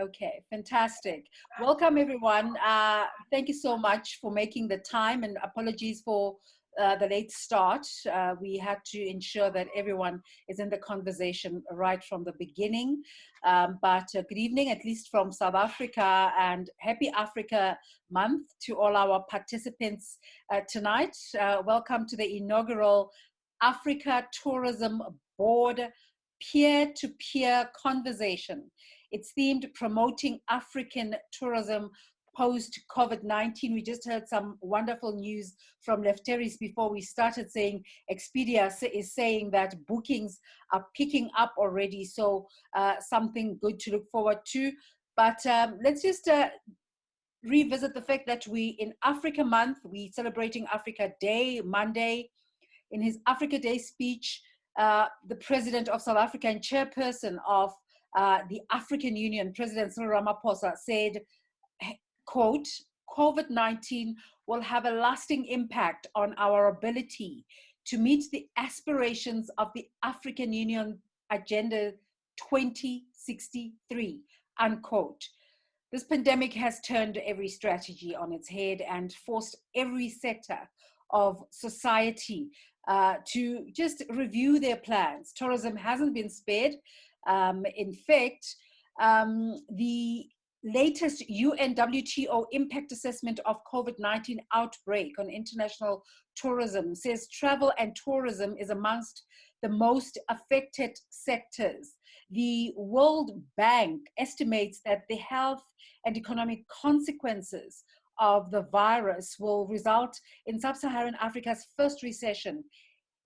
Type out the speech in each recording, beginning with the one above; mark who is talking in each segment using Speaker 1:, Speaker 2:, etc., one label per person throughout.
Speaker 1: Okay, fantastic. Welcome, everyone. Thank you so much for making the time, and apologies for the late start. We had to ensure that everyone is in the conversation right from the beginning. But good evening, at least from South Africa, and happy Africa Month to all our participants tonight. Welcome to the inaugural Africa Tourism Board peer-to-peer conversation. It's themed Promoting African Tourism Post-COVID-19. We just heard some wonderful news from Lefteris before we started, saying Expedia is saying that bookings are picking up already. So something good to look forward to. But let's just revisit the fact that we, in Africa Month, we're celebrating Africa Day, Monday. In his Africa Day speech, the president of South Africa and chairperson of the African Union, President Cyril Ramaphosa, said, quote, COVID-19 will have a lasting impact on our ability to meet the aspirations of the African Union Agenda 2063, unquote. This pandemic has turned every strategy on its head and forced every sector of society to just review their plans. Tourism hasn't been spared. In fact, the latest UNWTO impact assessment of COVID-19 outbreak on international tourism says travel and tourism is amongst the most affected sectors. The World Bank estimates that the health and economic consequences of the virus will result in sub-Saharan Africa's first recession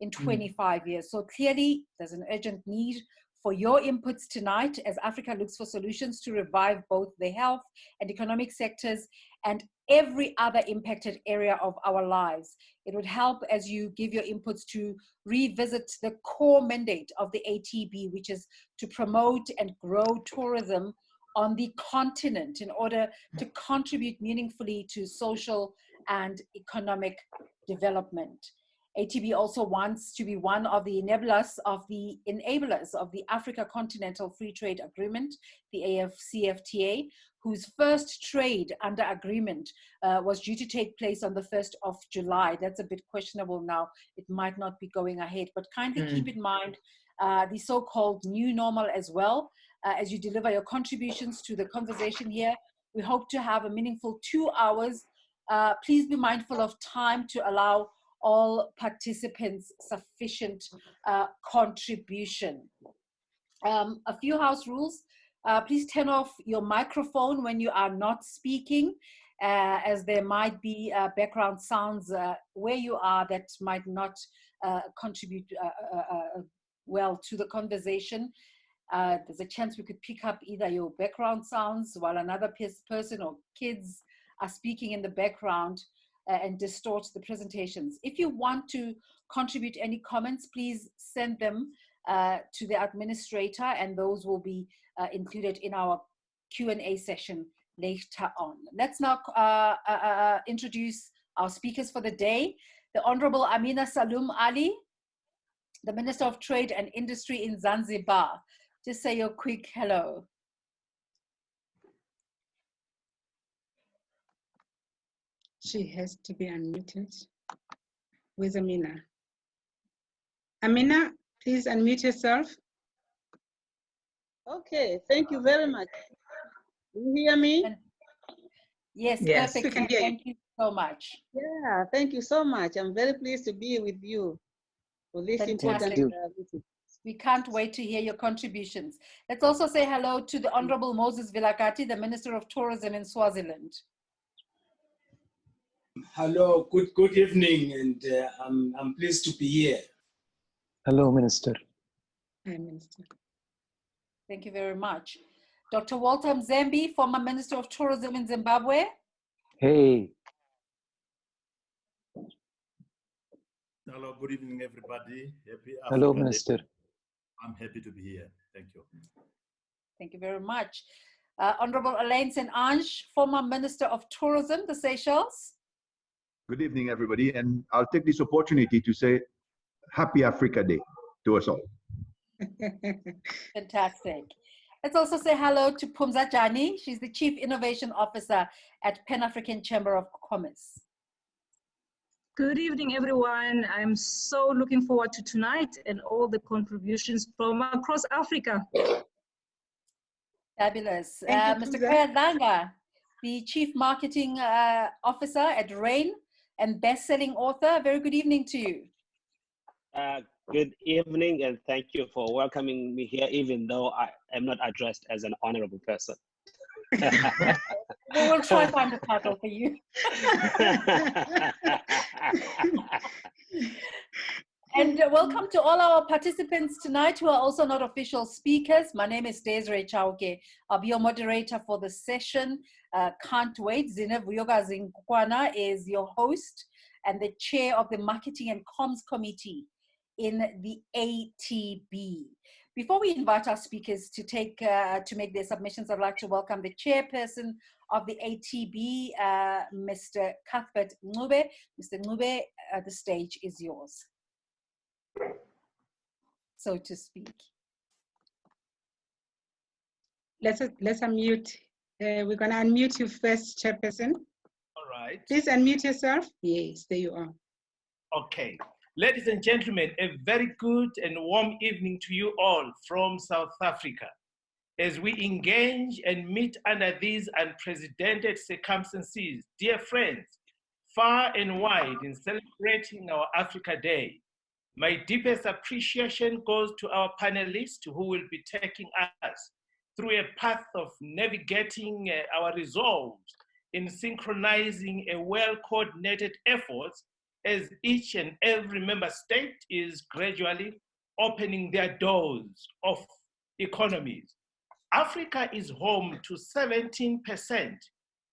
Speaker 1: in 25 years. So clearly, there's an urgent need for your inputs tonight as Africa looks for solutions to revive both the health and economic sectors and every other impacted area of our lives. It would help as you give your inputs to revisit the core mandate of the ATB, which is to promote and grow tourism on the continent in order to contribute meaningfully to social and economic development. ATB also wants to be one of the enablers of the Africa Continental Free Trade Agreement, the AFCFTA, whose first trade under agreement was due to take place on the 1st of July. That's a bit questionable now. It might not be going ahead, but kindly keep in mind the so-called new normal as well. As you deliver your contributions to the conversation here, we hope to have a meaningful 2 hours. Please be mindful of time to allow all participants sufficient contribution. A few house rules. Please turn off your microphone when you are not speaking, as there might be background sounds where you are that might not contribute well to the conversation. There's a chance we could pick up either your background sounds while another person or kids are speaking in the background and distort the presentations. If you want to contribute any comments, please send them to the administrator, and those will be included in our Q&A session later on. Let's now introduce our speakers for the day. The Honorable Amina Salum Ali, the Minister of Trade and Industry in Zanzibar. Just say your quick hello.
Speaker 2: She has to be unmuted. Where's Amina? Amina, please unmute yourself.
Speaker 3: Okay, thank you very much. Do you hear me?
Speaker 1: Yes,
Speaker 2: yes,
Speaker 1: perfectly.
Speaker 2: we can hear you.
Speaker 1: Thank you so much.
Speaker 3: Yeah, thank you so much. I'm very pleased to be with you for this
Speaker 1: Fantastic.
Speaker 3: important visit.
Speaker 1: We can't wait to hear your contributions. Let's also say hello to the Honorable Moses Vilakati, the Minister of Tourism in Swaziland.
Speaker 4: Hello, good evening, and I'm pleased to be here.
Speaker 5: Hello, Minister.
Speaker 2: Hi, Minister.
Speaker 1: Thank you very much. Dr. Walter Mzembi, former Minister of Tourism in Zimbabwe.
Speaker 5: Hey.
Speaker 6: Hello, good evening, everybody. Happy
Speaker 5: Hello,
Speaker 6: Africa
Speaker 5: Minister.
Speaker 6: Day. I'm happy to be here. Thank you.
Speaker 1: Thank you very much. Honorable Alain St.Ange, former Minister of Tourism, the Seychelles.
Speaker 7: Good evening, everybody. And I'll take this opportunity to say Happy Africa Day to us all.
Speaker 1: Fantastic. Let's also say hello to Phumza Dyani. She's the Chief Innovation Officer at Pan-African Chamber of Commerce.
Speaker 8: Good evening, everyone. I'm so looking forward to tonight and all the contributions from across Africa.
Speaker 1: Fabulous.
Speaker 2: Thank you,
Speaker 1: Mr.
Speaker 2: Phumza.
Speaker 1: Khaya Dlanga, the Chief Marketing Officer at RAIN and best-selling author. Very good evening to you.
Speaker 9: Good evening, and thank you for welcoming me here, even though I am not addressed as an honorable person.
Speaker 1: We'll try to find a title for you. And welcome to all our participants tonight who are also not official speakers. My name is Desiree Chauke. I'll be your moderator for the session. Can't wait. Zine Nkukwana is your host and the chair of the Marketing and Comms Committee in the ATB. Before we invite our speakers to make their submissions, I'd like to welcome the chairperson of the ATB, Mr. Cuthbert Ncube. Mr. Ncube, the stage is yours, so to speak.
Speaker 2: Let's unmute. We're going to unmute you first, Chairperson.
Speaker 10: All right.
Speaker 2: Please unmute yourself. Yes, there you are.
Speaker 10: Okay. Ladies and gentlemen, a very good and warm evening to you all from South Africa. As we engage and meet under these unprecedented circumstances, dear friends, far and wide in celebrating our Africa Day, my deepest appreciation goes to our panelists who will be taking us through a path of navigating our resolves in synchronizing a well-coordinated effort as each and every member state is gradually opening their doors of economies. Africa is home to 17%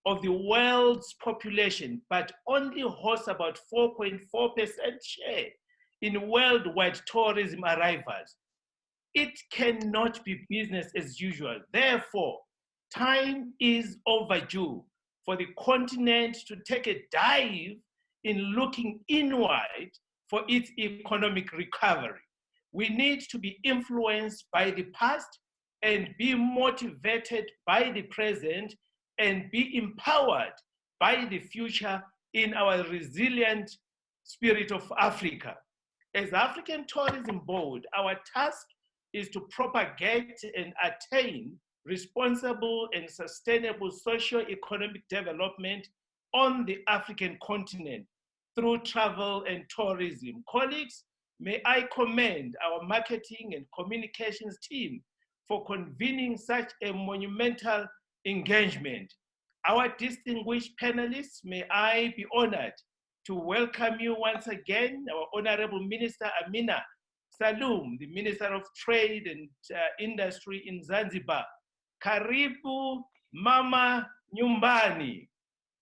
Speaker 10: of the world's population, but only hosts about 4.4% share in worldwide tourism arrivals. It cannot be business as usual. Therefore, time is overdue for the continent to take a dive in looking inward for its economic recovery. We need to be influenced by the past and be motivated by the present and be empowered by the future in our resilient spirit of Africa. As African Tourism Board, our task is to propagate and attain responsible and sustainable socio-economic development on the African continent through travel and tourism. Colleagues, may I commend our marketing and communications team for convening such a monumental engagement. Our distinguished panelists, may I be honored to welcome you once again, our Honorable Minister Amina, Salum, the Minister of Trade and Industry in Zanzibar, Karibu Mama Nyumbani,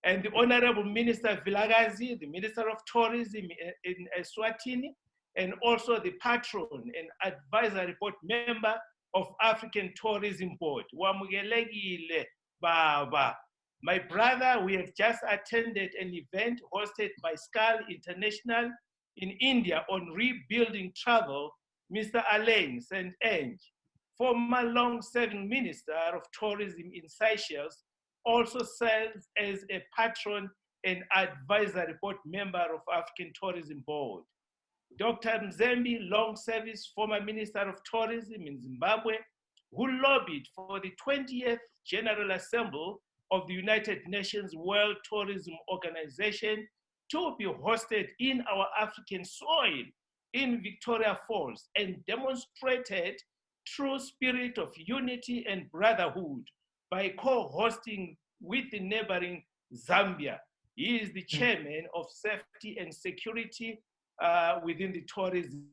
Speaker 10: and the Honorable Minister Vilakati, the Minister of Tourism in Eswatini, and also the patron and advisory board member of African Tourism Board. Wamugelekile Baba. My brother, we have just attended an event hosted by SCAL International in India on rebuilding travel. Mr. Alain, St.Ange, former long-serving Minister of Tourism in Seychelles, also serves as a patron and advisory board member of African Tourism Board. Dr. Mzembi, long-service former Minister of Tourism in Zimbabwe, who lobbied for the 20th General Assembly of the United Nations World Tourism Organization to be hosted in our African soil in Victoria Falls, and demonstrated true spirit of unity and brotherhood by co-hosting with the neighboring Zambia. He is the chairman of safety and security within the tourism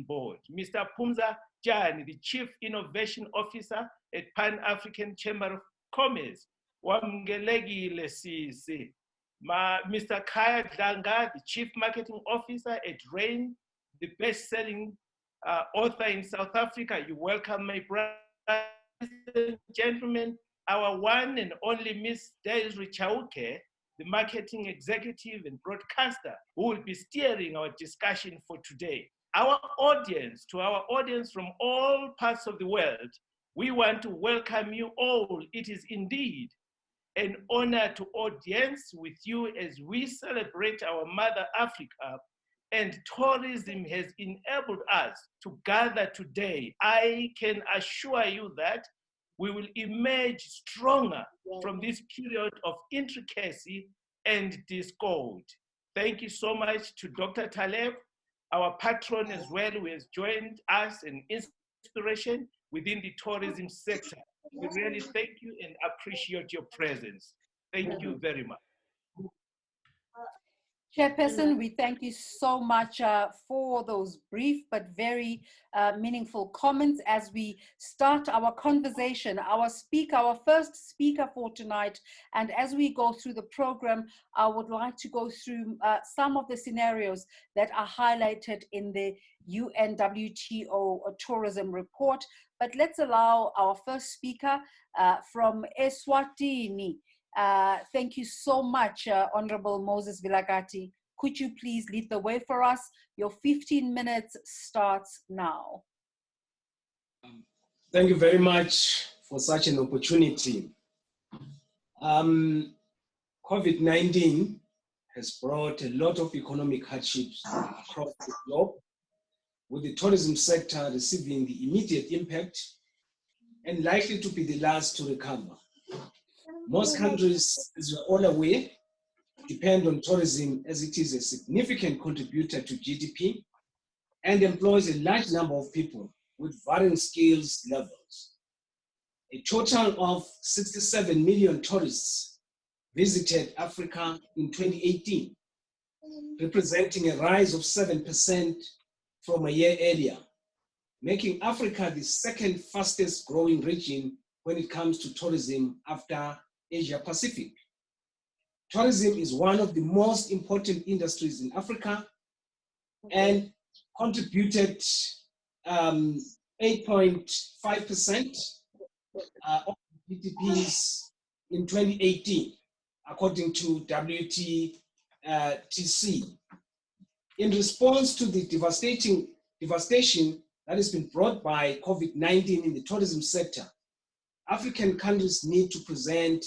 Speaker 10: board. Mr. Phumza Dyani, the Chief Innovation Officer at Pan-African Chamber of Commerce. Wamgelegile sisi. Mr. Khaya Dlanga, the Chief Marketing Officer at RAIN, the best-selling author in South Africa. You welcome my brothers and gentlemen, our one and only Miss Desiree Chauke, the marketing executive and broadcaster, who will be steering our discussion for today. To our audience from all parts of the world, We want to welcome you all. It is indeed an honor to audience with you as we celebrate our Mother Africa, and tourism has enabled us to gather today. I can assure you that we will emerge stronger from this period of intricacy and discord. Thank you so much to Dr. Taleb, our patron as well, who has joined us in inspiration within the tourism sector. We really thank you and appreciate your presence. Thank you very much.
Speaker 1: Chairperson, we thank you so much for those brief but very meaningful comments as we start our conversation. Our first speaker for tonight, and as we go through the program, I would like to go through some of the scenarios that are highlighted in the UNWTO tourism report. But let's allow our first speaker from Eswatini. Thank you so much, Honorable Moses Vilakati. Could you please lead the way for us? Your 15 minutes starts now.
Speaker 4: Thank you very much for such an opportunity. COVID-19 has brought a lot of economic hardships across the globe, with the tourism sector receiving the immediate impact and likely to be the last to recover. Most countries, as you're all aware, depend on tourism as it is a significant contributor to GDP and employs a large number of people with varying skills levels. A total of 67 million tourists visited Africa in 2018, representing a rise of 7% from a year earlier, making Africa the second fastest growing region when it comes to tourism after Asia Pacific. Tourism is one of the most important industries in Africa and contributed 8.5% of GDPs in 2018, according to WTC. In response to the devastation that has been brought by COVID-19 in the tourism sector, African countries need to present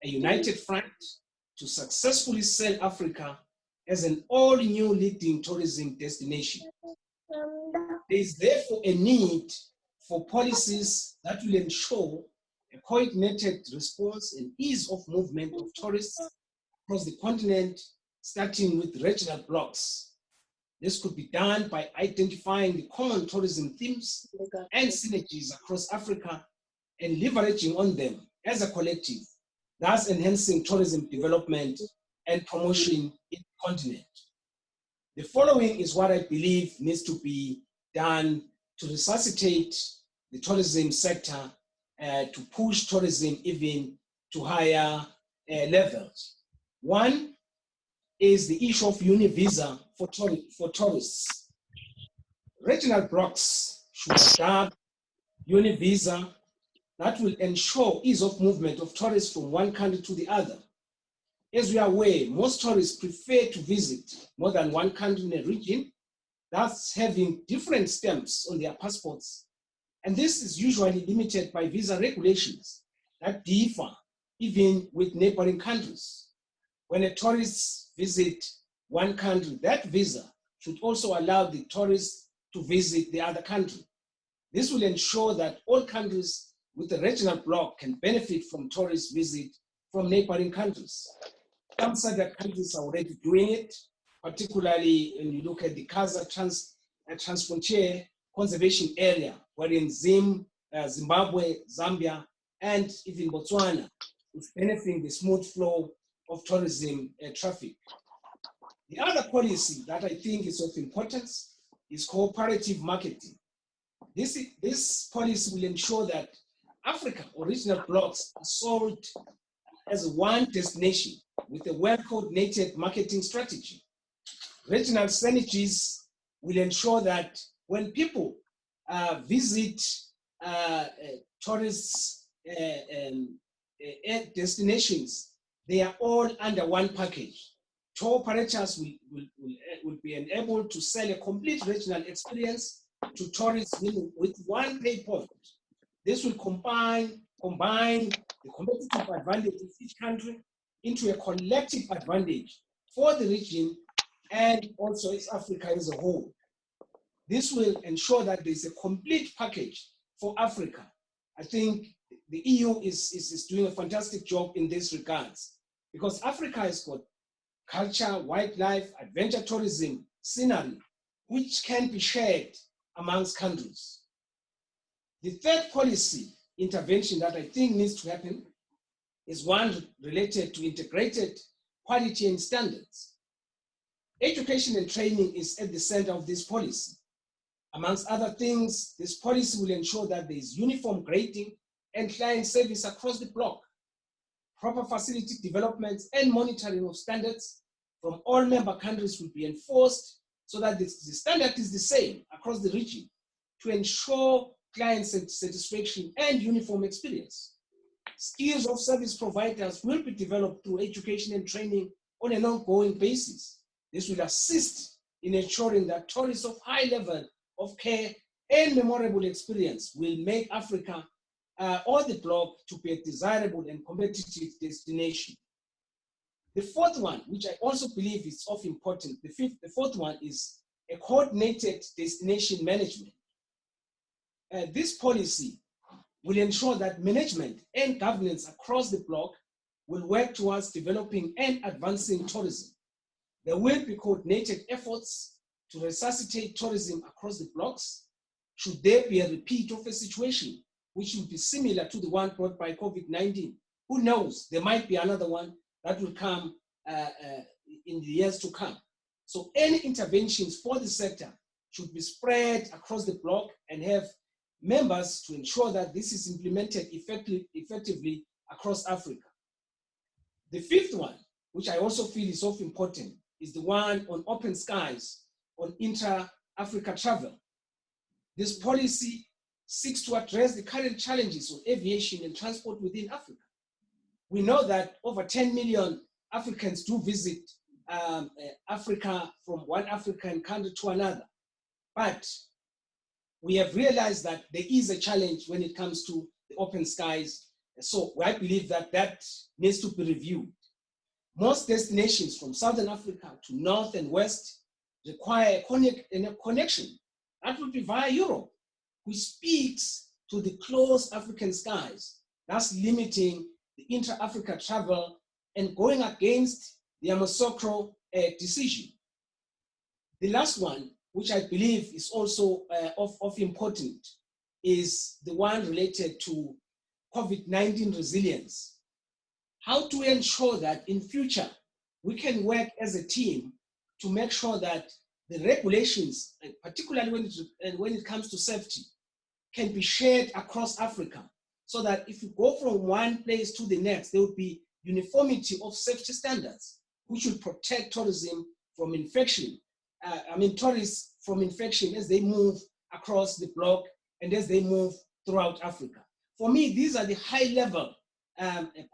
Speaker 4: a united front to successfully sell Africa as an all-new leading tourism destination. There is therefore a need for policies that will ensure a coordinated response and ease of movement of tourists across the continent, starting with regional blocks. This could be done by identifying the common tourism themes and synergies across Africa and leveraging on them as a collective, thus enhancing tourism development and promotion in the continent. The following is what I believe needs to be done to resuscitate the tourism sector, to push tourism even to higher levels. One is the issue of visa for tourists. Regional blocks should adopt visa that will ensure ease of movement of tourists from one country to the other. As we are aware, most tourists prefer to visit more than one country in a region, thus having different stamps on their passports. And this is usually limited by visa regulations that differ even with neighboring countries. When a tourist visits one country, that visa should also allow the tourist to visit the other country. This will ensure that all countries with a regional bloc can benefit from tourist visit from neighboring countries. Some SADC countries are already doing it, particularly when you look at the Khaya Transfrontier Conservation Area, wherein Zimbabwe, Zambia, and even Botswana is benefiting the smooth flow of tourism traffic. The other policy that I think is of importance is cooperative marketing. This policy will ensure that Africa original blocks are sold as one destination with a well-coordinated marketing strategy. Regional synergies will ensure that when people visit tourist destinations, they are all under one package. Tour operators will be enabled to sell a complete regional experience to tourists with one pay point. This will combine the competitive advantage of each country into a collective advantage for the region and also East Africa as a whole. This will ensure that there's a complete package for Africa. I think the EU is doing a fantastic job in this regards, because Africa has got culture, wildlife, adventure tourism, scenery, which can be shared amongst countries. The third policy intervention that I think needs to happen is one related to integrated quality and standards. Education and training is at the center of this policy. Amongst other things, this policy will ensure that there is uniform grading and client service across the bloc, proper facility developments and monitoring of standards from all member countries will be enforced so that the standard is the same across the region to ensure client satisfaction and uniform experience. Skills of service providers will be developed through education and training on an ongoing basis. This will assist in ensuring that tourists of high level of care and memorable experience will make Africa or the bloc to be a desirable and competitive destination. The fourth one, which I also believe is of importance, the fourth one is a coordinated destination management. This policy will ensure that management and governance across the bloc will work towards developing and advancing tourism. There will be coordinated efforts to resuscitate tourism across the blocs should there be a repeat of a situation which will be similar to the one brought by COVID-19. Who knows, there might be another one that will come in the years to come. So any interventions for the sector should be spread across the bloc and have members to ensure that this is implemented effectively across Africa. The fifth one, which I also feel is of important, is the one on open skies on intra-Africa travel. This policy seeks to address the current challenges of aviation and transport within Africa. We know that over 10 million Africans do visit Africa from one African country to another. But we have realized that there is a challenge when it comes to the open skies. So I believe that that needs to be reviewed. Most destinations from Southern Africa to North and West require a connection. That would be via Europe, which speaks to the closed African skies, thus limiting the intra-Africa travel and going against the Yamoussoukro decision. The last one, which I believe is also of important, is the one related to COVID-19 resilience. How to ensure that in future, we can work as a team to make sure that the regulations, particularly when it comes to safety, can be shared across Africa, so that if you go from one place to the next, there will be uniformity of safety standards, which will protect tourism from infection. Tourists from infection as they move across the bloc and as they move throughout Africa. For me, these are the high-level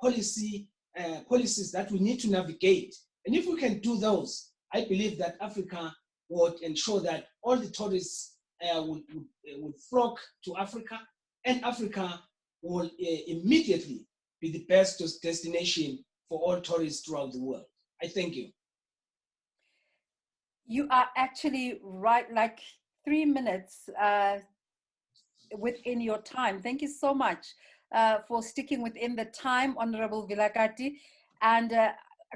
Speaker 4: policies that we need to navigate. And if we can do those, I believe that Africa would ensure that all the tourists would flock to Africa, and Africa will immediately be the best destination for all tourists throughout the world. I thank you.
Speaker 1: You are actually right, like 3 minutes within your time. Thank you so much for sticking within the time, Honorable Vilakati, and I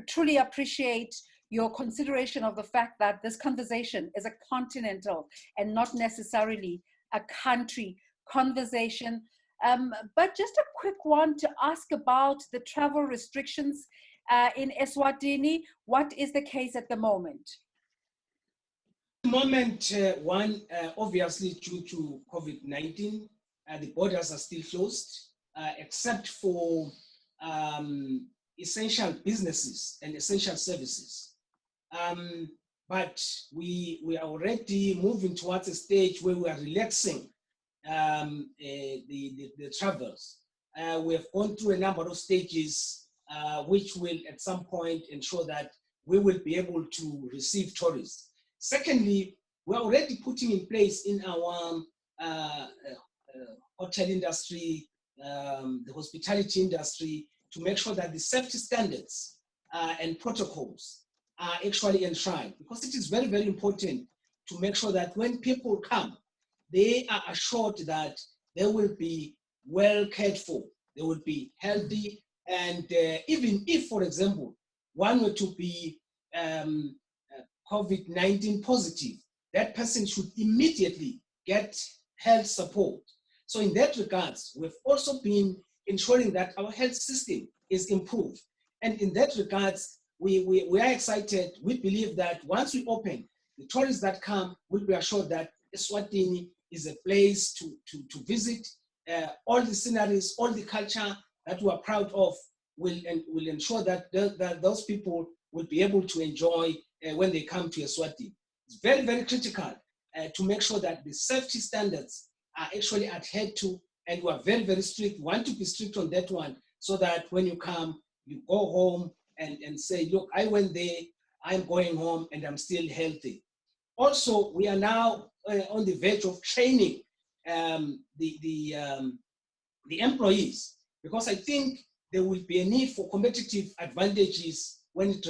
Speaker 1: truly appreciate your consideration of the fact that this conversation is a continental and not necessarily a country conversation. But just a quick one to ask about the travel restrictions in Eswatini. What is the case at the moment?
Speaker 4: At the moment, obviously due to COVID-19, the borders are still closed, except for essential businesses and essential services. But we are already moving towards a stage where we are relaxing the travels. We have gone through a number of stages which will at some point ensure that we will be able to receive tourists. Secondly, we're already putting in place in our hotel industry, the hospitality industry, to make sure that the safety standards and protocols are actually enshrined, because it is very, very important to make sure that when people come, they are assured that they will be well cared for, they will be healthy, and even if, for example, one were to be COVID-19 positive, that person should immediately get health support. So in that regards, we've also been ensuring that our health system is improved. And in that regards, we are excited. We believe that once we open, the tourists that come will be assured that Eswatini is a place to visit. All the sceneries, all the culture that we are proud of will ensure that, that those people will be able to enjoy when they come to Eswatini. It's very, very critical to make sure that the safety standards are actually adhered to, and we are very, very strict. We want to be strict on that one, so that when you come, you go home and say, look, I went there, I'm going home, and I'm still healthy. Also, we are now on the verge of training the employees, because I think there will be a need for competitive advantages when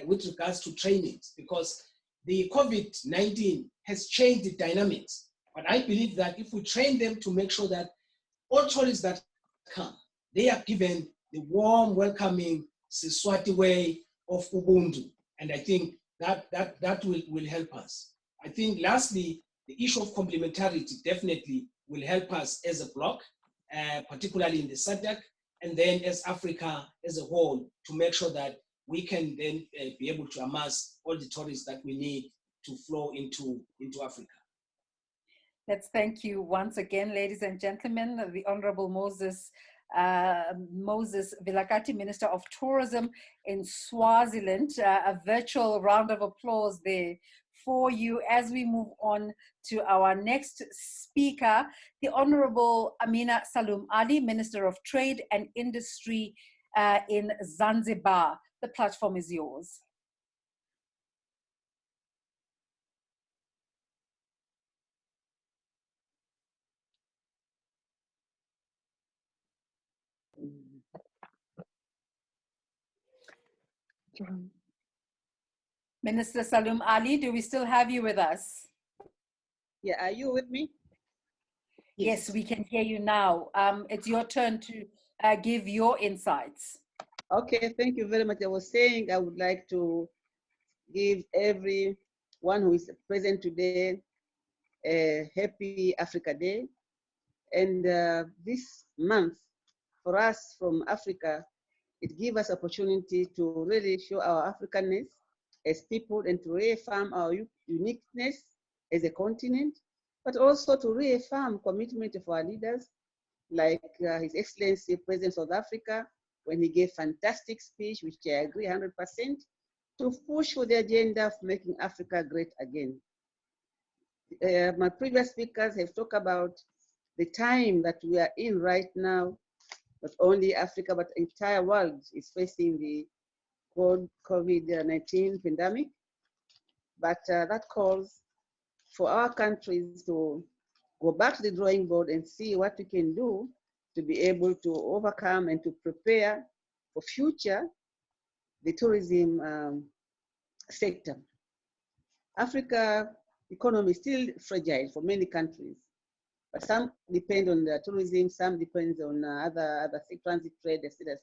Speaker 4: with regards to trainings, because the COVID-19 has changed the dynamics. But I believe that if we train them to make sure that all tourists that come, they are given the warm, welcoming Siswati way of Ubuntu. And I think that will help us. I think lastly, the issue of complementarity definitely will help us as a bloc, particularly in the SADC, and then as Africa as a whole, to make sure that we can then be able to amass all the tourists that we need to flow into Africa.
Speaker 1: Let's thank you once again, ladies and gentlemen, the Honorable Moses Vilakati, Minister of Tourism in Swaziland. A virtual round of applause there for you as we move on to our next speaker, the Honorable Amina Salum Ali, Minister of Trade and Industry in Zanzibar. The platform is yours. Minister Salum Ali, do we still have you with us?
Speaker 3: Yeah, are you with me?
Speaker 1: Yes, we can hear you now. It's your turn to give your insights.
Speaker 3: Okay, thank you very much. I was saying I would like to give everyone who is present today a happy Africa Day. And this month, for us from Africa, it gives us opportunity to really show our Africanness as people and to reaffirm our uniqueness as a continent, but also to reaffirm commitment of our leaders, like His Excellency President of South Africa, when he gave fantastic speech, which I agree 100%, to push for the agenda of making Africa great again. My previous speakers have talked about the time that we are in right now. Not only Africa, but the entire world is facing the COVID-19 pandemic. But that calls for our countries to go back to the drawing board and see what we can do to be able to overcome and to prepare for future the tourism sector. Africa economy is still fragile for many countries, but some depend on the tourism, some depend on other transit trade, etc.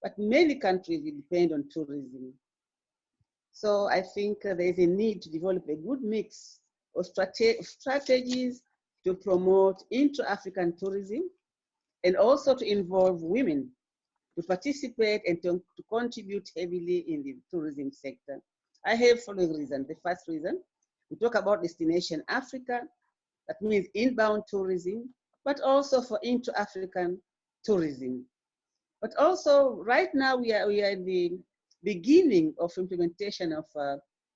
Speaker 3: But many countries will depend on tourism. So I think there is a need to develop a good mix of strategies to promote intra-African tourism, and also to involve women to participate and to contribute heavily in the tourism sector. I have following reasons. The first reason, we talk about destination Africa, that means inbound tourism, but also for intra-African tourism. But also right now we are in the beginning of implementation of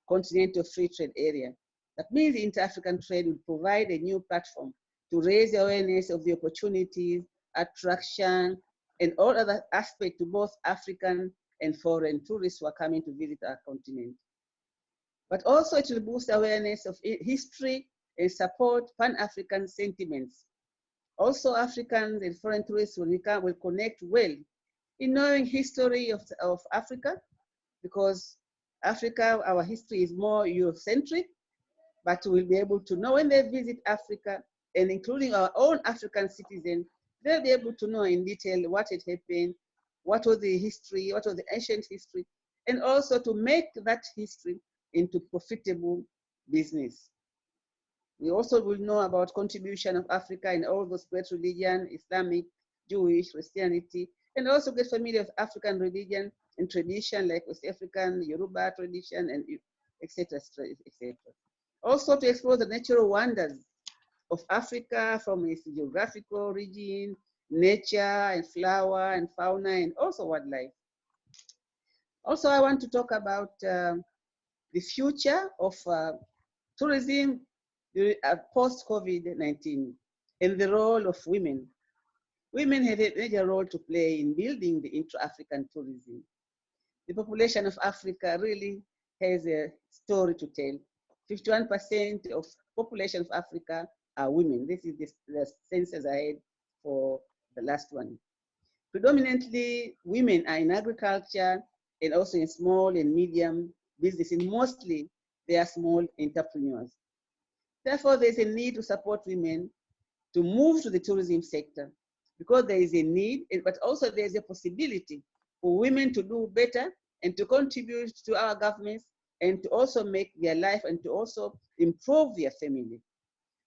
Speaker 3: continental free trade area. That means inter-African trade will provide a new platform to raise the awareness of the opportunities, attraction, and all other aspects to both African and foreign tourists who are coming to visit our continent. But also it will boost awareness of history and support Pan-African sentiments Also, Africans and foreign tourists will connect well in knowing history of Africa, because Africa, our history is more Eurocentric, but we'll be able to know when they visit Africa, and including our own African citizens, they'll be able to know in detail what had happened, what was the history, what was the ancient history, and also to make that history into profitable business. We also will know about contribution of Africa in all those great religions, Islamic, Jewish, Christianity, and also get familiar with African religion and tradition like West African, Yoruba tradition, and etc., etc. Also to explore the natural wonders of Africa from its geographical region, nature and flower and fauna, and also wildlife. Also, I want to talk about the future of tourism post-COVID-19 and the role of women. Women have a major role to play in building the intra-African tourism. The population of Africa really has a story to tell. 51% of population of Africa are women. This is the census I had for the last one. Predominantly, women are in agriculture and also in small and medium business, and mostly they are small entrepreneurs. Therefore, there's a need to support women to move to the tourism sector, because there is a need, but also there's a possibility for women to do better and to contribute to our governments and to also make their life and to also improve their family.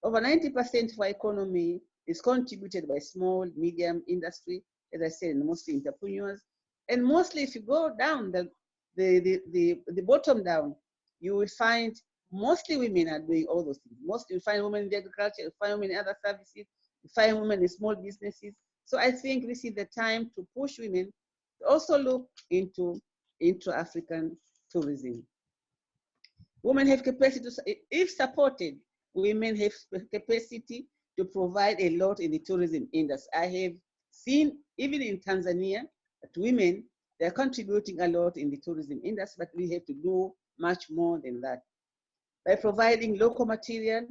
Speaker 3: Over 90% of our economy is contributed by small, medium industry, as I said, mostly entrepreneurs. And mostly if you go down the bottom down, you will find mostly women are doing all those things. Mostly you find women in the agriculture, you find women in other services, you find women in small businesses. So I think this is the time to push women to also look into intra-African tourism. Women have capacity, if supported, women have capacity to provide a lot in the tourism industry. I have seen, even in Tanzania, that women, they're contributing a lot in the tourism industry, but we have to do much more than that. By providing local material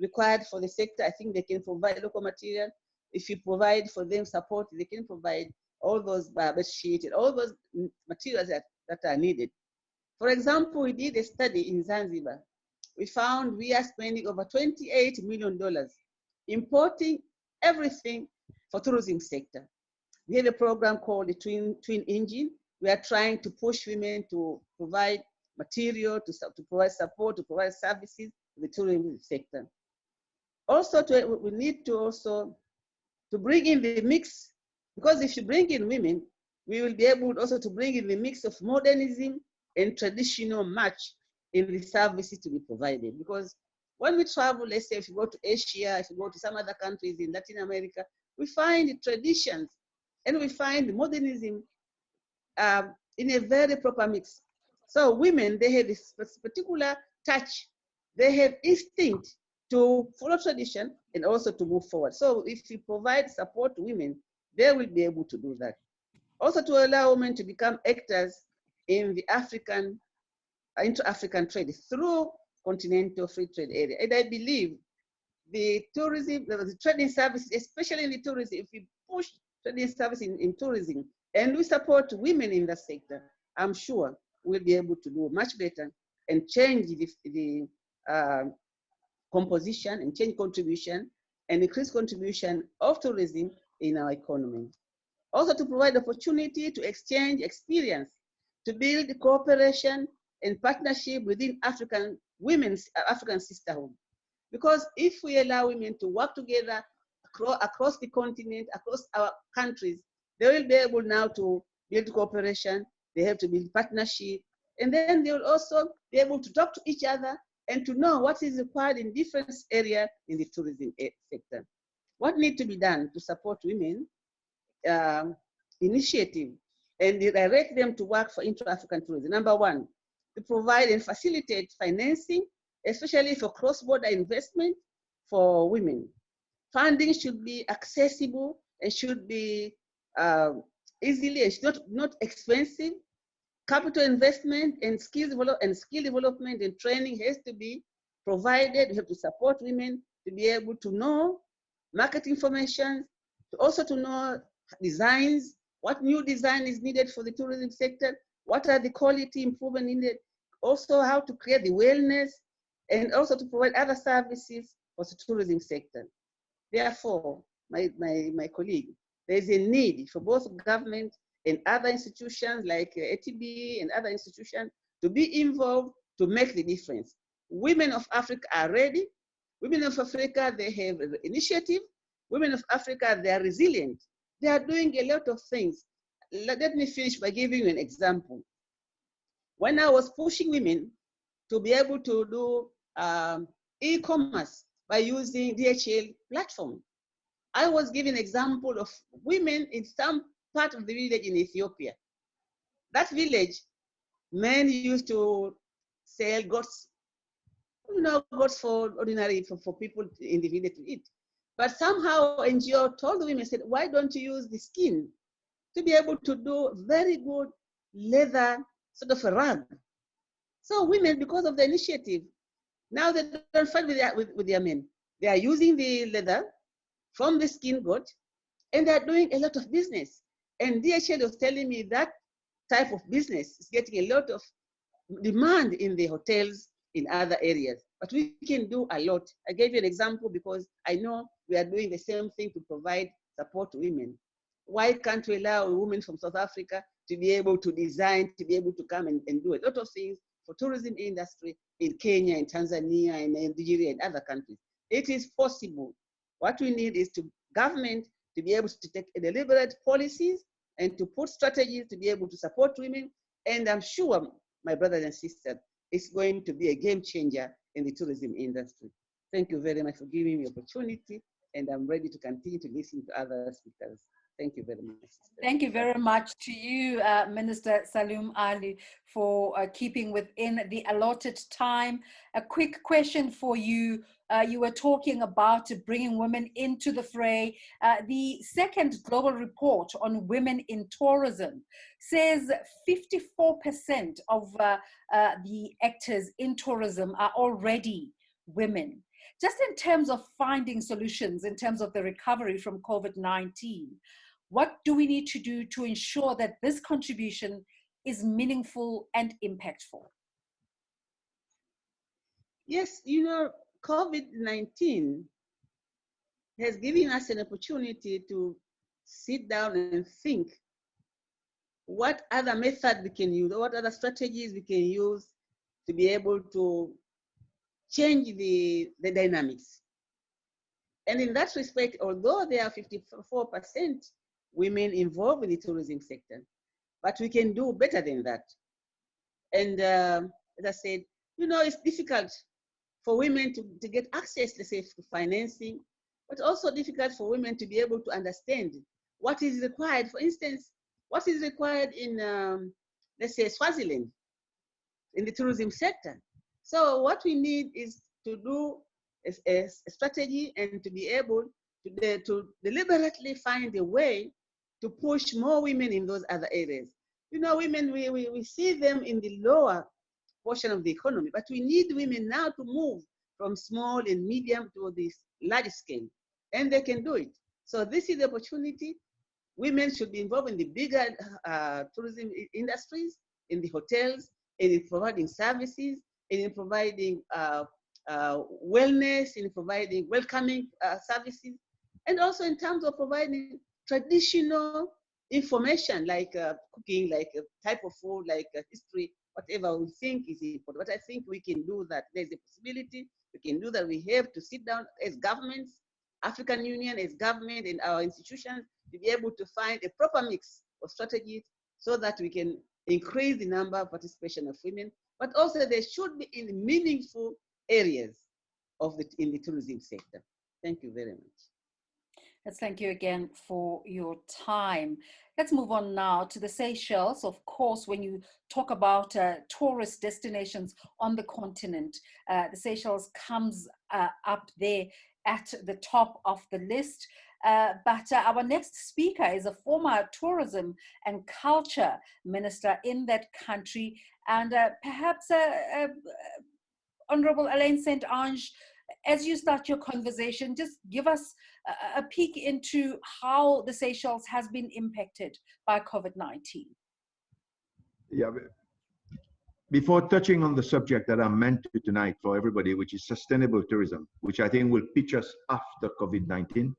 Speaker 3: required for the sector, I think they can provide local material. If you provide for them support, they can provide all those bed sheets and all those materials that are needed. For example, we did a study in Zanzibar. We found we are spending over $28 million importing everything for tourism sector. We have a program called the Twin Engine. We are trying to push women to provide material, to provide support, to provide services to the tourism sector. Also, we need to also to bring in the mix, because if you bring in women, we will be able also to bring in the mix of modernism and traditional match in the services to be provided. Because when we travel, let's say if you go to Asia, if you go to some other countries in Latin America, we find traditions and we find modernism in a very proper mix. So women, they have this particular touch. They have instinct to follow tradition and also to move forward. So if you provide support to women, they will be able to do that. Also to allow women to become actors in the inter-African trade through continental free trade area. And I believe the tourism, the trading services, especially in the tourism, if we push trading service in tourism and we support women in that sector, I'm sure we'll be able to do much better and change the composition and change contribution and increase contribution of tourism in our economy. Also to provide opportunity to exchange experience, to build cooperation and partnership within African sisterhood. Because if we allow women to work together across the continent, across our countries, they will be able now to build cooperation, they have to build partnership, and then they will also be able to talk to each other and to know what is required in different areas in the tourism sector. What needs to be done to support women initiative and direct them to work for intra-African tourism? Number one, to provide and facilitate financing, especially for cross-border investment for women. Funding should be accessible and should be easily, and not expensive. Capital investment and skill development and training has to be provided. We have to support women to be able to know market information, also to know designs, what new design is needed for the tourism sector, what are the quality improvement needed, also how to create the wellness, and also to provide other services for the tourism sector. Therefore, my colleague, there's a need for both government and other institutions like ATB and other institutions to be involved to make the difference. Women of Africa are ready. Women of Africa, they have initiative. Women of Africa, they are resilient. They are doing a lot of things. Let me finish by giving you an example. When I was pushing women to be able to do e-commerce by using DHL platform, I was giving an example of women in some part of the village in Ethiopia. That village, men used to sell goats, goats for ordinary, for people in the village to eat. But somehow NGO told the women, said, why don't you use the skin to be able to do very good leather sort of a rug? So women, because of the initiative, now they don't fight with their men. They are using the leather from the skin goat, and they're doing a lot of business. And DHL was telling me that type of business is getting a lot of demand in the hotels in other areas. But we can do a lot. I gave you an example because I know we are doing the same thing to provide support to women. Why can't we allow a woman from South Africa to be able to design, to be able to come and do a lot of things for tourism industry in Kenya, in Tanzania, in Nigeria, and other countries? It is possible. What we need is to government to be able to take deliberate policies and to put strategies to be able to support women. And I'm sure, my brothers and sisters, it's going to be a game changer in the tourism industry. Thank you very much for giving me the opportunity, and I'm ready to continue to listen to other speakers. Thank you very much.
Speaker 1: Thank you very much to you, Minister Salum Ali, for keeping within the allotted time. A quick question for you. You were talking about bringing women into the fray. The second global report on women in tourism says 54% of the actors in tourism are already women. Just in terms of finding solutions, in terms of the recovery from COVID-19, what do we need to do to ensure that this contribution is meaningful and impactful?
Speaker 3: Yes, COVID-19 has given us an opportunity to sit down and think what other methods we can use, or what other strategies we can use to be able to change the dynamics. And in that respect, although there are 54% women involved in the tourism sector, but we can do better than that. And as I said, it's difficult for women to get access, let's say, to financing, but also difficult for women to be able to understand what is required. For instance, what is required in, let's say, Swaziland, in the tourism sector. So what we need is to do a strategy and to be able to deliberately find a way to push more women in those other areas. Women, we see them in the lower portion of the economy, but we need women now to move from small and medium to this large scale, and they can do it. So this is the opportunity. Women should be involved in the bigger tourism industries, in the hotels, and in providing services, and in providing wellness, in providing welcoming services, and also in terms of providing traditional information like cooking, like a type of food, like history, whatever we think is important. But I think we can do that. There's a possibility. We can do that. We have to sit down as governments, African Union, as government and our institutions, to be able to find a proper mix of strategies so that we can increase the number of participation of women, but also they should be in meaningful areas in the tourism sector. Thank you very much.
Speaker 1: Let's thank you again for your time. Let's move on now to the Seychelles. Of course, when you talk about tourist destinations on the continent, the Seychelles comes up there at the top of the list. But our next speaker is a former tourism and culture minister in that country, and perhaps Honorable Alain St.Ange, as you start your conversation, just give us a peek into how the Seychelles has been impacted by COVID-19.
Speaker 7: Yeah. Before touching on the subject that I'm meant to tonight for everybody, which is sustainable tourism, which I think will pitch us after COVID-19.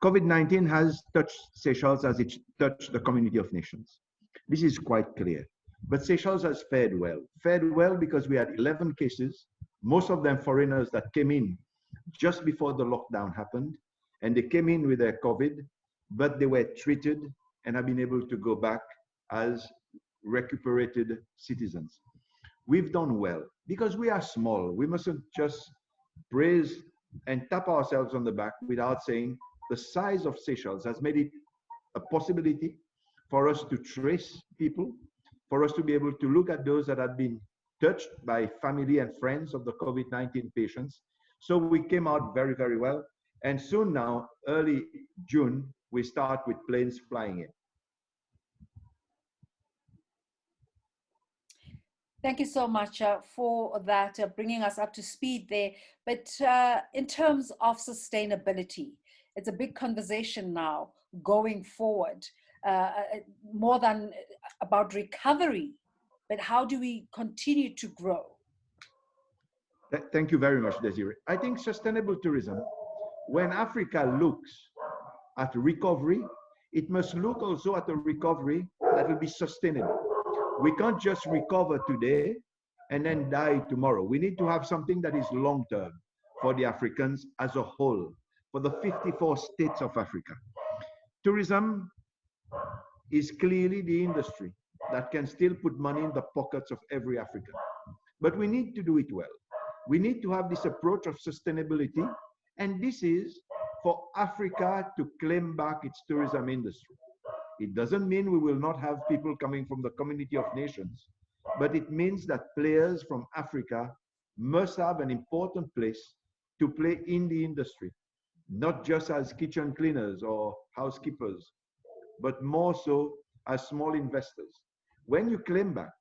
Speaker 7: COVID-19 has touched Seychelles as it touched the community of nations. This is quite clear. But Seychelles has fared well because we had 11 cases, most of them foreigners that came in just before the lockdown happened, and they came in with their COVID, but they were treated and have been able to go back as recuperated citizens. We've done well because we are small. We mustn't just praise and tap ourselves on the back without saying the size of Seychelles has made it a possibility for us to trace people, for us to be able to look at those that have been touched by family and friends of the COVID-19 patients. So we came out very, very well. And soon now, early June, we start with planes flying in.
Speaker 1: Thank you so much for that, bringing us up to speed there. But in terms of sustainability, it's a big conversation now going forward, more than about recovery, but how do we continue to grow?
Speaker 7: Thank you very much, Desiree. I think sustainable tourism, when Africa looks at recovery, it must look also at a recovery that will be sustainable. We can't just recover today and then die tomorrow. We need to have something that is long-term for the Africans as a whole, for the 54 states of Africa. Tourism is clearly the industry that can still put money in the pockets of every African. But we need to do it well. We need to have this approach of sustainability, and this is for Africa to claim back its tourism industry. It doesn't mean we will not have people coming from the community of nations, but it means that players from Africa must have an important place to play in the industry, not just as kitchen cleaners or housekeepers, but more so as small investors. When you claim back,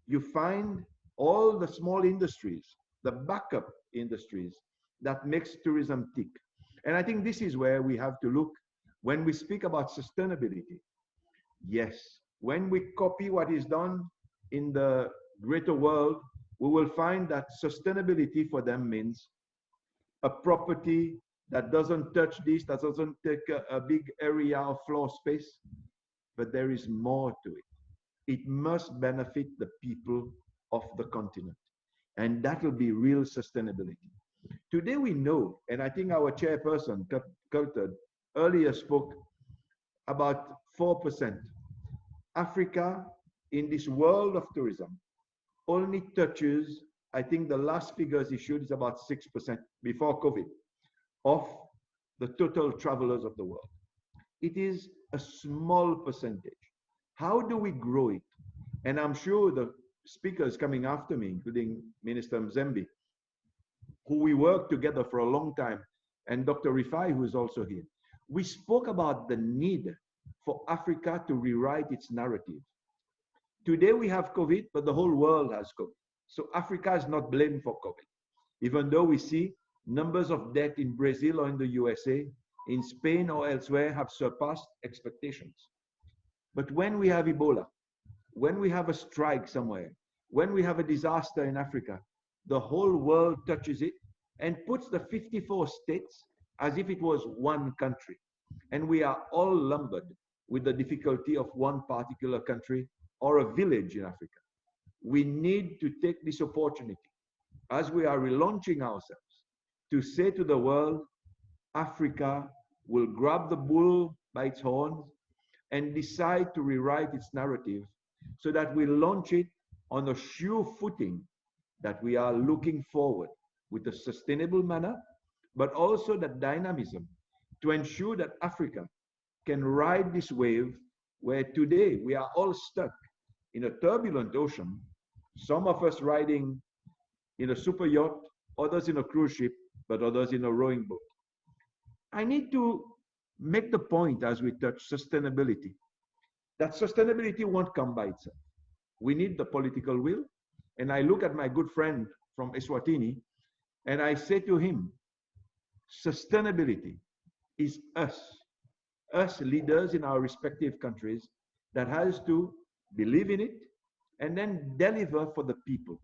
Speaker 7: you find all the small industries, the backup industries that makes tourism tick. And I think this is where we have to look when we speak about sustainability. Yes, when we copy what is done in the greater world, we will find that sustainability for them means a property that doesn't touch this, that doesn't take a big area of floor space, but there is more to it. It must benefit the people of the continent, and that will be real sustainability. Today we know, and I think our chairperson, Cuthbert, earlier spoke about 4%. Africa, in this world of tourism, only touches, I think the last figures issued is about 6% before COVID, of the total travelers of the world. It is a small percentage. How do we grow it? And I'm sure the speakers coming after me, including Minister Mzembi, who we worked together for a long time, and Dr. Rifai, who is also here. We spoke about the need for Africa to rewrite its narrative. Today we have COVID, but the whole world has COVID. So Africa is not blamed for COVID, even though we see numbers of deaths in Brazil or in the USA, in Spain or elsewhere have surpassed expectations. But when we have Ebola, when we have a strike somewhere, when we have a disaster in Africa, the whole world touches it and puts the 54 states as if it was one country. And we are all lumbered with the difficulty of one particular country or a village in Africa. We need to take this opportunity as we are relaunching ourselves to say to the world, Africa will grab the bull by its horns and decide to rewrite its narrative so that we launch it on a sure footing that we are looking forward with a sustainable manner, but also the dynamism to ensure that Africa can ride this wave where today we are all stuck in a turbulent ocean, some of us riding in a super yacht, others in a cruise ship, but others in a rowing boat. I need to make the point as we touch sustainability, that sustainability won't come by itself. We need the political will. And I look at my good friend from Eswatini, and I say to him, Sustainability is us leaders in our respective countries that has to believe in it and then deliver for the people.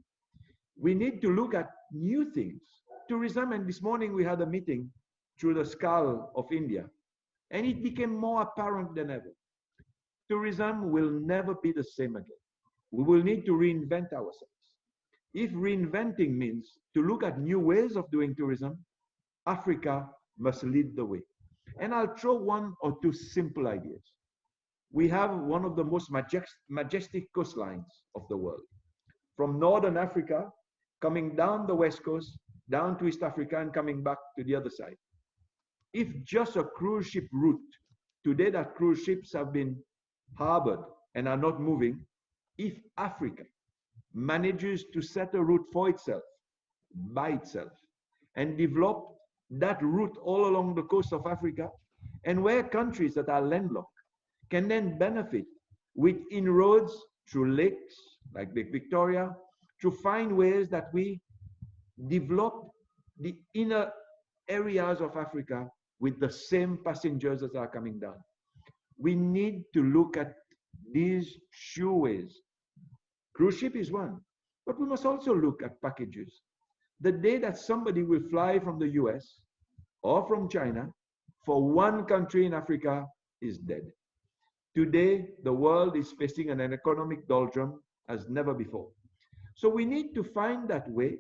Speaker 7: We need to look at new things. Tourism, and this morning we had a meeting through the skull of India, and it became more apparent than ever. Tourism will never be the same again. We will need to reinvent ourselves. If reinventing means to look at new ways of doing tourism, Africa must lead the way. And I'll throw one or two simple ideas. We have one of the most majestic coastlines of the world. From Northern Africa, coming down the West Coast, down to East Africa, and coming back to the other side. If just a cruise ship route, today that cruise ships have been harbored and are not moving, if Africa manages to set a route for itself, by itself, and develop that route all along the coast of Africa, and where countries that are landlocked can then benefit with inroads through lakes like Lake Victoria, to find ways that we develop the inner areas of Africa with the same passengers that are coming down. We need to look at these shoeways. Cruise ship is one, but we must also look at packages. The day that somebody will fly from the US or from China for one country in Africa is dead. Today, the world is facing an economic doldrum as never before. So we need to find that way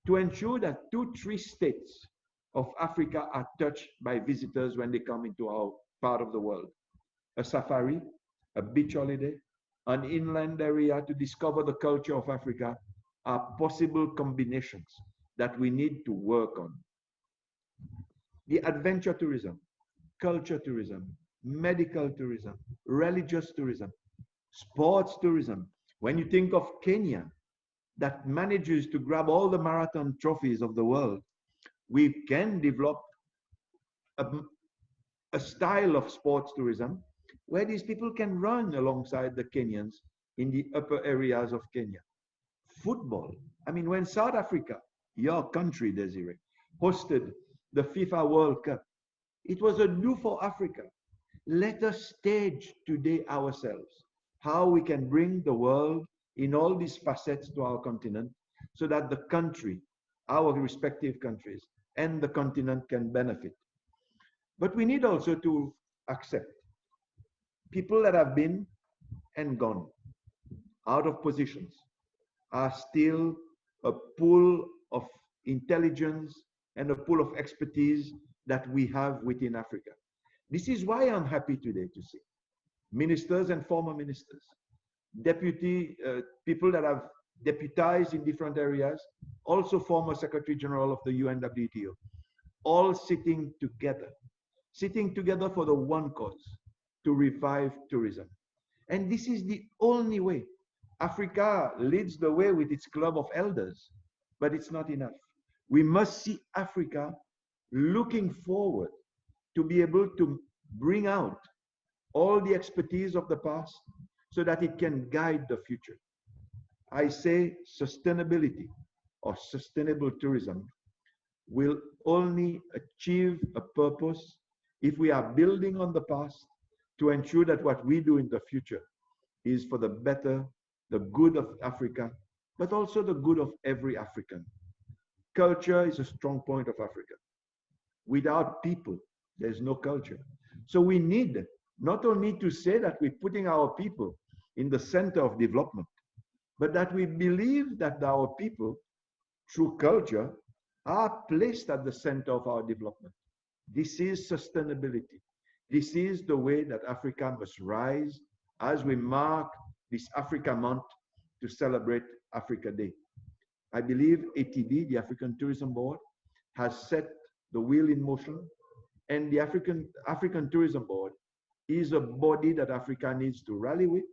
Speaker 7: to ensure that 2-3 states of Africa are touched by visitors when they come into our part of the world. A safari, a beach holiday, an inland area to discover the culture of Africa are possible combinations that we need to work on. The adventure tourism, culture tourism, medical tourism, religious tourism, sports tourism. When you think of Kenya, that manages to grab all the marathon trophies of the world, we can develop a style of sports tourism where these people can run alongside the Kenyans in the upper areas of Kenya. Football. I mean, when South Africa, your country, Desiree, hosted the FIFA World Cup, it was a do for Africa. Let us stage today ourselves how we can bring the world in all these facets to our continent so that the country, our respective countries, and the continent can benefit. But we need also to accept people that have been and gone out of positions are still a pool of intelligence and a pool of expertise that we have within Africa. This is why I'm happy today to see ministers and former ministers, deputy people that have deputized in different areas, also former Secretary-General of the UNWTO, all sitting together for the one cause, to revive tourism. And this is the only way. Africa leads the way with its club of elders, but it's not enough. We must see Africa looking forward to be able to bring out all the expertise of the past so that it can guide the future. I say sustainability or sustainable tourism will only achieve a purpose if we are building on the past to ensure that what we do in the future is for the better, the good of Africa, but also the good of every African. Culture is a strong point of Africa. Without people, there's no culture. So we need not only to say that we're putting our people in the center of development, but that we believe that our people, through culture, are placed at the center of our development. This is sustainability. This is the way that Africa must rise as we mark this Africa Month to celebrate Africa Day. I believe ATB, the African Tourism Board, has set the wheel in motion, and the African Tourism Board is a body that Africa needs to rally with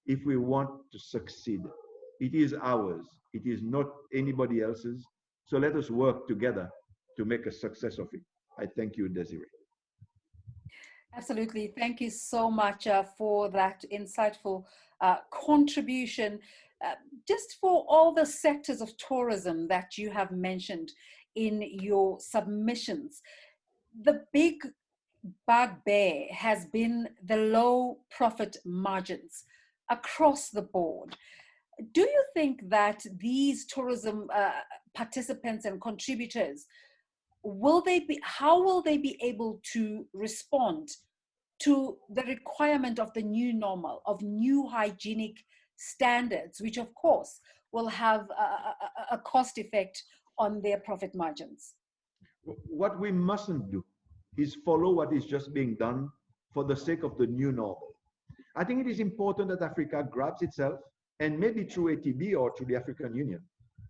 Speaker 7: if we want to succeed. It is ours. It is not anybody else's. So let us work together to make a success of it. I thank you, Desiree.
Speaker 1: Absolutely. Thank you so much for that insightful contribution. Just for all the sectors of tourism that you have mentioned in your submissions, the big bugbear has been the low profit margins across the board. Do you think that these tourism participants and contributors, how will they be able to respond to the requirement of the new normal, of new hygienic standards, which of course will have a cost effect on their profit margins?
Speaker 7: What we mustn't do is follow what is just being done for the sake of the new normal. I think it is important that Africa grabs itself, and maybe through ATB or through the African Union,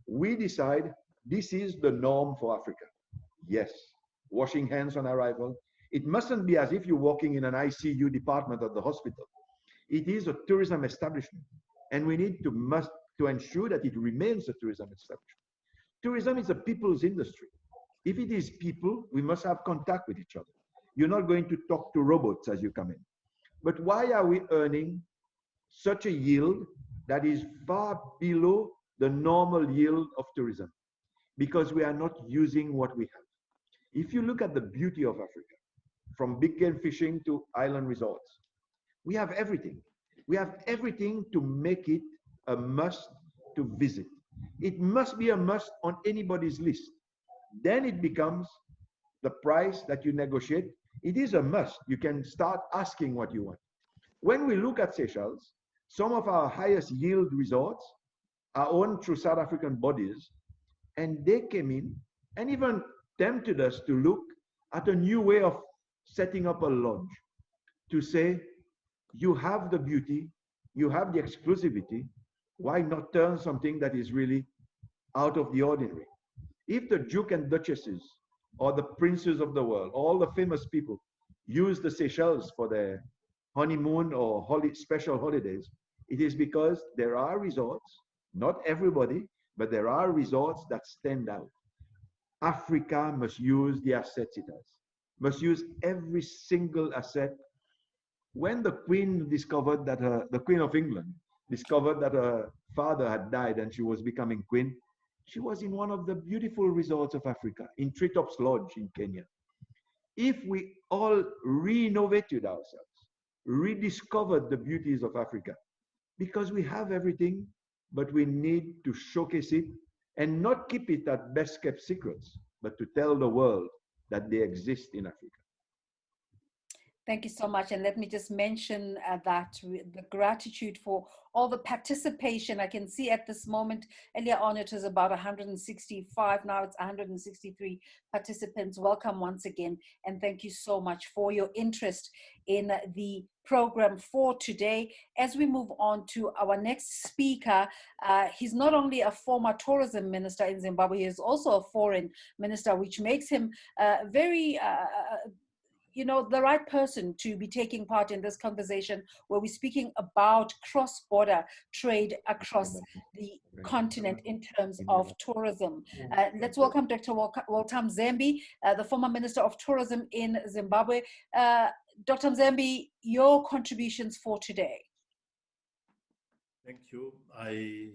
Speaker 7: we decide this is the norm for Africa. Yes, washing hands on arrival. It mustn't be as if you're walking in an ICU department of the hospital. It is a tourism establishment, and we need to ensure that it remains a tourism establishment. Tourism is a people's industry. If it is people, we must have contact with each other. You're not going to talk to robots as you come in. But why are we earning such a yield that is far below the normal yield of tourism? Because we are not using what we have. If you look at the beauty of Africa, from big game fishing to island resorts, we have everything. We have everything to make it a must to visit. It must be a must on anybody's list. Then it becomes the price that you negotiate. It is a must. You can start asking what you want. When we look at Seychelles, some of our highest yield resorts are owned through South African bodies, and they came in and even tempted us to look at a new way of setting up a lodge, to say, you have the beauty, you have the exclusivity, why not turn something that is really out of the ordinary? If the Duke and Duchesses or the princes of the world, all the famous people, use the Seychelles for their honeymoon or special holidays, it is because there are resorts, not everybody, but there are resorts that stand out. Africa must use the assets it has, must use every single asset. When the Queen discovered that the Queen of England discovered that her father had died and she was becoming queen, she was in one of the beautiful resorts of Africa, in Treetops Lodge in Kenya. If we all renovated ourselves, rediscovered the beauties of Africa, because we have everything, but we need to showcase it and not keep it at best kept secrets, but to tell the world that they exist in Africa.
Speaker 1: Thank you so much. And let me just mention that the gratitude for all the participation. I can see at this moment, earlier on it was about 165, now it's 163 participants. Welcome once again. And thank you so much for your interest in the program for today. As we move on to our next speaker, he's not only a former tourism minister in Zimbabwe, he is also a foreign minister, which makes him very the right person to be taking part in this conversation, where we're speaking about cross-border trade across the continent in terms of tourism. Let's welcome Dr. Walter Mzembi, the former Minister of Tourism in Zimbabwe. Dr. Mzembi, your contributions for today.
Speaker 6: Thank you. I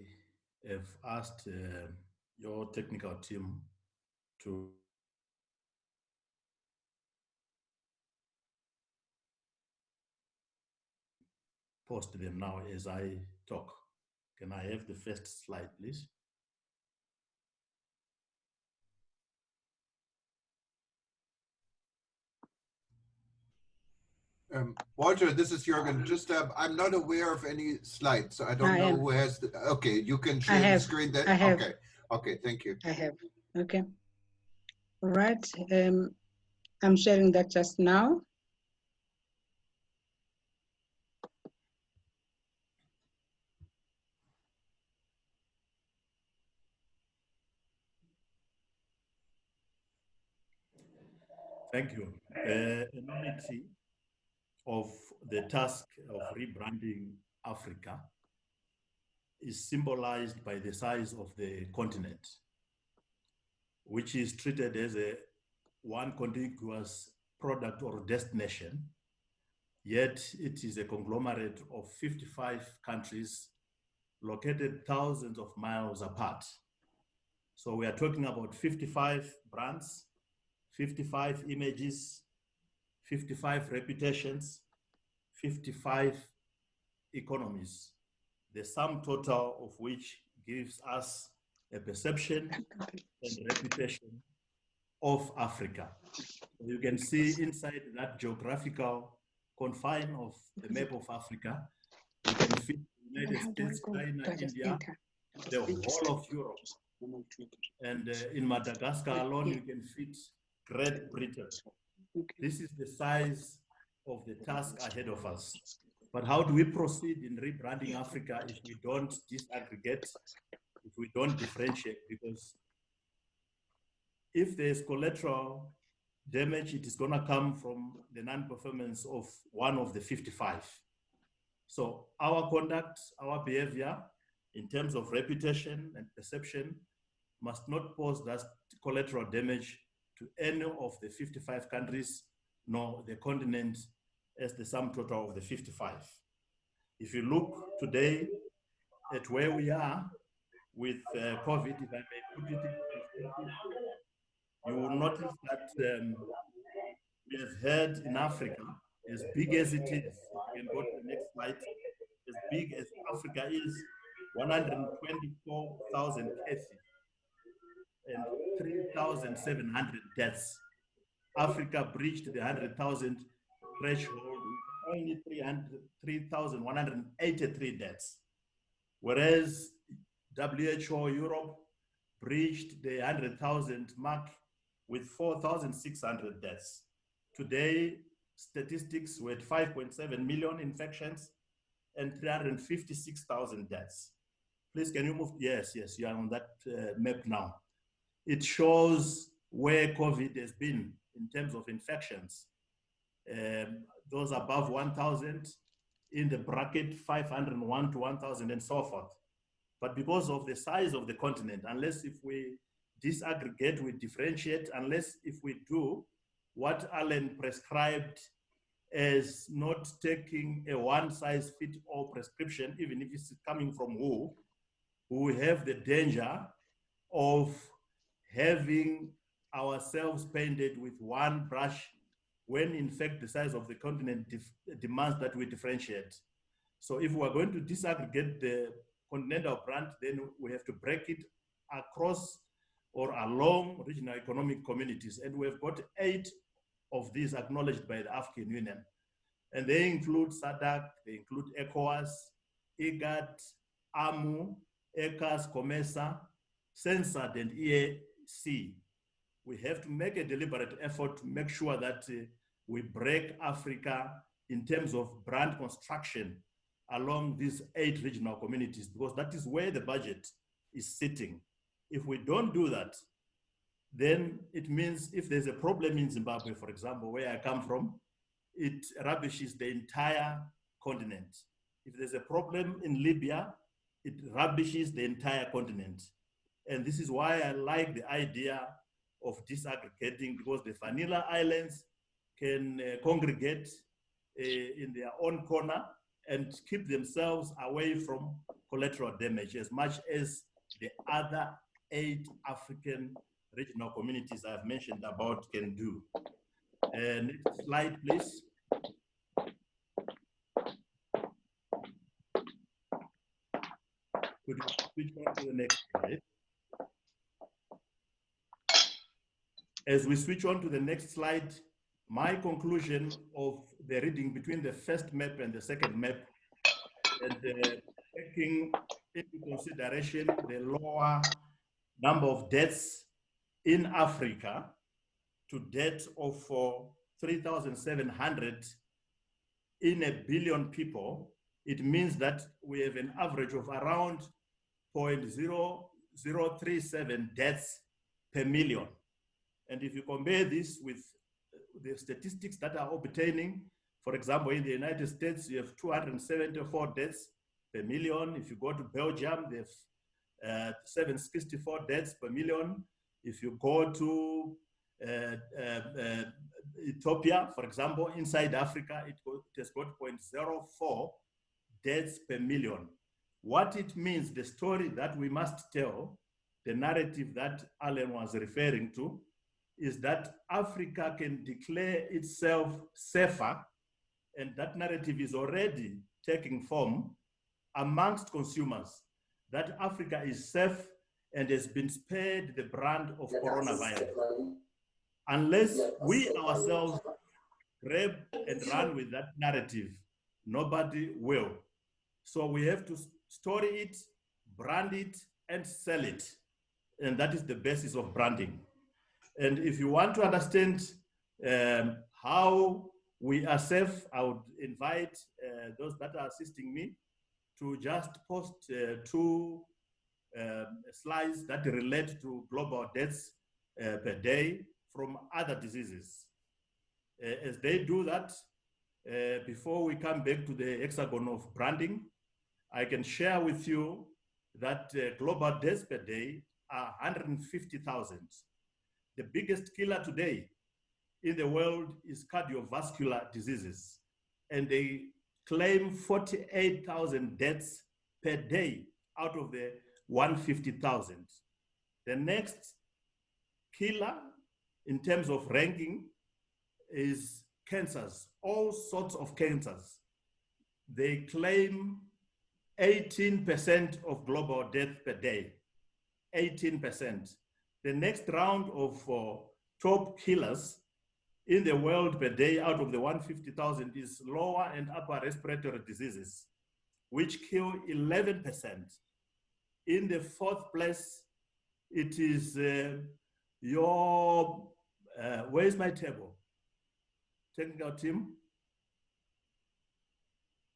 Speaker 6: have asked your technical team to post them now as I talk. Can I have the first slide, please?
Speaker 11: Walter, this is Jürgen. Just, I'm not aware of any slides, so I don't know who has the, okay, you can share the screen then?
Speaker 2: I have.
Speaker 11: Okay, okay, thank you.
Speaker 2: I have, okay. All right, I'm sharing that just now.
Speaker 6: Thank you. Enormity of the task of rebranding Africa is symbolized by the size of the continent, which is treated as a one contiguous product or destination, yet it is a conglomerate of 55 countries located thousands of miles apart. So we are talking about 55 brands, 55 images, 55 reputations, 55 economies, the sum total of which gives us a perception and reputation of Africa. You can see inside that geographical confine of the map of Africa, you can fit the United States, China, India, the whole of Europe. And in Madagascar alone, you can fit Great Britain. This is the size of the task ahead of us. But how do we proceed in rebranding Africa if we don't disaggregate, if we don't differentiate? Because if there's collateral damage, it is going to come from the non-performance of one of the 55. So our conduct, our behavior, in terms of reputation and perception, must not pose that collateral damage to any of the 55 countries, nor the continent as the sum total of the 55. If you look today at where we are with COVID, if I may put it in perspective, you will notice that we have had in Africa, as big as it is, you can go to the next slide, as big as Africa is, 124,000 cases and 3,700 deaths. Africa breached the 100,000 threshold with only 3,183 deaths, whereas WHO Europe breached the 100,000 mark with 4,600 deaths. Today, statistics were at 5.7 million infections and 356,000 deaths. Please, can you move? Yes, yes, you are on that map now. It shows where COVID has been in terms of infections. Those above 1,000, in the bracket 501 to 1,000 and so forth. But because of the size of the continent, unless if we disaggregate, we differentiate, unless if we do what Alain prescribed as not taking a one-size-fits-all prescription, even if it's coming from WHO, we have the danger of having ourselves painted with one brush when in fact the size of the continent demands that we differentiate. So if we're going to disaggregate the continental brand, then we have to break it across or along regional economic communities. And we've got 8 of these acknowledged by the African Union. And they include SADC, they include ECOWAS, IGAD, AMU, ECAS, COMESA, CENSAD, and EAC. We have to make a deliberate effort to make sure that we break Africa in terms of brand construction along these 8 regional communities, because that is where the budget is sitting. If we don't do that, then it means if there's a problem in Zimbabwe, for example, where I come from, it rubbishes the entire continent. If there's a problem in Libya, it rubbishes the entire continent. And this is why I like the idea of disaggregating, because the vanilla islands can congregate in their own corner and keep themselves away from collateral damage as much as the other 8 African regional communities I've mentioned about can do. Next slide, please. Could you switch on to the next slide? As we switch on to the next slide, my conclusion of the reading between the first map and the second map, and taking into consideration the lower number of deaths in Africa to death of 3,700 in a billion people, it means that we have an average of around 0.0037 deaths per million. And if you compare this with the statistics that are obtaining, for example, in the United States, you have 274 deaths per million. If you go to Belgium, they have 764 deaths per million. If you go to Ethiopia, for example, inside Africa, it has got 0.04 deaths per million. What it means, the story that we must tell, the narrative that Alain was referring to, is that Africa can declare itself safer, and that narrative is already taking form amongst consumers, that Africa is safe and has been spared the brand of coronavirus. Unless we ourselves grab and run with that narrative, nobody will. So we have to story it, brand it, and sell it. And that is the basis of branding. And if you want to understand how we are safe, I would invite those that are assisting me to just post two slides that relate to global deaths per day from other diseases. As they do that, before we come back to the hexagon of branding, I can share with you that global deaths per day are 150,000. The biggest killer today in the world is cardiovascular diseases, and they claim 48,000 deaths per day out of the 150,000. The next killer in terms of ranking is cancers, all sorts of cancers. They claim 18% of global death per day, 18%. The next round of top killers in the world per day out of the 150,000 is lower and upper respiratory diseases, which kill 11%. In the fourth place, it is where's my table? Technical team.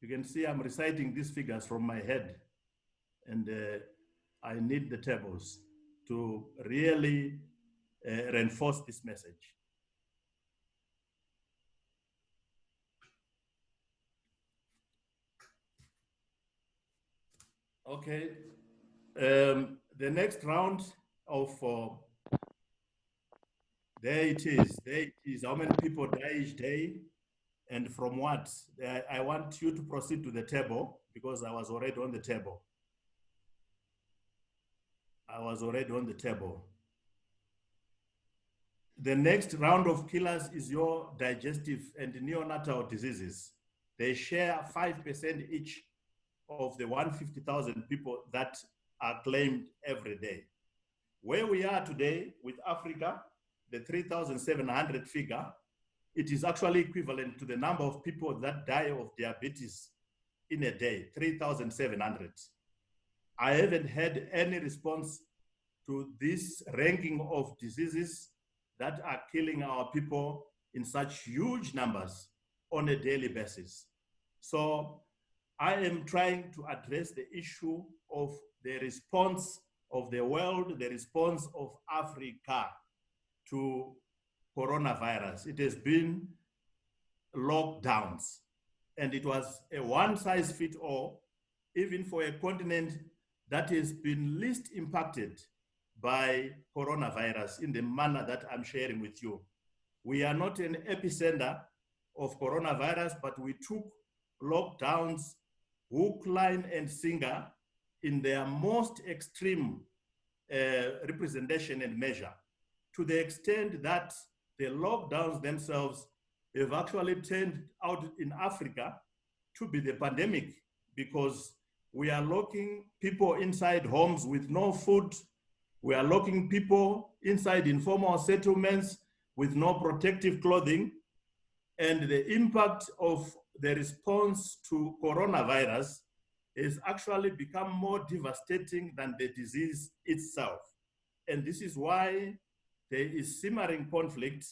Speaker 6: You can see I'm reciting these figures from my head, and I need the tables to really reinforce this message. Okay, the next round of, there it is, how many people die each day and from what? I want you to proceed to the table because I was already on the table. The next round of killers is your digestive and neonatal diseases. They share 5% each of the 150,000 people that are claimed every day. Where we are today with Africa, the 3,700 figure, it is actually equivalent to the number of people that die of diabetes in a day, 3,700. I haven't had any response to this ranking of diseases that are killing our people in such huge numbers on a daily basis. So I am trying to address the issue of the response of the world, the response of Africa to coronavirus. It has been lockdowns, and it was a one-size-fits-all, even for a continent that has been least impacted by coronavirus in the manner that I'm sharing with you. We are not an epicenter of coronavirus, but we took lockdowns hook, line, and sinker in their most extreme representation and measure, to the extent that the lockdowns themselves have actually turned out in Africa to be the pandemic, because we are locking people inside homes with no food. We are locking people inside informal settlements with no protective clothing. And the impact of the response to coronavirus has actually become more devastating than the disease itself. And this is why there is simmering conflict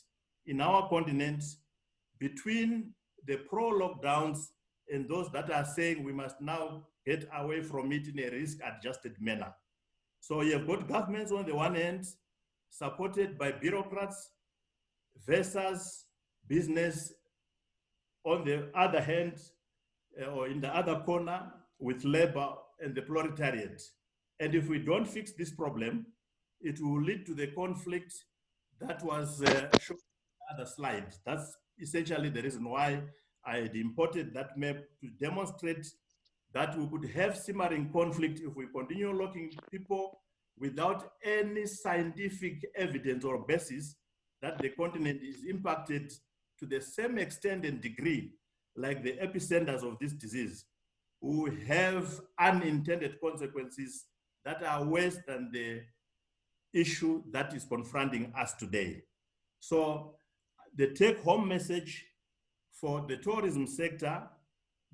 Speaker 6: in our continent between the pro-lockdowns and those that are saying we must now get away from it in a risk-adjusted manner. So you have got governments on the one hand, supported by bureaucrats, versus business on the other hand, or in the other corner, with labor and the proletariat. And if we don't fix this problem, it will lead to the conflict that was shown on the other slide. That's essentially the reason why I had imported that map, to demonstrate that we could have simmering conflict if we continue locking people without any scientific evidence or basis that the continent is impacted to the same extent and degree like the epicenters of this disease, who have unintended consequences that are worse than the issue that is confronting us today. So the take-home message for the tourism sector,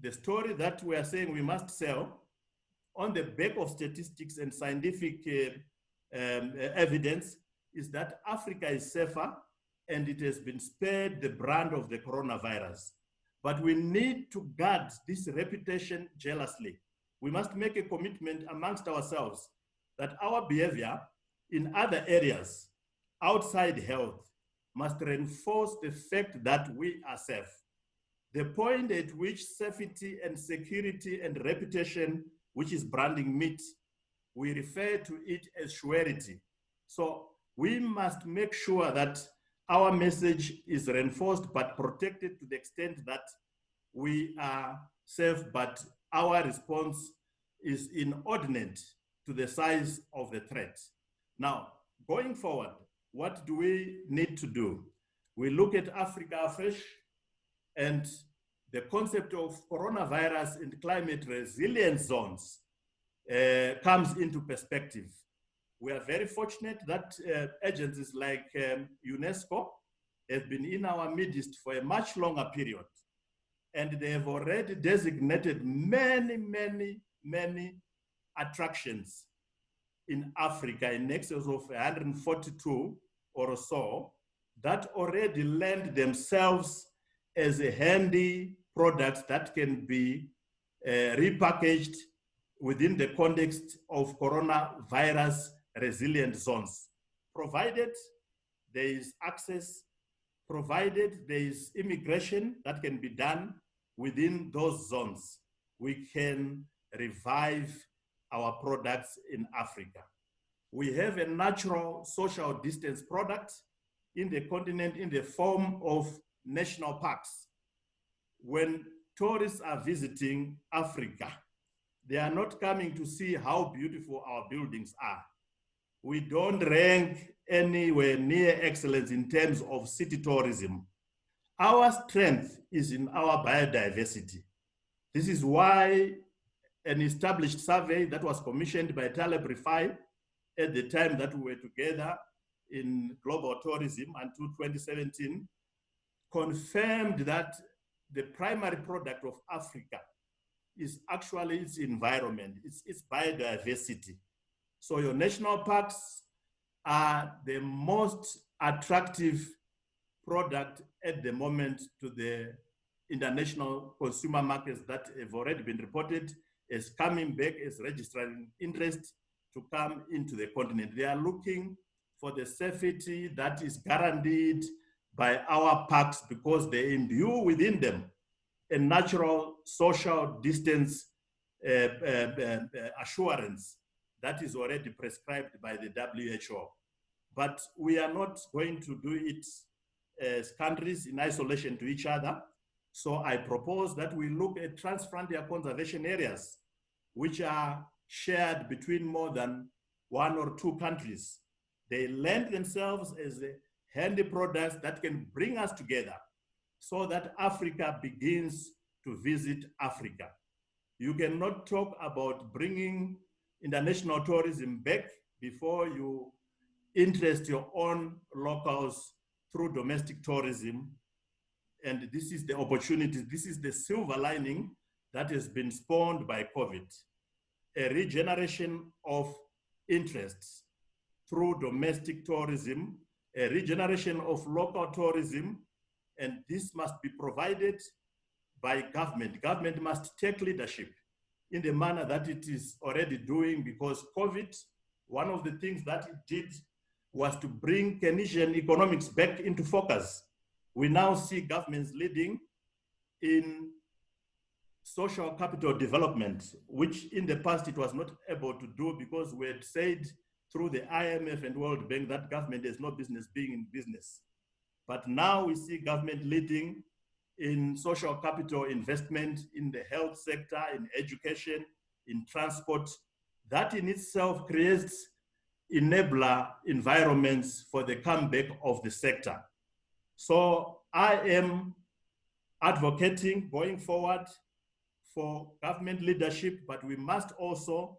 Speaker 6: the story that we are saying we must sell on the back of statistics and scientific evidence, is that Africa is safer and it has been spared the brand of the coronavirus. But we need to guard this reputation jealously. We must make a commitment amongst ourselves that our behavior in other areas outside health must reinforce the fact that we are safe. The point at which safety and security and reputation, which is branding, meet, we refer to it as surety. So we must make sure that our message is reinforced but protected to the extent that we are safe, but our response is inordinate to the size of the threat. Now, going forward, what do we need to do? We look at Africa afresh, and the concept of coronavirus and climate resilience zones comes into perspective. We are very fortunate that agencies like UNESCO have been in our midst for a much longer period. And they have already designated many, many, many attractions in Africa in excess of 142 or so that already lend themselves as a handy product that can be repackaged within the context of coronavirus resilient zones, provided there is access, provided there is immigration that can be done within those zones. We can revive our products in Africa. We have a natural social distance product in the continent in the form of national parks. When tourists are visiting Africa, they are not coming to see how beautiful our buildings are. We don't rank anywhere near excellence in terms of city tourism. Our strength is in our biodiversity. This is why an established survey that was commissioned by Taleb Rifai at the time that we were together in global tourism until 2017 confirmed that the primary product of Africa is actually its environment, its biodiversity. So your national parks are the most attractive product at the moment to the international consumer markets that have already been reported as coming back, as registering interest to come into the continent. They are looking for the safety that is guaranteed by our parks because they imbue within them a natural social distance assurance that is already prescribed by the WHO. But we are not going to do it as countries in isolation to each other. So I propose that we look at transfrontier conservation areas, which are shared between more than 1 or 2 countries. They lend themselves as handy products that can bring us together so that Africa begins to visit Africa. You cannot talk about bringing international tourism back before you interest your own locals through domestic tourism. And this is the opportunity, this is the silver lining that has been spawned by COVID. A regeneration of interests through domestic tourism, a regeneration of local tourism, and this must be provided by government. Government must take leadership in the manner that it is already doing, because COVID, one of the things that it did was to bring Keynesian economics back into focus. We now see governments leading in social capital development, which in the past it was not able to do because we had said through the IMF and World Bank that government has no business being in business. But now we see government leading in social capital investment in the health sector, in education, in transport. That in itself creates enabler environments for the comeback of the sector. So I am advocating going forward for government leadership, but we must also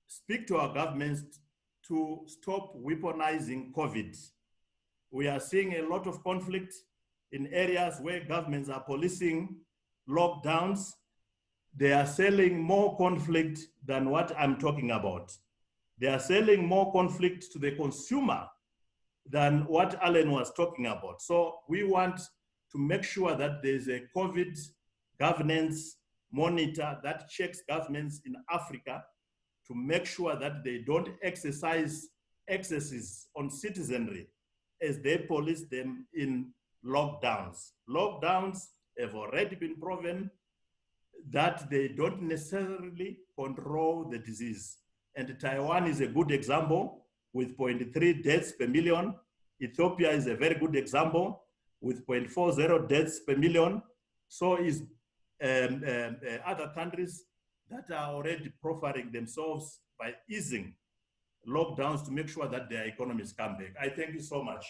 Speaker 6: speak to our governments to stop weaponizing COVID. We are seeing a lot of conflict in areas where governments are policing lockdowns. They are selling more conflict than what I'm talking about. They are selling more conflict to the consumer than what Alain was talking about. So we want to make sure that there's a COVID governance monitor that checks governments in Africa to make sure that they don't exercise excesses on citizenry as they police them in lockdowns. Lockdowns have already been proven that they don't necessarily control the disease. And Taiwan is a good example with 0.3 deaths per million. Ethiopia is a very good example with 0.40 deaths per million. So is other countries that are already profiling themselves by easing lockdowns to make sure that their economies come back. I thank you so much.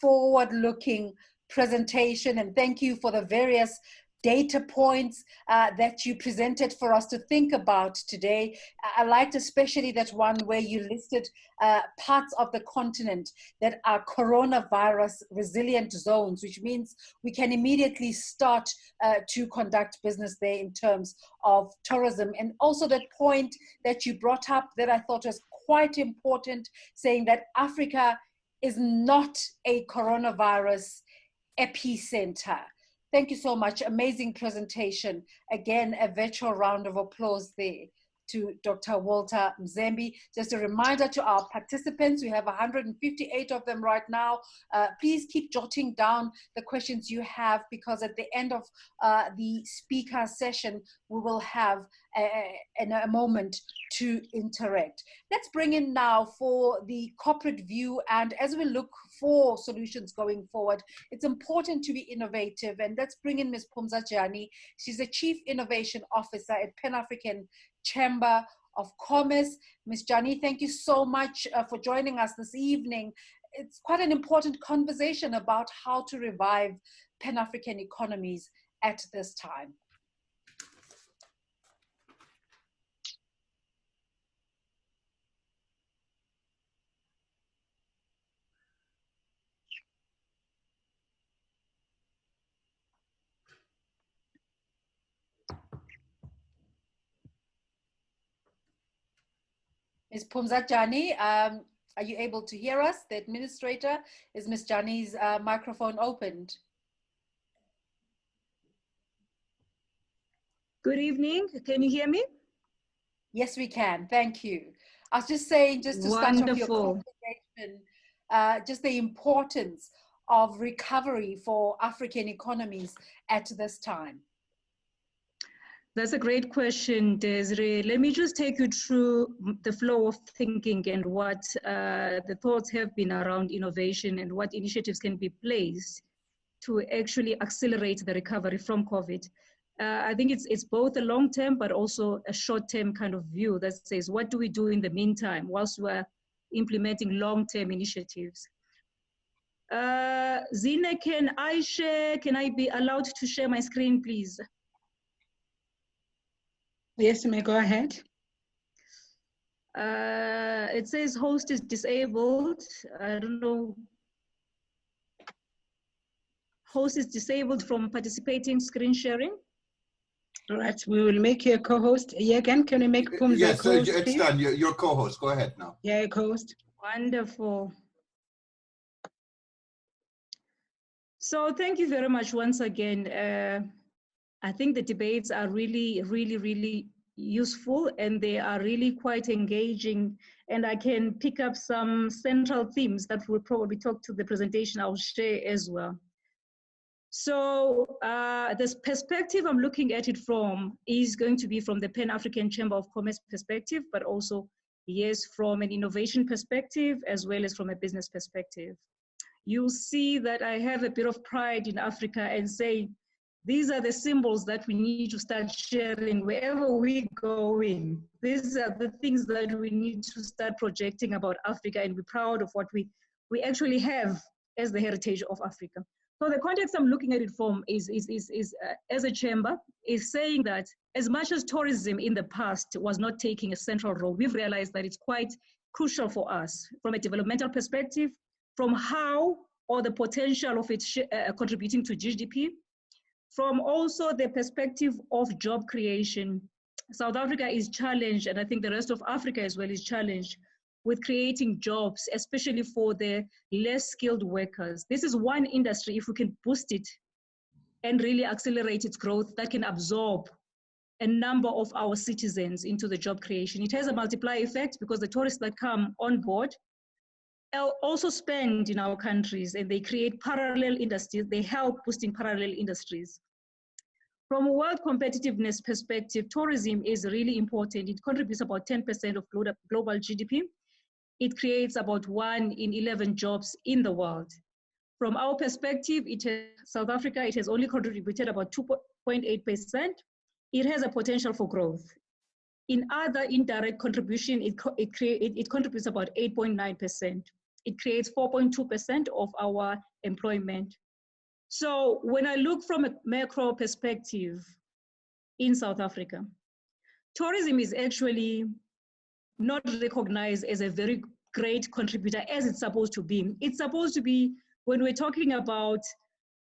Speaker 1: Forward-looking presentation, and thank you for the various data points that you presented for us to think about today. I liked especially that one where you listed parts of the continent that are coronavirus resilient zones, which means we can immediately start to conduct business there in terms of tourism. And also that point that you brought up that I thought was quite important, saying that Africa is not a coronavirus epicenter. Thank you so much. Amazing presentation. Again, a virtual round of applause there to Dr. Walter Mzembi. Just a reminder to our participants, we have 158 of them right now. Please keep jotting down the questions you have, because at the end of the speaker session, we will have a moment to interact. Let's bring in now for the corporate view, and as we look for solutions going forward, it's important to be innovative, and let's bring in Ms. Phumza Dyani. She's the Chief Innovation Officer at Pan-African Chamber of Commerce. Ms. Dyani, thank you so much for joining us this evening. It's quite an important conversation about how to revive Pan-African economies at this time. Ms. Phumza Dyani, are you able to hear us? The administrator, is Ms. Dyani's microphone opened?
Speaker 8: Good evening, can you hear me?
Speaker 1: Yes, we can, thank you. I was just saying, just to start off your conversation, just the importance of recovery for African economies at this time.
Speaker 8: That's a great question, Desiree. Let me just take you through the flow of thinking and what the thoughts have been around innovation and what initiatives can be placed to actually accelerate the recovery from COVID. I think it's both a long-term but also a short-term kind of view that says, what do we do in the meantime whilst we're implementing long-term initiatives? Zine, can I be allowed to share my screen, please?
Speaker 2: Yes, you may go ahead.
Speaker 8: It says host is disabled. I don't know. Host is disabled from participating screen sharing.
Speaker 2: All right, we will make you a co-host. Yeah, again, can we make Phumza
Speaker 11: yes,
Speaker 2: co-host,
Speaker 11: it's
Speaker 2: please?
Speaker 11: done. You're co-host. Go ahead now.
Speaker 2: Yeah, co-host.
Speaker 8: Wonderful. So thank you very much once again. I think the debates are really useful, and they are really quite engaging, and I can pick up some central themes that will probably talk to the presentation I'll share as well. So this perspective I'm looking at it from is going to be from the Pan-African Chamber of Commerce perspective, but also, yes, from an innovation perspective, as well as from a business perspective. You'll see that I have a bit of pride in Africa and say, these are the symbols that we need to start sharing wherever we go in. These are the things that we need to start projecting about Africa and be proud of what we actually have as the heritage of Africa. So the context I'm looking at it from is as a chamber, is saying that as much as tourism in the past was not taking a central role, we've realized that it's quite crucial for us from a developmental perspective, from how or the potential of it contributing to GDP, from also the perspective of job creation. South Africa is challenged, and I think the rest of Africa as well is challenged with creating jobs, especially for the less skilled workers. This is one industry, if we can boost it and really accelerate its growth, that can absorb a number of our citizens into the job creation. It has a multiplier effect because the tourists that come on board also spend in our countries and they create parallel industries. They help boosting parallel industries. From a world competitiveness perspective, tourism is really important. It contributes about 10% of global GDP. It creates about 1 in 11 jobs in the world. From our perspective, South Africa, it has only contributed about 2.8%. It has a potential for growth. In other indirect contribution, it contributes about 8.9%. It creates 4.2% of our employment. So when I look from a macro perspective in South Africa, tourism is actually not recognized as a very great contributor as it's supposed to be. It's supposed to be, when we're talking about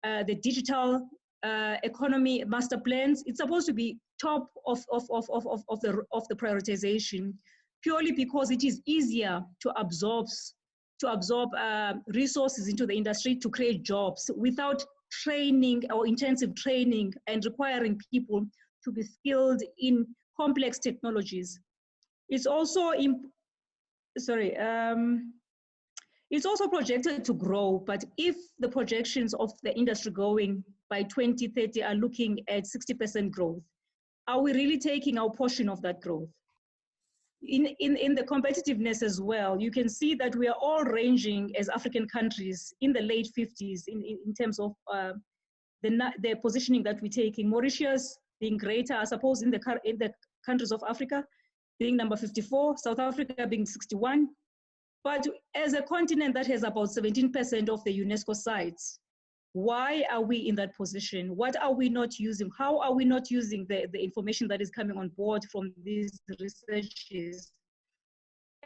Speaker 8: the digital economy master plans, it's supposed to be top of the prioritization, purely because it is easier to absorb resources into the industry to create jobs without training or intensive training and requiring people to be skilled in complex technologies. It's also it's also projected to grow, but if the projections of the industry going by 2030 are looking at 60% growth, are we really taking our portion of that growth? In the competitiveness as well, you can see that we are all ranging as African countries in the late 50s in terms of the positioning that we're taking. Mauritius being greater, I suppose, in the countries of Africa, being number 54, South Africa being 61. But as a continent that has about 17% of the UNESCO sites, why are we in that position? What are we not using? How are we not using the information that is coming on board from these researches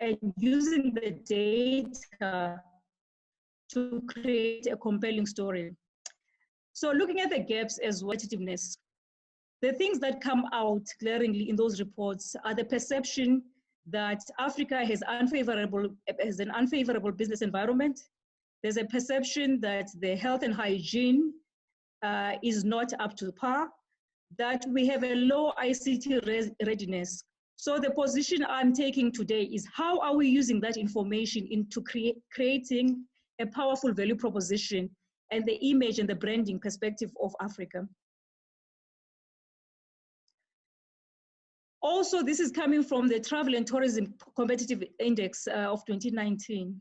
Speaker 8: and using the data to create a compelling story? So looking at the gaps as well, competitiveness, the things that come out glaringly in those reports are the perception that Africa has an unfavorable business environment. There's a perception that the health and hygiene is not up to par, that we have a low ICT readiness. So the position I'm taking today is how are we using that information into creating a powerful value proposition and the image and the branding perspective of Africa. Also, this is coming from the Travel and Tourism Competitive Index of 2019.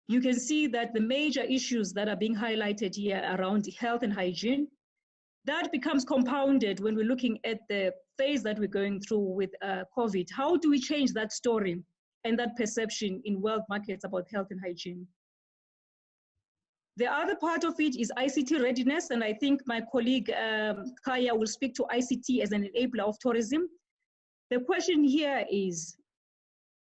Speaker 8: You can see that the major issues that are being highlighted here around health and hygiene, that becomes compounded when we're looking at the phase that we're going through with COVID. How do we change that story and that perception in world markets about health and hygiene? The other part of it is ICT readiness, and I think my colleague Khaya will speak to ICT as an enabler of tourism. The question here is,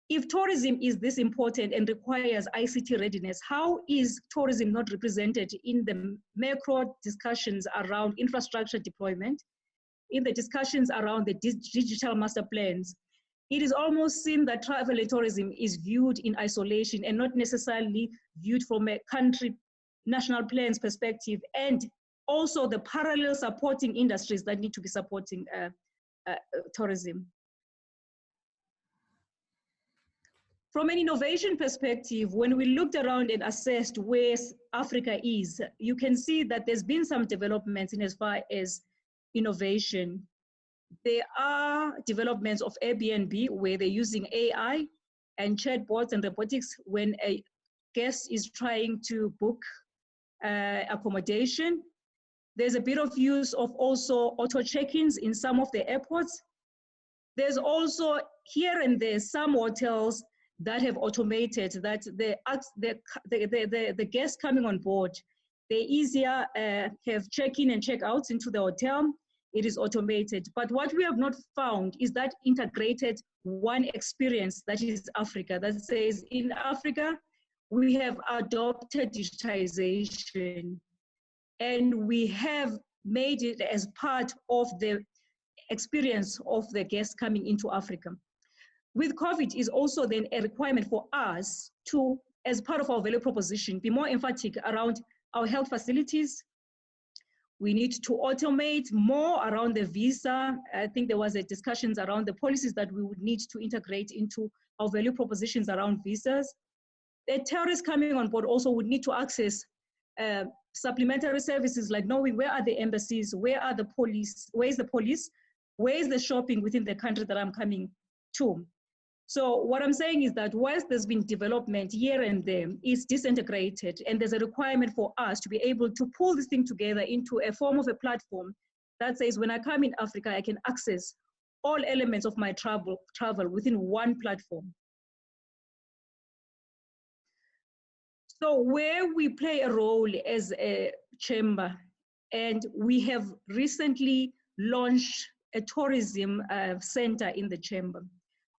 Speaker 8: if tourism is this important and requires ICT readiness, how is tourism not represented in the macro discussions around infrastructure deployment, in the discussions around the digital master plans? It is almost seen that travel and tourism is viewed in isolation and not necessarily viewed from a country national plans perspective, and also the parallel supporting industries that need to be supporting tourism. From an innovation perspective, when we looked around and assessed where Africa is, you can see that there's been some developments in as far as innovation. There are developments of Airbnb where they're using AI and chatbots and robotics when a guest is trying to book accommodation. There's a bit of use of also auto check-ins in some of the airports. There's also here and there some hotels that have automated that the guests coming on board, they easier have check-in and check-outs into the hotel. It is automated. But what we have not found is that integrated one experience that is Africa, that says in Africa, we have adopted digitization and we have made it as part of the experience of the guests coming into Africa. With COVID is also then a requirement for us to, as part of our value proposition, be more emphatic around our health facilities. We need to automate more around the visa. I think there was a discussions around the policies that we would need to integrate into our value propositions around visas. The terrorists coming on board also would need to access supplementary services like knowing where are the embassies, where are the police, where is the police, where is the shopping within the country that I'm coming to. So what I'm saying is that whilst there's been development here and there, it's disintegrated, and there's a requirement for us to be able to pull this thing together into a form of a platform that says when I come in Africa, I can access all elements of my travel within one platform. So where we play a role as a chamber, and we have recently launched a tourism center in the chamber,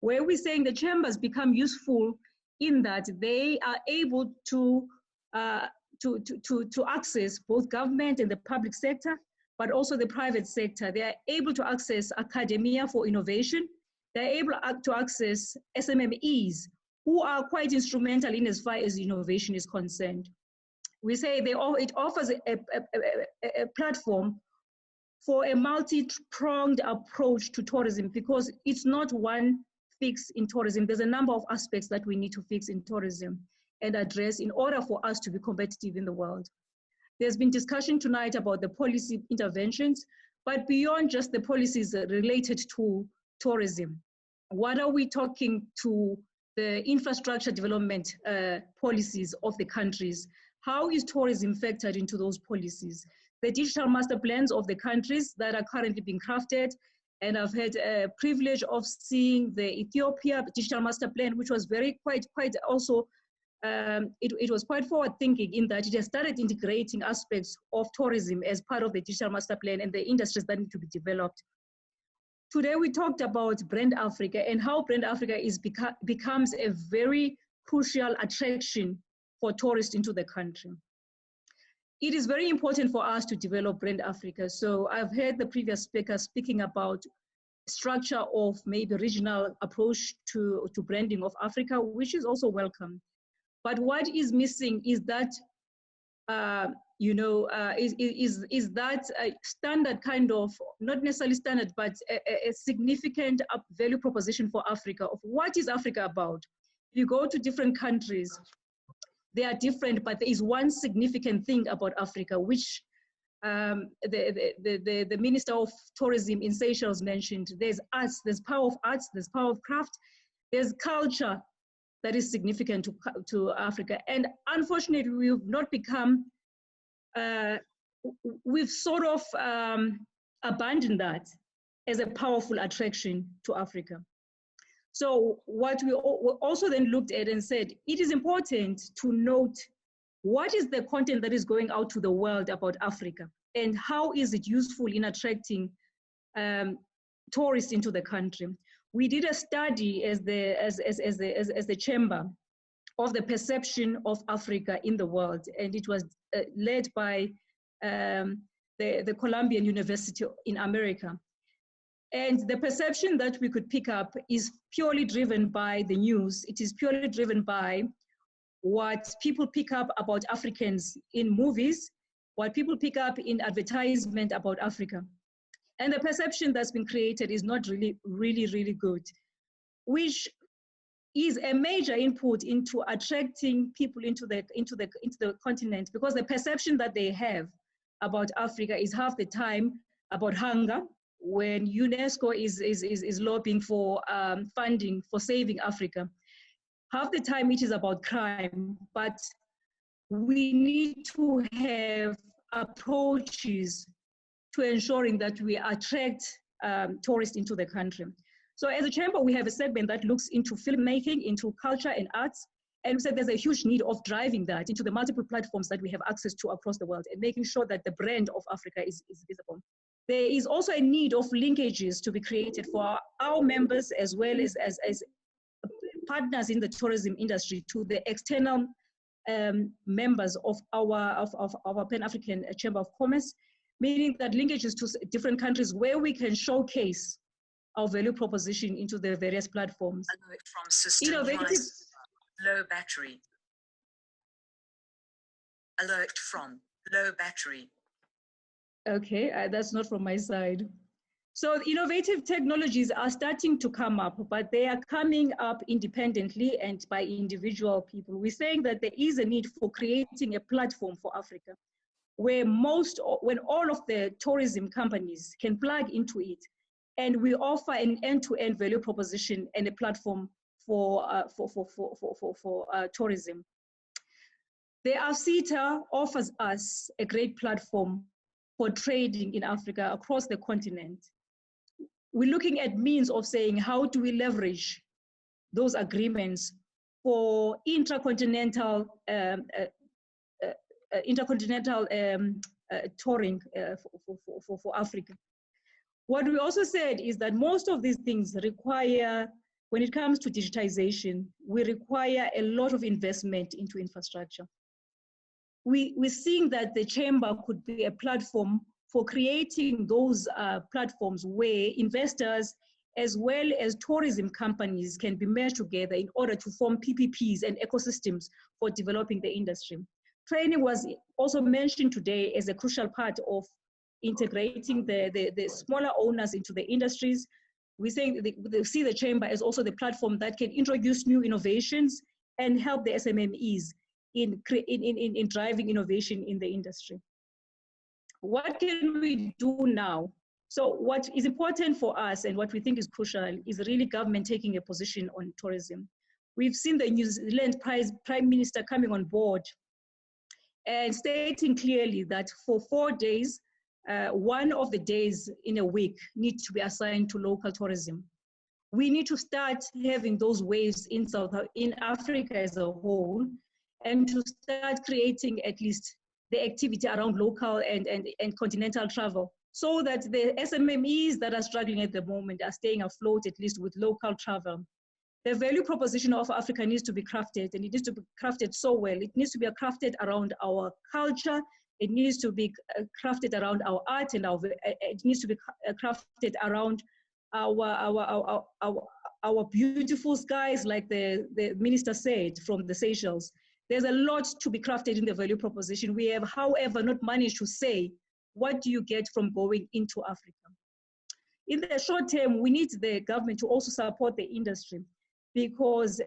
Speaker 8: where we're saying the chambers become useful in that they are able to access both government and the public sector, but also the private sector. They are able to access academia for innovation. They're able to access SMMEs, who are quite instrumental in as far as innovation is concerned. We say it offers a platform for a multi-pronged approach to tourism, because it's not one fix in tourism. There's a number of aspects that we need to fix in tourism and address in order for us to be competitive in the world. There's been discussion tonight about the policy interventions, but beyond just the policies related to tourism, what are we talking to the infrastructure development policies of the countries? How is tourism factored into those policies? The digital master plans of the countries that are currently being crafted, and I've had a privilege of seeing the Ethiopia digital master plan, which was quite also, it was quite forward thinking in that it has started integrating aspects of tourism as part of the digital master plan and the industries that need to be developed. Today we talked about Brand Africa and how Brand Africa becomes a very crucial attraction for tourists into the country. It is very important for us to develop Brand Africa. So I've heard the previous speaker speaking about structure of maybe regional approach to branding of Africa, which is also welcome. But what is missing is that, is that a standard kind of, not necessarily standard, but a significant value proposition for Africa of what is Africa about. If you go to different countries, they are different, but there is one significant thing about Africa, which the Minister of Tourism in Seychelles mentioned. There's arts, there's power of arts, there's power of craft, there's culture that is significant to Africa. And unfortunately, we've not become, we've sort of abandoned that as a powerful attraction to Africa. So what we also then looked at and said, it is important to note what is the content that is going out to the world about Africa and how is it useful in attracting tourists into the country. We did a study as the chamber of the perception of Africa in the world, and it was led by the Columbian University in America. And the perception that we could pick up is purely driven by the news. It is purely driven by what people pick up about Africans in movies, what people pick up in advertisement about Africa. And the perception that's been created is not really good, which is a major input into attracting people into the continent, because the perception that they have about Africa is half the time about hunger, when UNESCO is lobbying for funding for saving Africa. Half the time it is about crime, but we need to have approaches to ensuring that we attract tourists into the country. So as a chamber, we have a segment that looks into filmmaking, into culture and arts, and we said there's a huge need of driving that into the multiple platforms that we have access to across the world and making sure that the brand of Africa is visible. There is also a need of linkages to be created for our members as well as partners in the tourism industry to the external members of our Pan-African Chamber of Commerce, meaning that linkages to different countries where we can showcase our value proposition into the various platforms.
Speaker 12: Alert from system device, low battery. Alert from low battery.
Speaker 8: Okay, that's not from my side. So innovative technologies are starting to come up, but they are coming up independently and by individual people. We're saying that there is a need for creating a platform for Africa where when all of the tourism companies can plug into it, and we offer an end-to-end value proposition and a platform for tourism. The AfCETA offers us a great platform for trading in Africa across the continent. We're looking at means of saying, how do we leverage those agreements for intercontinental touring for Africa? What we also said is that most of these things require, when it comes to digitization, we require a lot of investment into infrastructure. We're seeing that the chamber could be a platform for creating those platforms where investors as well as tourism companies can be merged together in order to form PPPs and ecosystems for developing the industry. Training was also mentioned today as a crucial part of integrating the smaller owners into the industries. We're saying they see the chamber as also the platform that can introduce new innovations and help the SMMEs in driving innovation in the industry. What can we do now? So what is important for us and what we think is crucial is really government taking a position on tourism. We've seen the New Zealand Prime Minister coming on board and stating clearly that for 4 days, one of the days in a week needs to be assigned to local tourism. We need to start having those waves in Africa as a whole, and to start creating at least the activity around local and continental travel, so that the SMMEs that are struggling at the moment are staying afloat at least with local travel. The value proposition of Africa needs to be crafted, and it needs to be crafted so well. It needs to be crafted around our culture. It needs to be crafted around our art, and it needs to be crafted around our beautiful skies, like the minister said, from the Seychelles. There's a lot to be crafted in the value proposition. We have, however, not managed to say, what do you get from going into Africa? In the short term, we need the government to also support the industry, because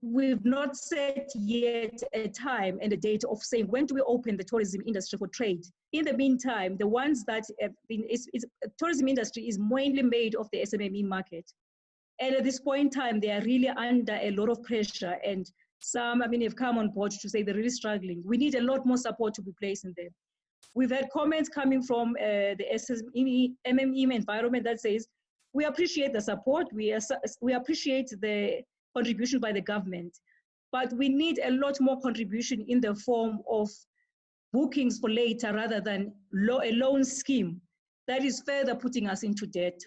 Speaker 8: we've not set yet a time and a date of saying, when do we open the tourism industry for trade? In the meantime, the ones that have been, tourism industry is mainly made of the SMME market. And at this point in time, they are really under a lot of pressure, and some, have come on board to say they're really struggling. We need a lot more support to be placed in there. We've had comments coming from the SMME environment that says, we appreciate the support, we appreciate the contribution by the government, but we need a lot more contribution in the form of bookings for later rather than a loan scheme that is further putting us into debt.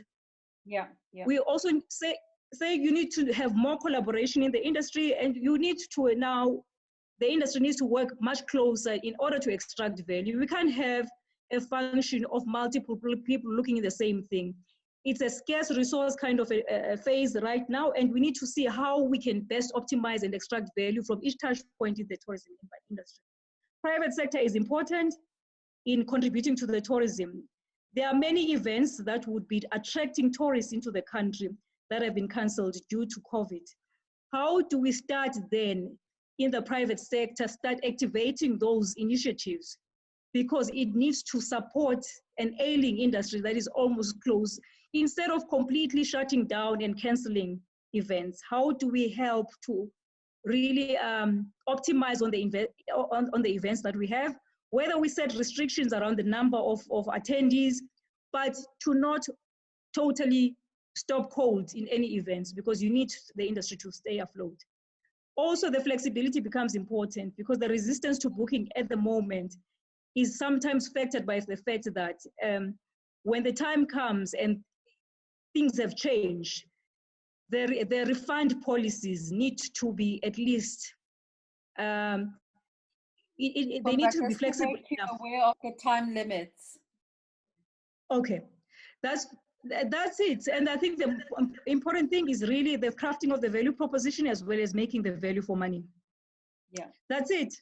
Speaker 1: Yeah.
Speaker 8: We also say you need to have more collaboration in the industry, and you need to now, the industry needs to work much closer in order to extract value. We can't have a function of multiple people looking at the same thing. It's a scarce resource kind of a phase right now, and we need to see how we can best optimize and extract value from each touch point in the tourism industry. Private sector is important in contributing to the tourism. There are many events that would be attracting tourists into the country that have been cancelled due to COVID. How do we start then in the private sector, start activating those initiatives? Because it needs to support an ailing industry that is almost closed. Instead of completely shutting down and cancelling events, how do we help to really optimize on the events that we have, whether we set restrictions around the number of attendees, but to not totally stop cold in any events, because you need the industry to stay afloat. Also, the flexibility becomes important because the resistance to booking at the moment is sometimes factored by the fact that when the time comes and things have changed, the refund policies need to be at least, they need to be flexible enough.
Speaker 1: Aware of the time limits.
Speaker 8: Okay, that's it. And I think the important thing is really the crafting of the value proposition as well as making the value for money.
Speaker 1: Yeah.
Speaker 8: That's it.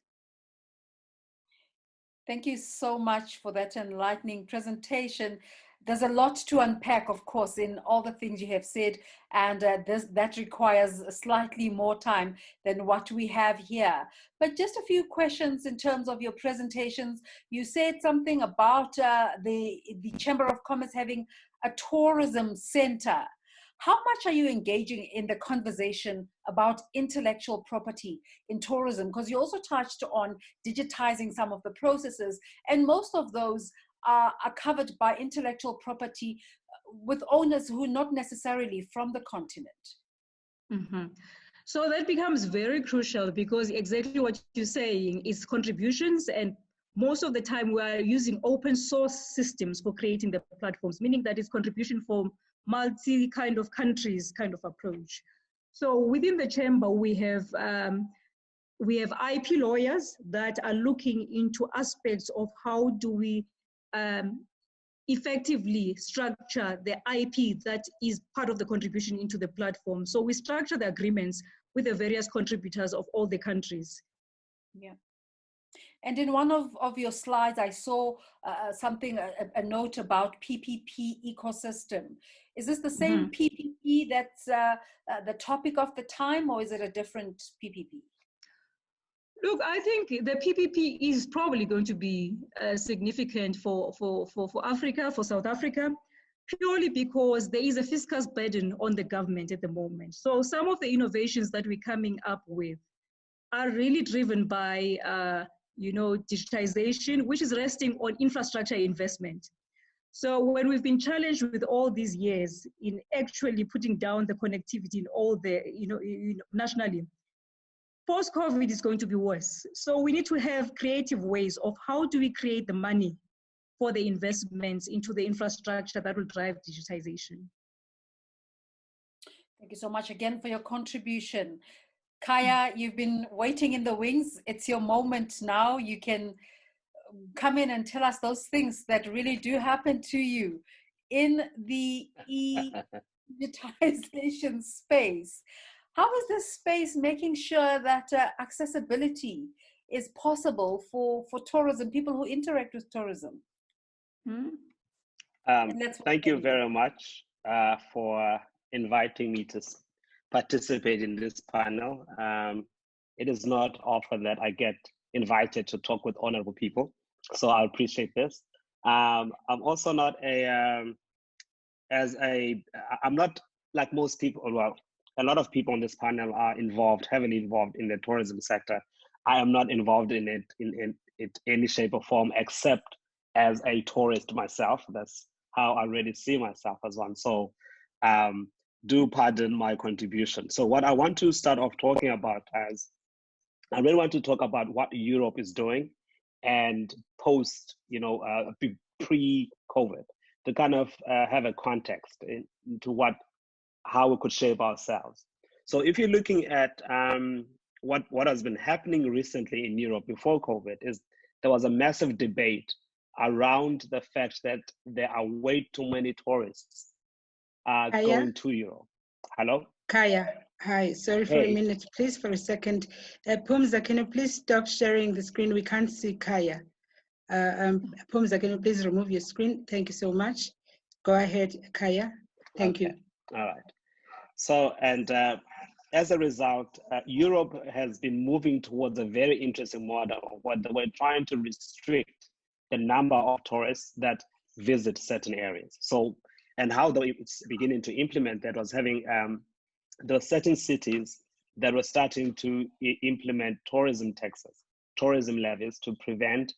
Speaker 1: Thank you so much for that enlightening presentation. There's a lot to unpack, of course, in all the things you have said, and that requires slightly more time than what we have here. But just a few questions in terms of your presentations. You said something about the Chamber of Commerce having a tourism center. How much are you engaging in the conversation about intellectual property in tourism? Because you also touched on digitizing some of the processes, and most of those are covered by intellectual property with owners who are not necessarily from the continent.
Speaker 8: Mm-hmm. So that becomes very crucial because exactly what you're saying is contributions, and most of the time we are using open source systems for creating the platforms, meaning that it's contribution from multi kind of countries kind of approach. So within the chamber, we have IP lawyers that are looking into aspects of how do we effectively structure the IP that is part of the contribution into the platform. So we structure the agreements with the various contributors of all the countries.
Speaker 1: Yeah. And in one of your slides, I saw a note about PPP ecosystem. Is this the same PPP that's the topic of the time, or is it a different PPP?
Speaker 8: Look, I think the PPP is probably going to be significant for Africa, for South Africa, purely because there is a fiscal burden on the government at the moment. So some of the innovations that we're coming up with are really driven by digitization, which is resting on infrastructure investment. So when we've been challenged with all these years in actually putting down the connectivity in all the, nationally, post-COVID is going to be worse. So we need to have creative ways of how do we create the money for the investments into the infrastructure that will drive digitization.
Speaker 1: Thank you so much again for your contribution. Khaya, you've been waiting in the wings. It's your moment now. You can come in and tell us those things that really do happen to you in the e-digitization space. How is this space making sure that accessibility is possible for tourism, people who interact with tourism?
Speaker 9: Thank you very much for inviting me to participate in this panel. It is not often that I get invited to talk with honorable people, so I appreciate this. I'm also not I'm not like most people. Well, a lot of people on this panel are heavily involved in the tourism sector. I am not involved in it in any shape or form, except as a tourist myself. That's how I really see myself as one. So do pardon my contribution. So what I want to start off talking about is, I really want to talk about what Europe is doing and post, pre-COVID, to kind of have a context into how we could shape ourselves. So if you're looking at what has been happening recently in Europe before COVID, there was a massive debate around the fact that there are way too many tourists going to Europe. Hello?
Speaker 2: Khaya, hi, sorry for a minute, please, for a second. Phumza, can you please stop sharing the screen? We can't see Khaya. Phumza, can you please remove your screen? Thank you so much. Go ahead, Khaya. Thank you.
Speaker 9: All right. So, and as a result, Europe has been moving towards a very interesting model where we're trying to restrict the number of tourists that visit certain areas. So, and how it's beginning to implement that was having, there were certain cities that were starting to implement tourism taxes, tourism levies to prevent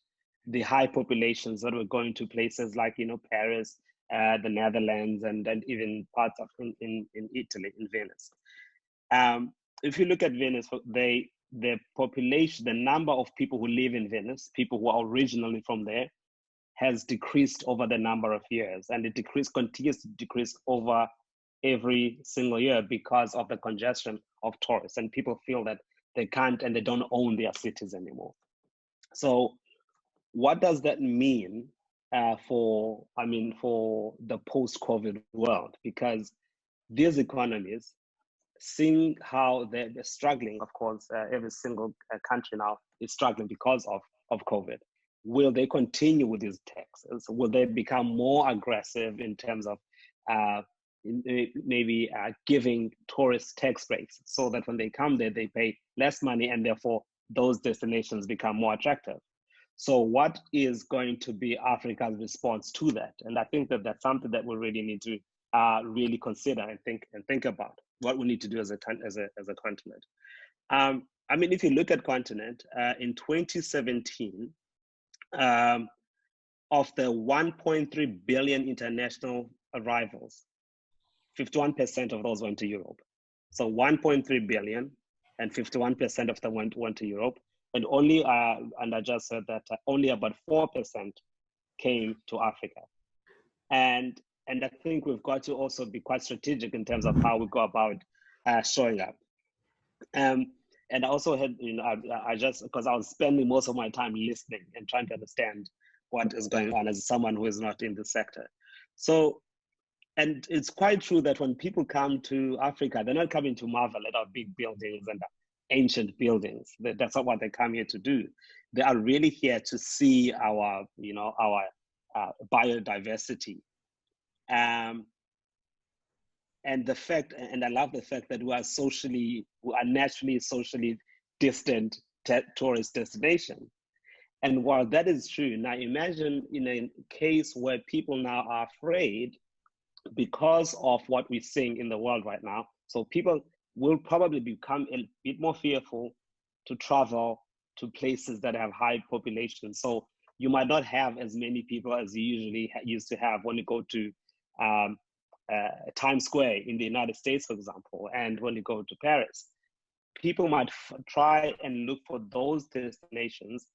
Speaker 9: the high populations that were going to places like, Paris, the Netherlands, and even parts of in Italy, in Venice. If you look at Venice, the population, the number of people who live in Venice, people who are originally from there, has decreased over the number of years, and it continues to decrease over every single year because of the congestion of tourists, and people feel that they can't and they don't own their cities anymore. So what does that mean for the post-COVID world? Because these economies, seeing how they're struggling, of course, every single country now is struggling because of COVID. Will they continue with these taxes? Will they become more aggressive in terms of maybe giving tourists tax breaks so that when they come there, they pay less money and therefore those destinations become more attractive? So what is going to be Africa's response to that? And I think that that's something that we really need to really consider and think about what we need to do as a continent. If you look at continent, in 2017, of the 1.3 billion international arrivals, 51% of those went to Europe. So 1.3 billion and 51% of them went to Europe. And only, and I just said that only about 4% came to Africa. And I think we've got to also be quite strategic in terms of how we go about showing up. And I also had, I just, because I was spending most of my time listening and trying to understand what is going on as someone who is not in the sector. So, and it's quite true that when people come to Africa, they're not coming to marvel at our big buildings and ancient buildings. That's not what they come here to do. They are really here to see our, our biodiversity. And the fact, and I love the fact that we are naturally socially distant tourist destination. And while that is true, now imagine in a case where people now are afraid because of what we're seeing in the world right now. So people will probably become a bit more fearful to travel to places that have high populations. So you might not have as many people as you usually used to have when you go to Times Square in the United States, for example, and when you go to Paris. People might try and look for those destinations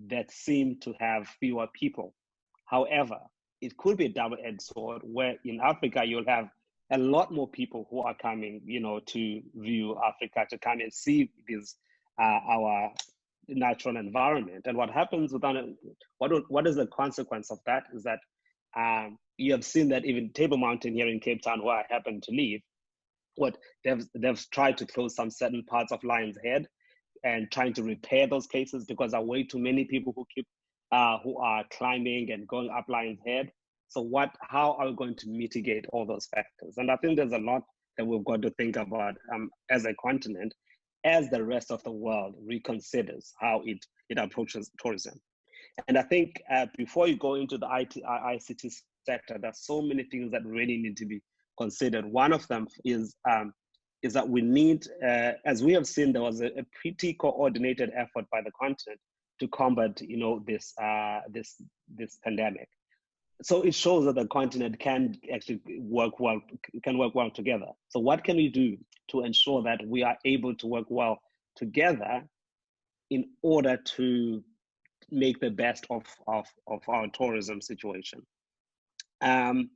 Speaker 9: that seem to have fewer people. However, it could be a double-edged sword where in Africa, you'll have a lot more people who are coming, to view Africa, to come and see this, our natural environment. And what happens with what is the consequence of that is that you have seen that even Table Mountain here in Cape Town, where I happen to live, they've tried to close some certain parts of Lion's Head and trying to repair those places because there are way too many people who are climbing and going up Lion's Head. So how are we going to mitigate all those factors? And I think there's a lot that we've got to think about as a continent, as the rest of the world reconsiders how it approaches tourism. And I think before you go into the ICT sector, there's so many things that really need to be considered. One of them is that we need, as we have seen, there was a pretty coordinated effort by the continent to combat, this pandemic. So it shows that the continent can actually work well together. So what can we do to ensure that we are able to work well together in order to make the best of our tourism situation? And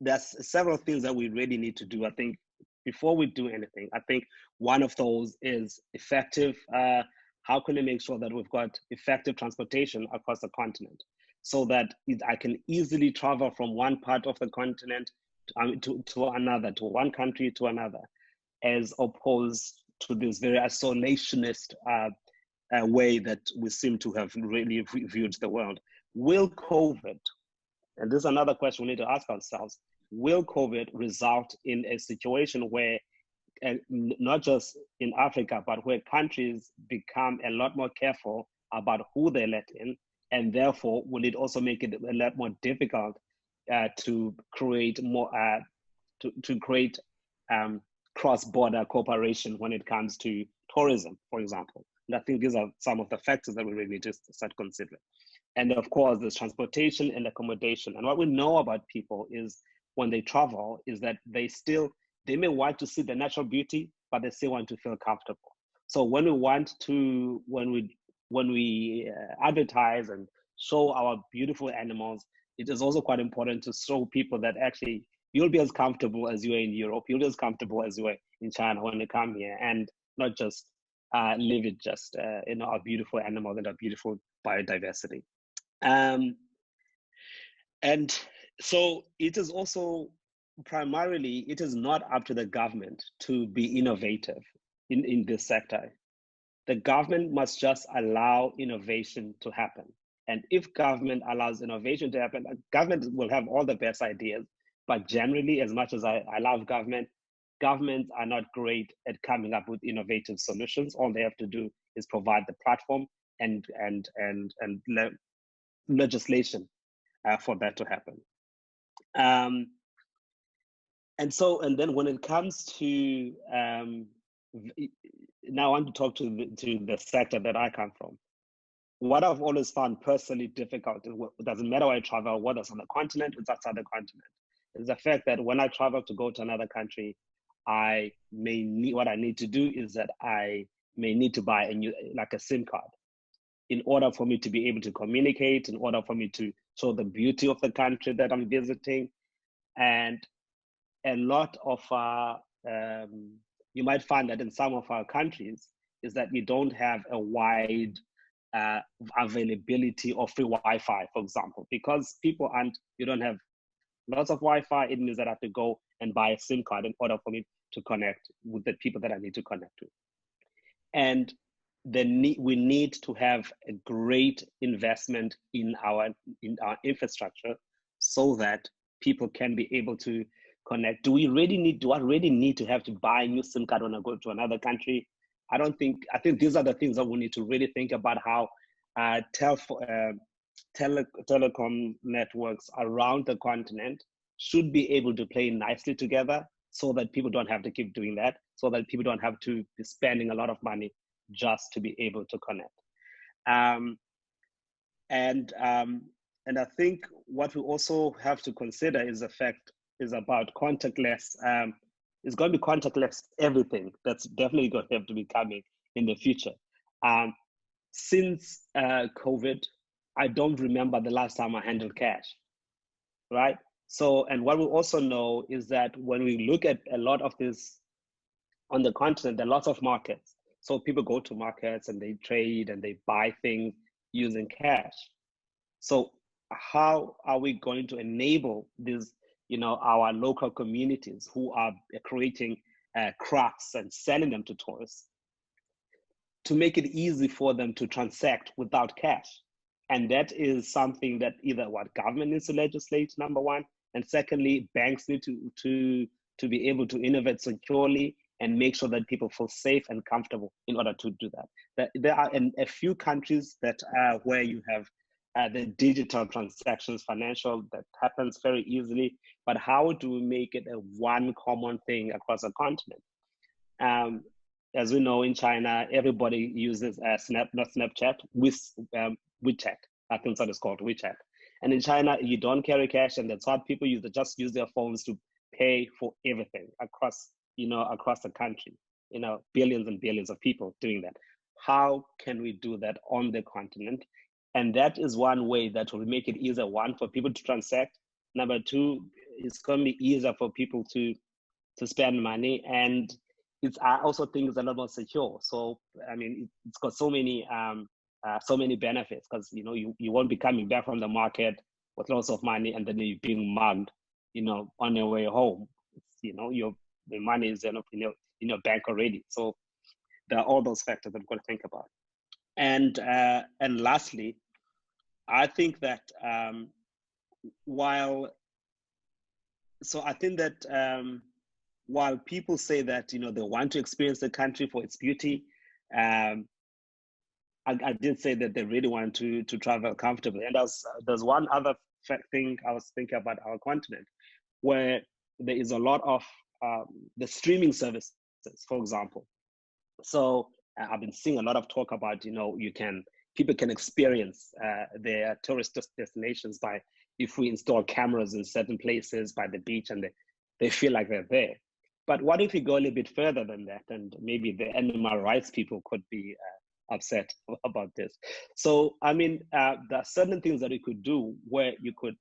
Speaker 9: there's several things that we really need to do. I think before we do anything, I think one of those is effective. How can we make sure that we've got effective transportation across the continent so that I can easily travel from one part of the continent to another, to one country to another, as opposed to this very isolationist way that we seem to have really viewed the world. Will COVID, and this is another question we need to ask ourselves, will COVID result in a situation where not just in Africa, but where countries become a lot more careful about who they let in, and therefore will it also make it a lot more difficult to create more to create cross-border cooperation when it comes to tourism, for example. And I think these are some of the factors that we really need to start considering. And of course, there's transportation and accommodation. And what we know about people is when they travel is that they may want to see the natural beauty, but they still want to feel comfortable. So when we advertise and show our beautiful animals, it is also quite important to show people that actually you'll be as comfortable as you are in Europe, you'll be as comfortable as you are in China when they come here, and not just live it just our beautiful animals and our beautiful biodiversity. And so it is also primarily, it is not up to the government to be innovative in this sector. The government must just allow innovation to happen. And if government allows innovation to happen, government will have all the best ideas. But generally, as much as I love government, governments are not great at coming up with innovative solutions. All they have to do is provide the platform and legislation for that to happen. And then when it comes to now I want to talk to the sector that I come from. What I've always found personally difficult, it doesn't matter where I travel, whether it's on the continent or outside the continent, is the fact that when I travel to go to another country, what I need to do is that I may need to buy a SIM card in order for me to be able to communicate, in order for me to show the beauty of the country that I'm visiting. And a lot of you might find that in some of our countries is that we don't have a wide availability of free Wi-Fi, for example, because you don't have lots of Wi-Fi. It means that I have to go and buy a SIM card in order for me to connect with the people that I need to connect to. And we need to have a great investment in our infrastructure so that people can be able to connect. Do I really need to have to buy a new SIM card when I go to another country? I think these are the things that we need to really think about, how telecom networks around the continent should be able to play nicely together so that people don't have to keep doing that, so that people don't have to be spending a lot of money just to be able to connect. And I think what we also have to consider is the fact is about contactless. It's going to be contactless everything. That's definitely going to have to be coming in the future. Since COVID, I don't remember the last time I handled cash, right? So, and what we also know is that when we look at a lot of this on the continent, there are lots of markets. So people go to markets and they trade and they buy things using cash. So how are we going to enable this, our local communities who are creating crafts and selling them to tourists to make it easy for them to transact without cash? And that is something that either what government needs to legislate, number one, and secondly, banks need to be able to innovate securely and make sure that people feel safe and comfortable in order to do that. There are a few countries that where you have the digital transactions, financial, that happens very easily, but how do we make it a one common thing across the continent? As we know, in China, everybody uses WeChat. I think that is called WeChat. And in China, you don't carry cash, and that's what people use. They just use their phones to pay for everything across the country. Billions and billions of people doing that. How can we do that on the continent? And that is one way that will make it easier, one, for people to transact. Number two, it's going to be easier for people to spend money. And I also think it's a lot more secure. So, I mean, it's got so many benefits, because, you won't be coming back from the market with lots of money and then you're being mugged, on your way home. The money is in your bank already. So there are all those factors that we've got to think about. And lastly, I think that while people say that, you know, they want to experience the country for its beauty, I did say that they really want to travel comfortably. And there's one other thing I was thinking about our continent, where there is a lot of the streaming services, for example. So I've been seeing a lot of talk about, you know, people can experience their tourist destinations if we install cameras in certain places by the beach and they feel like they're there. But what if we go a little bit further than that? And maybe the animal rights people could be upset about this. So, I mean, there are certain things that we could do where you could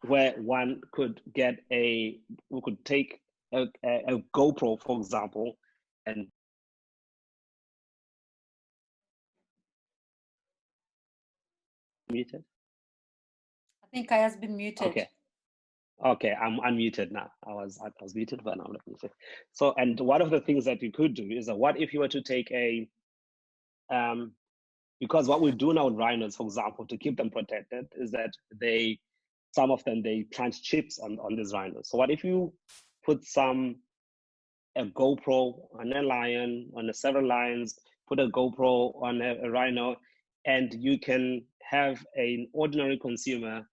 Speaker 9: where one could we could take a GoPro, for example, and muted.
Speaker 1: I think I has been muted.
Speaker 9: Okay, I'm unmuted now. I was muted, but now I'm not muted. So, and one of the things that you could do is that what if you were to take because what we do now with rhinos, for example, to keep them protected, is that some of them, they plant chips on these rhinos. So what if you put a GoPro on a lion, on several lions, put a GoPro on a rhino, and you can have an ordinary consumer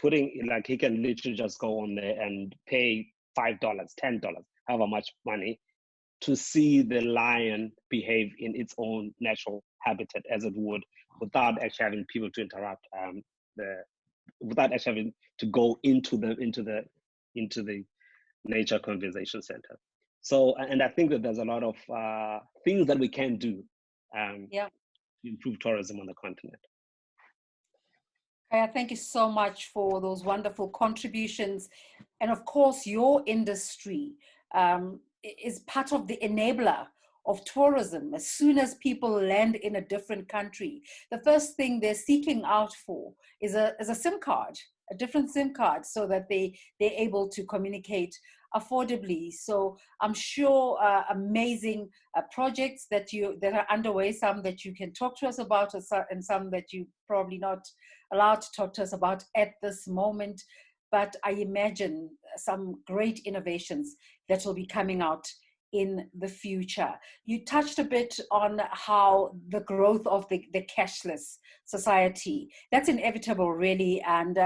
Speaker 9: he can literally just go on there and pay $5, $10, however much money, to see the lion behave in its own natural habitat as it would, without actually having people to interrupt without actually having to go into the nature conservation center. So, and I think that there's a lot of things that we can do to improve tourism on the continent.
Speaker 1: Khaya, thank you so much for those wonderful contributions. And of course, your industry is part of the enabler of tourism. As soon as people land in a different country, the first thing they're seeking out for is a SIM card, a different SIM card, so that they're able to communicate affordably. So I'm sure amazing projects that are underway, some that you can talk to us about, and some that you probably not allowed to talk to us about at this moment. But I imagine some great innovations that will be coming out in the future. You touched a bit on how the growth of the cashless society, that's inevitable really, and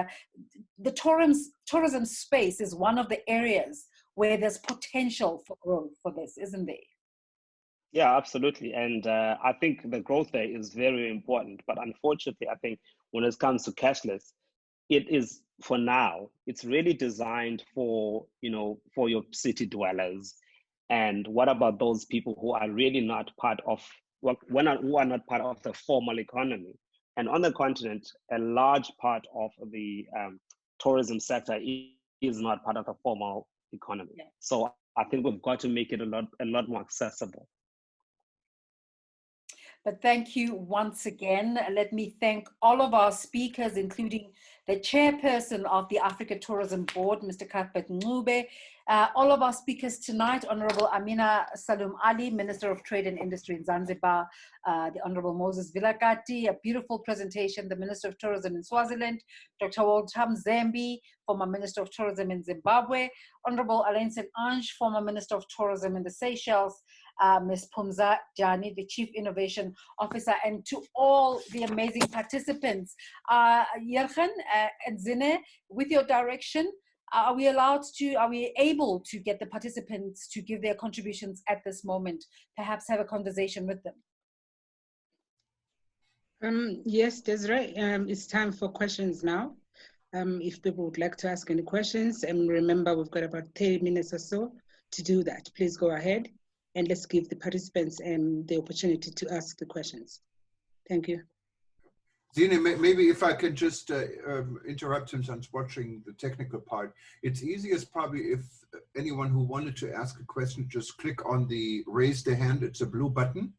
Speaker 1: the tourism space is one of the areas where there's potential for growth for this, isn't there?
Speaker 9: Yeah, absolutely. And I think the growth there is very important, but unfortunately, I think when it comes to cashless, it is, for now, it's really designed for your city dwellers. And what about those people who are really not part of, who are not part of the formal economy? And on the continent, a large part of the tourism sector is not part of the formal economy. Yeah. So I think we've got to make it a lot more accessible.
Speaker 1: But thank you once again. Let me thank all of our speakers, including the chairperson of the Africa Tourism Board, Mr. Cuthbert Ncube, all of our speakers tonight, Honorable Amina Salum Ali, Minister of Trade and Industry in Zanzibar, the Honorable Moses Vilakati, a beautiful presentation, the Minister of Tourism in Swaziland, Dr. Walter Mzembi, former Minister of Tourism in Zimbabwe, Honorable Alain St.Ange, former Minister of Tourism in the Seychelles, Ms. Phumza Dyani, the Chief Innovation Officer, and to all the amazing participants. Yerkhan and Zine, with your direction, are we able to get the participants to give their contributions at this moment, perhaps have a conversation with them?
Speaker 2: Yes, Desiree, it's time for questions now. If people would like to ask any questions, and remember we've got about 30 minutes or so to do that. Please go ahead and let's give the participants the opportunity to ask the questions. Thank you.
Speaker 11: Zine, maybe if I could just interrupt since I'm watching the technical part. It's easiest probably if anyone who wanted to ask a question, just click on the raise the hand, it's a blue button.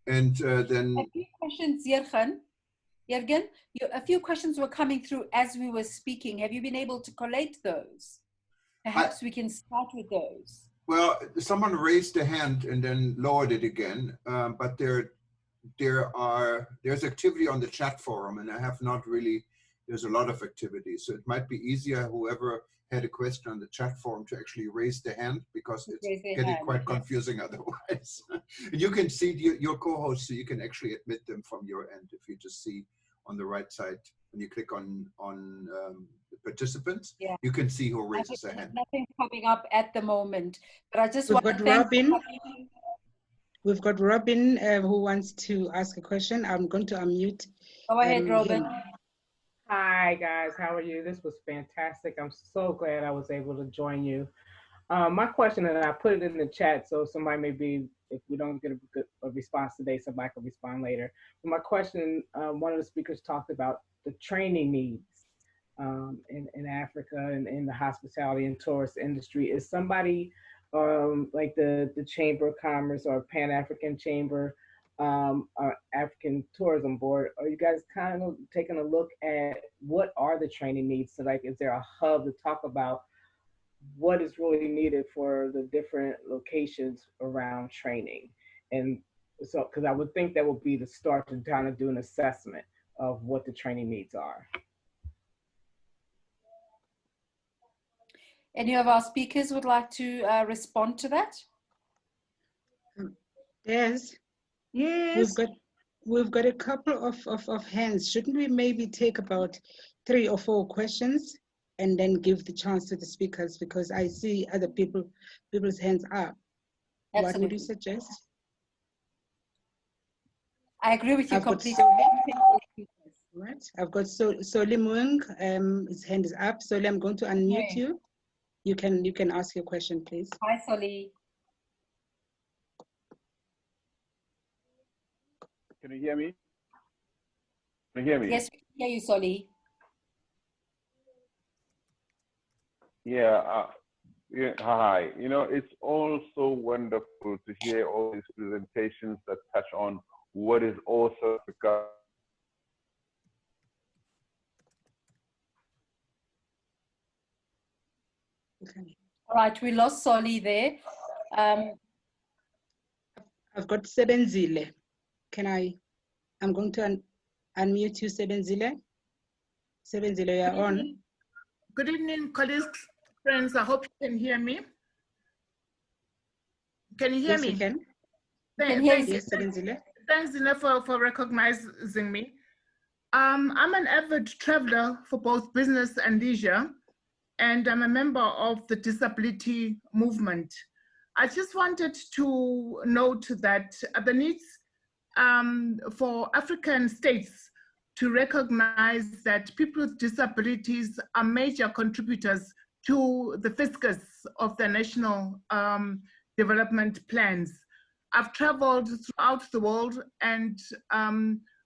Speaker 11: And then—
Speaker 1: A few questions, Yerkhan. Yergen, a few questions were coming through as we were speaking. Have you been able to collate those? Perhaps we can start with those.
Speaker 11: Well, someone raised a hand and then lowered it again, but there's activity on the chat forum, and I have not really there's a lot of activity. So it might be easier, whoever had a question on the chat forum, to actually raise their hand, because it's getting quite confusing otherwise. And you can see your co-host, so you can actually admit them from your end. If you just see on the right side, when you click on the participants, you can see who raises a hand.
Speaker 1: Nothing coming up at the moment, but I just
Speaker 2: We've
Speaker 1: want
Speaker 2: got
Speaker 1: to thank
Speaker 2: Robin. We've got Robin who wants to ask a question. I'm going to unmute.
Speaker 1: Go ahead, Robin.
Speaker 13: Hi guys, how are you? This was fantastic. I'm so glad I was able to join you. My question, and I put it in the chat, so somebody may be, if we don't get a response today, somebody can respond later. But my question, one of the speakers talked about the training needs in Africa and in the hospitality and tourist industry. Is somebody like the Chamber of Commerce or Pan-African Chamber or African Tourism Board, are you guys kind of taking a look at what are the training needs? So like, is there a hub to talk about what is really needed for the different locations around training? And so, because I would think that would be the start to kind of do an assessment of what the training needs are.
Speaker 1: Any of our speakers would like to respond to that?
Speaker 2: Yes.
Speaker 8: Yes.
Speaker 2: We've got a couple of hands. Shouldn't we maybe take about 3 or 4 questions and then give the chance to the speakers, because I see other people's hands up.
Speaker 1: Absolutely.
Speaker 2: What would you suggest?
Speaker 1: I agree with you completely.
Speaker 2: Right. I've got Solimung, his hand is up. Soli, I'm going to unmute you. You can ask your question, please.
Speaker 1: Hi, Soli.
Speaker 14: Can you hear me? Can you hear me?
Speaker 1: Yes, we can hear you, Soli.
Speaker 14: Yeah, hi. You know, it's also wonderful to hear all these presentations that touch on what is also Africa.
Speaker 2: Okay.
Speaker 1: All right, we lost Soli there.
Speaker 2: I've got Sebenzile. I'm going to unmute you, Sebenzile. Sebenzile, you're on.
Speaker 15: Good evening, colleagues, friends. I hope you can hear me. Can you hear me?
Speaker 2: Yes, we can.
Speaker 15: Thanks, Zine, for recognizing me. I'm an avid traveler for both business and leisure, and I'm a member of the disability movement. I just wanted to note that the needs for African states to recognize that people with disabilities are major contributors to the fiscus of the national development plans. I've traveled throughout the world and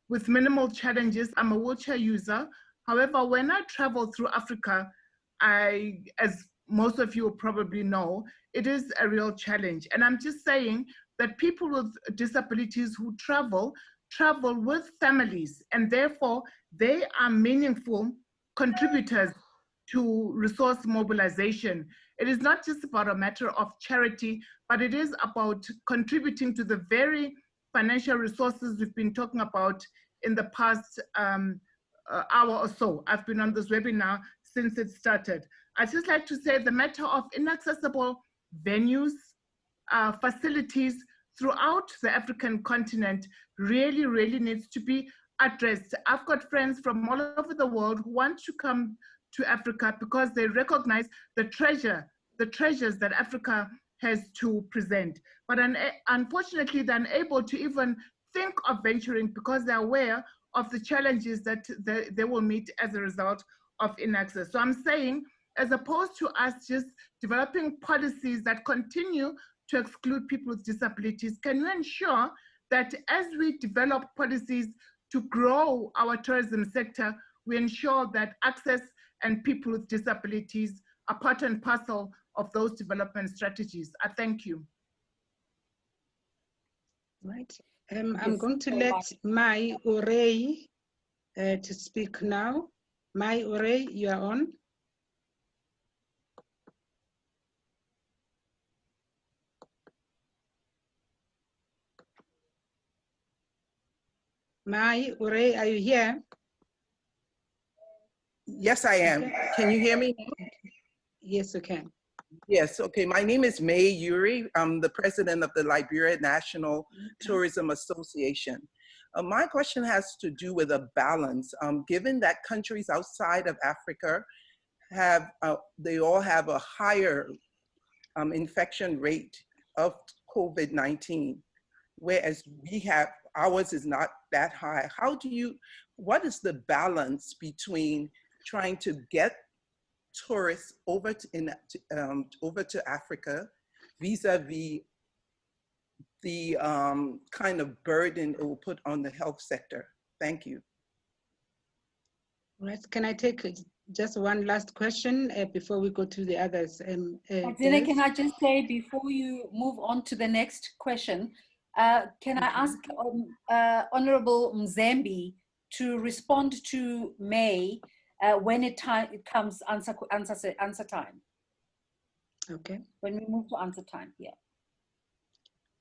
Speaker 15: with minimal challenges. I'm a wheelchair user. However, when I travel through Africa, as most of you probably know, it is a real challenge. And I'm just saying that people with disabilities who travel with families, and therefore they are meaningful contributors to resource mobilization. It is not just about a matter of charity, but it is about contributing to the very financial resources we've been talking about in the past hour or so. I've been on this webinar since it started. I'd just like to say the matter of inaccessible venues, facilities throughout the African continent really needs to be addressed. I've got friends from all over the world who want to come to Africa because they recognize the treasures that Africa has to present. But unfortunately, they're unable to even think of venturing because they're aware of the challenges that they will meet as a result of inaccess. So I'm saying, as opposed to us just developing policies that continue to exclude people with disabilities, can you ensure that as we develop policies to grow our tourism sector, we ensure that access and people with disabilities are part and parcel of those development strategies? I thank you.
Speaker 2: Right. I'm going to let Mai Urey to speak now. Mai Urey, you are on. Mai Urey, are you here?
Speaker 16: Yes, I am. Can you hear me now?
Speaker 2: Yes, you can.
Speaker 16: Yes, okay. My name is May Yuri. I'm the president of the Liberia National Tourism Association. My question has to do with a balance. Given that countries outside of Africa have, they all have a higher infection rate of COVID-19, whereas we have, ours is not that high. What is the balance between trying to get tourists over to Africa vis-a-vis the kind of burden it will put on the health sector? Thank you.
Speaker 2: Right, can I take just one last question before we go to the others?
Speaker 1: Zine, can I just say before you move on to the next question, can I ask Honorable Mzembi to respond to May when it comes answer time?
Speaker 2: Okay.
Speaker 1: When we move to answer time, yeah.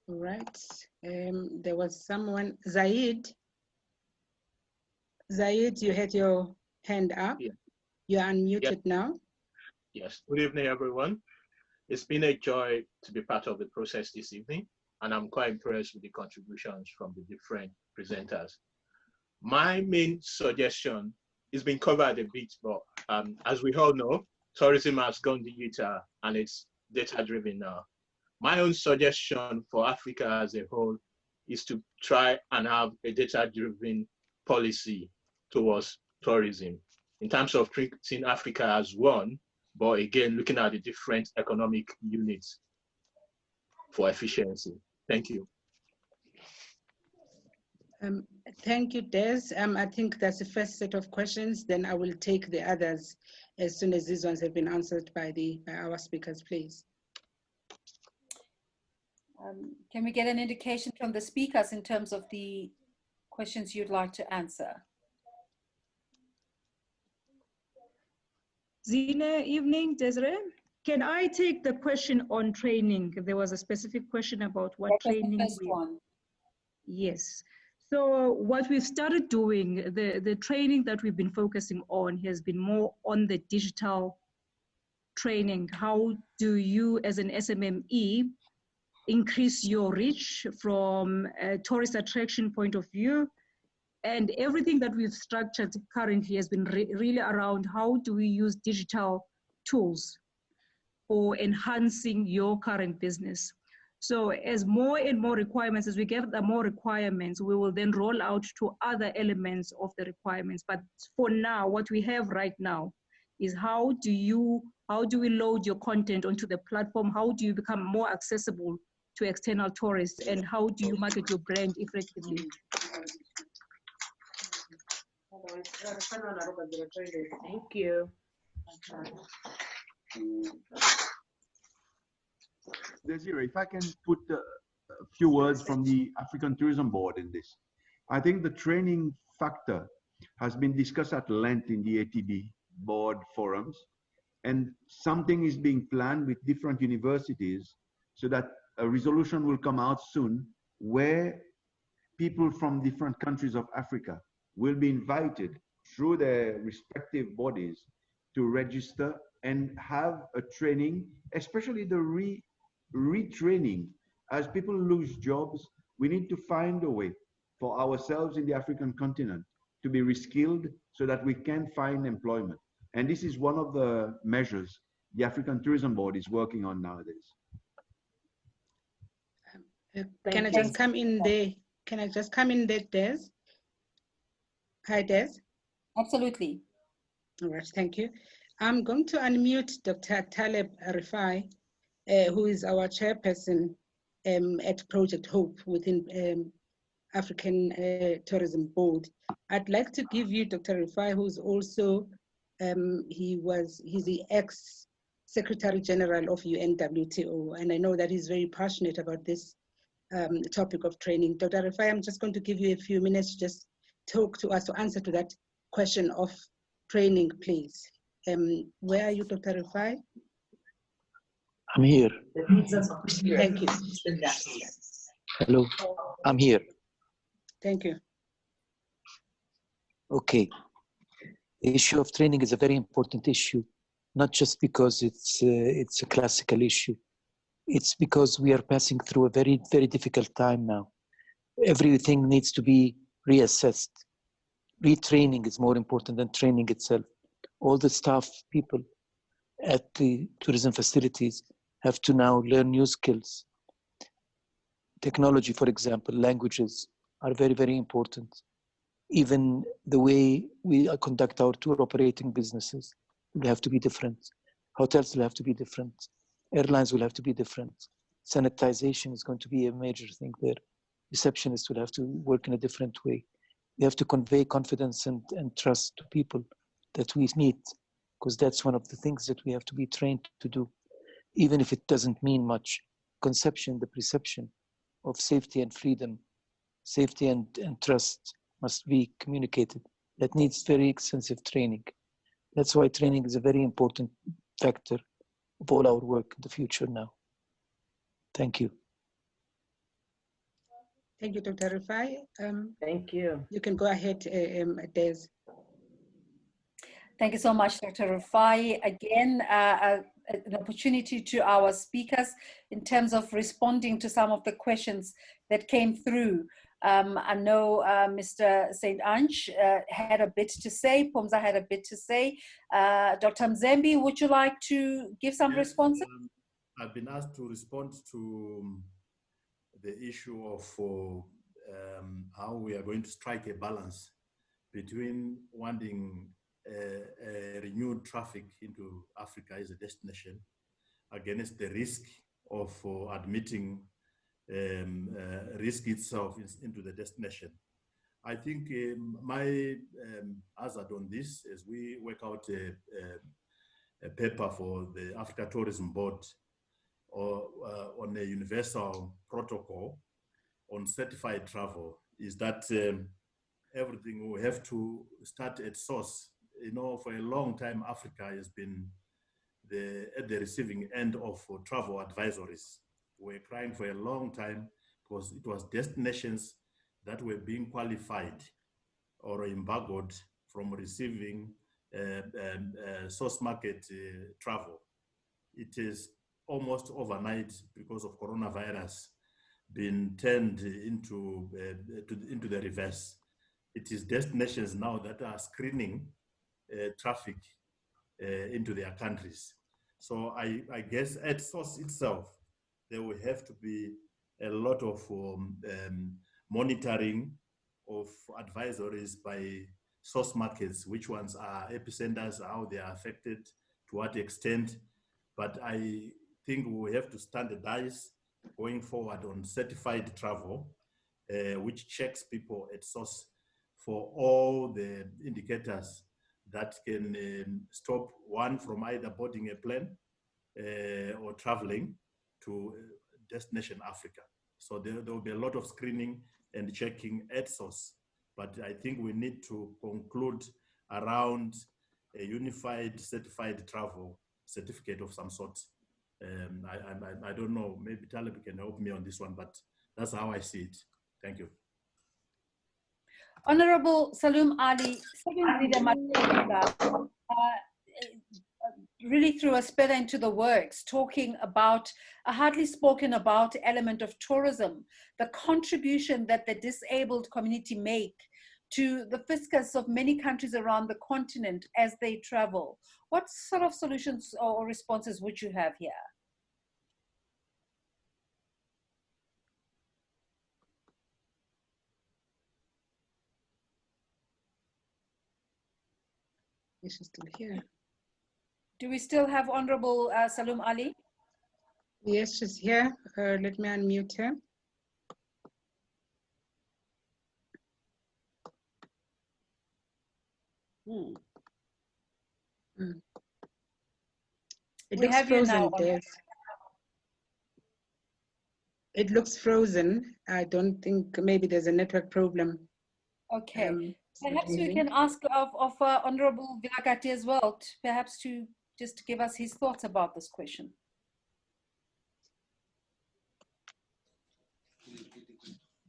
Speaker 2: All right. There was someone, Zaid. Zaid, you had your hand up.
Speaker 17: Yeah.
Speaker 2: You're unmuted now.
Speaker 17: Yes. Good evening, everyone. It's been a joy to be part of the process this evening, and I'm quite impressed with the contributions from the different presenters. My main suggestion is being covered a bit, but as we all know, tourism has gone digital and it's data-driven now. My own suggestion for Africa as a whole is to try and have a data-driven policy towards tourism in terms of treating Africa as one, but again, looking at the different economic units for efficiency. Thank you.
Speaker 2: Thank you, Des. I think that's the first set of questions. Then I will take the others as soon as these ones have been answered by our speakers, please.
Speaker 1: Can we get an indication from the speakers in terms of the questions you'd like to answer?
Speaker 8: Zine, evening, Desiree. Can I take the question on training? There was a specific question about what training.
Speaker 1: That's the first one.
Speaker 8: Yes. So what we've started doing, the training that we've been focusing on has been more on the digital training. How do you as an SMME increase your reach from a tourist attraction point of view? And everything that we've structured currently has been really around how do we use digital tools for enhancing your current business. So as more and more requirements, as we get the more requirements, we will then roll out to other elements of the requirements. But for now, what we have right now is how do we load your content onto the platform? How do you become more accessible to external tourists? And how do you market your brand effectively?
Speaker 13: Thank you.
Speaker 7: Desiree, if I can put a few words from the African Tourism Board in this. I think the training factor has been discussed at length in the ATB board forums, and something is being planned with different universities so that a resolution will come out soon where people from different countries of Africa will be invited through their respective bodies to register and have a training, especially the retraining. As people lose jobs, we need to find a way for ourselves in the African continent to be reskilled so that we can find employment. And this is one of the measures the African Tourism Board is working on nowadays.
Speaker 2: Can I just come in there? Can I just come in there, Des? Hi, Des.
Speaker 1: Absolutely.
Speaker 2: All right, thank you. I'm going to unmute Dr. Taleb Rifai, who is our chairperson at Project Hope within African Tourism Board. I'd like to give you Dr. Rifai, who's also, he's the ex-Secretary-General of UNWTO, and I know that he's very passionate about this topic of training. Dr. Rifai, I'm just going to give you a few minutes to just talk to us, to answer to that question of training, please. Where are you, Dr. Rifai?
Speaker 5: I'm here.
Speaker 2: Thank you.
Speaker 5: Hello, I'm here.
Speaker 2: Thank you.
Speaker 5: Okay. The issue of training is a very important issue, not just because it's a classical issue. It's because we are passing through a very, very difficult time now. Everything needs to be reassessed. Retraining is more important than training itself. All the staff people at the tourism facilities have to now learn new skills. Technology, for example, languages are very, very important. Even the way we conduct our tour operating businesses will have to be different. Hotels will have to be different. Airlines will have to be different. Sanitization is going to be a major thing there. Receptionists will have to work in a different way. We have to convey confidence and trust to people that we meet, because that's one of the things that we have to be trained to do. Even if it doesn't mean much, conception, the perception of safety and freedom, safety and trust must be communicated. That needs very extensive training. That's why training is a very important factor of all our work in the future now. Thank you.
Speaker 2: Thank you, Dr. Rifai.
Speaker 13: Thank you.
Speaker 2: You can go ahead, Des.
Speaker 1: Thank you so much, Dr. Rifai. Again, an opportunity to our speakers in terms of responding to some of the questions that came through. I know Mr. St.Ange had a bit to say, Phumza had a bit to say. Dr. Mzembi, would you like to give some responses?
Speaker 6: I've been asked to respond to the issue of how we are going to strike a balance between wanting a renewed traffic into Africa as a destination against the risk of admitting risk itself into the destination. I think my hazard on this, as we work out a paper for the Africa Tourism Board on a universal protocol on certified travel, is that everything will have to start at source. You know, for a long time, Africa has been at the receiving end of travel advisories. We're crying for a long time because it was destinations that were being qualified or embargoed from receiving source market travel. It is almost overnight, because of coronavirus, been turned into the reverse. It is destinations now that are screening traffic into their countries. So I guess at source itself, there will have to be a lot of monitoring of advisories by source markets, which ones are epicenters, how they are affected, to what extent. But I think we have to standardize going forward on certified travel, which checks people at source for all the indicators that can stop one from either boarding a plane or traveling to destination Africa. So there will be a lot of screening and checking at source. But I think we need to conclude around a unified certified travel certificate of some sort. I don't know, maybe Taleb can help me on this one, but that's how I see it. Thank you.
Speaker 1: Honorable Salum Ali, really threw a spell into the works, talking about a hardly spoken about element of tourism, the contribution that the disabled community make to the fiscus of many countries around the continent as they travel. What sort of solutions or responses would you have here?
Speaker 2: Is she still here?
Speaker 1: Do we still have Honorable Salum Ali?
Speaker 2: Yes, she's here. Let me unmute her. It looks frozen, Des. It looks frozen. I don't think, maybe there's a network problem.
Speaker 1: Okay. Perhaps we can ask of Honorable Vilakati as well, perhaps to just give us his thoughts about this question.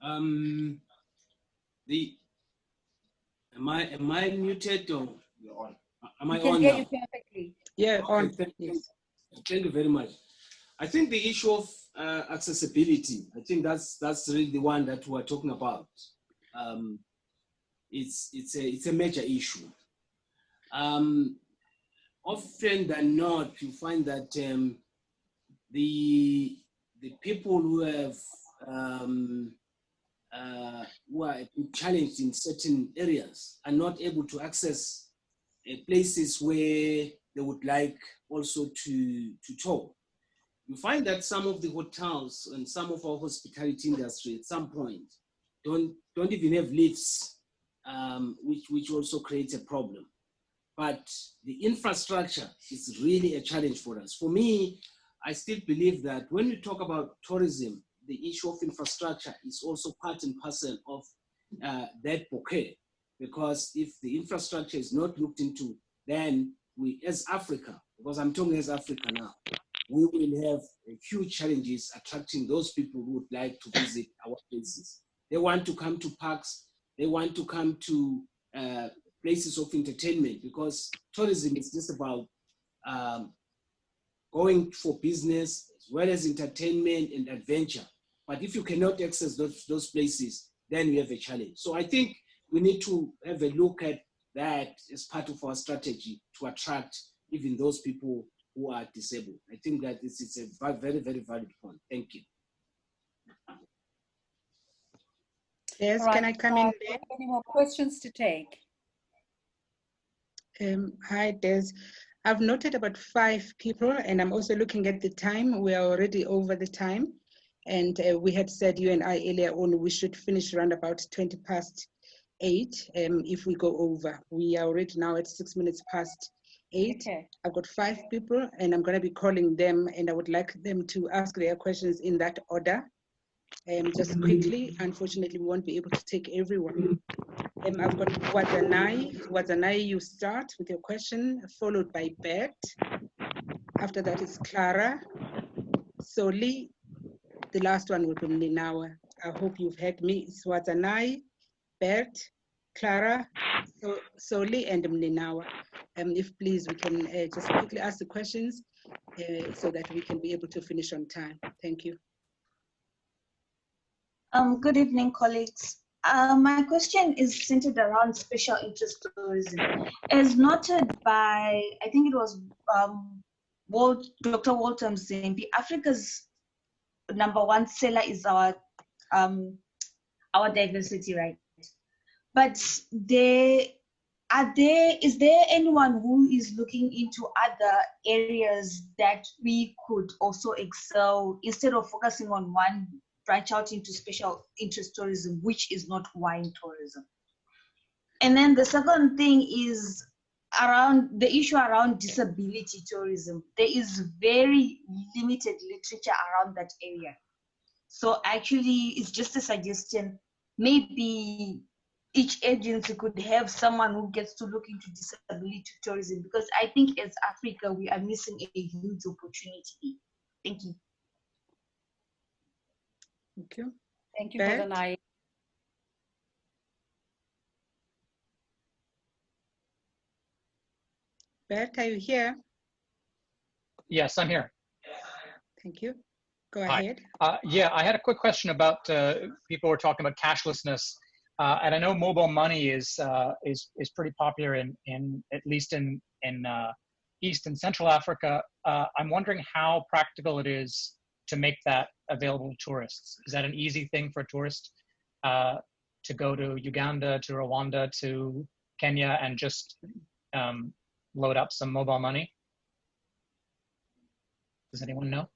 Speaker 18: Am I muted or
Speaker 4: You're on. Am I
Speaker 1: We can
Speaker 4: on
Speaker 1: hear
Speaker 4: now?
Speaker 1: you perfectly.
Speaker 2: Yeah,
Speaker 4: Okay,
Speaker 2: on.
Speaker 4: Yes. Thank you very much. I think the issue of accessibility, I think that's really the one that we're talking about. It's a major issue. Often than not, you find that the people who are challenged in certain areas are not able to access places where they would like also to tour. You find that some of the hotels and some of our hospitality industry at some point don't even have lifts, which also creates a problem. But the infrastructure is really a challenge for us. For me, I still believe that when we talk about tourism, the issue of infrastructure is also part and parcel of that bouquet. Because if the infrastructure is not looked into, then we, as Africa, because I'm talking as Africa now, we will have huge challenges attracting those people who would like to visit our places. They want to come to parks, they want to come to places of entertainment, because tourism is just about going for business as well as entertainment and adventure. But if you cannot access those places, then we have a challenge. So I think we need to have a look at that as part of our strategy to attract even those people who are disabled. I think that it's a very, very valid point. Thank you.
Speaker 2: Yes,
Speaker 1: Right.
Speaker 2: can I come in there?
Speaker 1: Any more questions to take?
Speaker 2: Hi, Des. I've noted about 5 people, and I'm also looking at the time. We are already over the time. And we had said, you and I earlier on, we should finish around about 20 past 8 if we go over. We are already now at 6 minutes past 8.
Speaker 1: Okay.
Speaker 2: I've got 5 people, and I'm going to be calling them, and I would like them to ask their questions in that order. Just quickly, unfortunately, we won't be able to take everyone. I've got Wadzanai. Wadzanai, you start with your question, followed by Bert. After that is Clara, Soli. The last one will be Ninawa. I hope you've heard me. It's Wadzanai, Bert, Clara, Soli, and Ninawa. If please, we can just quickly ask the questions so that we can be able to finish on time. Thank you.
Speaker 18: Good evening, colleagues. My question is centered around special interest tourism. As noted by, I think it was Dr. Walter Mzembi, Africa's #1 seller is our diversity, right? But is there anyone who is looking into other areas that we could also excel instead of focusing on one? Branch out into special interest tourism, which is not wine tourism. And then the second thing is around the issue around disability tourism. There is very limited literature around that area. So actually, it's just a suggestion. Maybe each agency could have someone who gets to look into disability tourism, because I think as Africa, we are missing a huge opportunity. Thank you.
Speaker 2: Thank you.
Speaker 1: Thank you,
Speaker 2: Bert?
Speaker 1: Wadzanai.
Speaker 2: Bert, are you here?
Speaker 19: Yes, I'm here.
Speaker 2: Thank you. Go
Speaker 19: Hi.
Speaker 2: ahead.
Speaker 19: Yeah, I had a quick question about people were talking about cashlessness, and I know mobile money is pretty popular in at least in East and Central Africa. I'm wondering how practical it is to make that available to tourists. Is that an easy thing for a tourist to go to Uganda, to Rwanda, to Kenya, and just load up some mobile money? Does anyone know?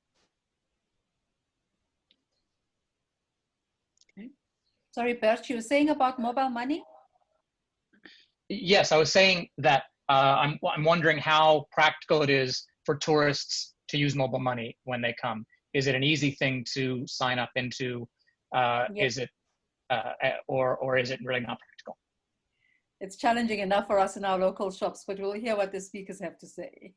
Speaker 2: Okay.
Speaker 1: Sorry, Bert, you were saying about mobile money?
Speaker 19: Yes, I was saying that I'm wondering how practical it is for tourists to use mobile money when they come. Is it an easy thing to sign up into? Is it, or is it really not practical?
Speaker 1: It's challenging enough for us in our local shops, but we'll hear what the speakers have to say.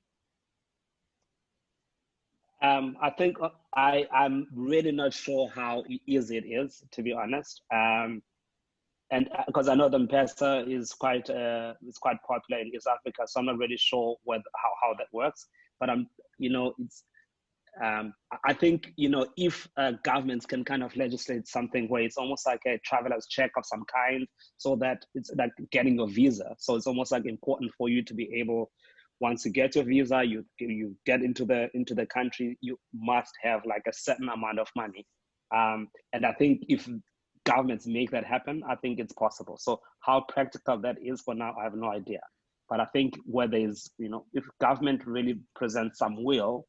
Speaker 9: I think I'm really not sure how easy it is, to be honest. and because I know the M-Pesa is quite popular in East Africa, so I'm not really sure how that works. But I think if governments can kind of legislate something where it's almost like a traveler's check of some kind, so that it's like getting a visa. So it's almost like important for you to be able, once you get your visa, you get into the country, you must have like a certain amount of money. And I think if governments make that happen, I think it's possible. So how practical that is for now, I have no idea. But I think where there's, if government really presents some will,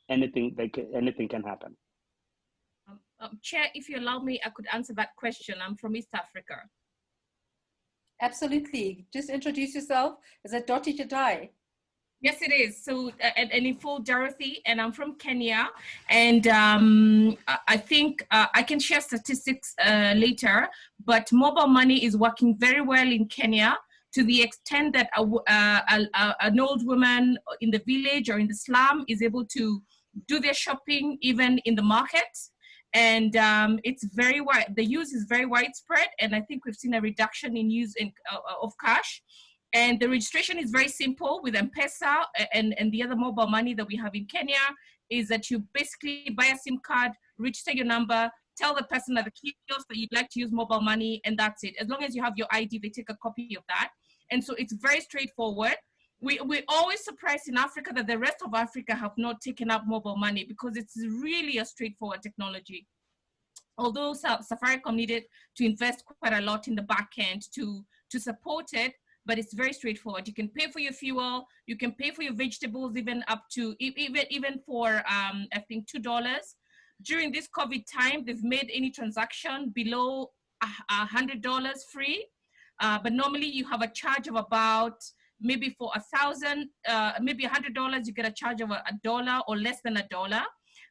Speaker 9: anything can happen.
Speaker 20: Chair, if you allow me, I could answer that question. I'm from East Africa.
Speaker 1: Absolutely. Just introduce yourself. Is it Dottie Jadai?
Speaker 20: Yes, it is. So, and in full, Dorothy, and I'm from Kenya. And I think I can share statistics later, but mobile money is working very well in Kenya, to the extent that an old woman in the village or in the slum is able to do their shopping even in the market. And it's very wide. The use is very widespread, and I think we've seen a reduction in use of cash. And the registration is very simple with M-Pesa and the other mobile money that we have in Kenya, is that you basically buy a SIM card, register your number, tell the person at the kiosk that you'd like to use mobile money, and that's it. As long as you have your ID, they take a copy of that. And so it's very straightforward. We're always surprised in Africa that the rest of Africa have not taken up mobile money, because it's really a straightforward technology. Although Safaricom needed to invest quite a lot in the back end to support it, but it's very straightforward. You can pay for your fuel, you can pay for your vegetables, even up to, even for, I think $2. During this COVID time, they've made any transaction below $100 free. But normally you have a charge of about, maybe for 1,000, maybe $100, you get a charge of $1 or less than $1.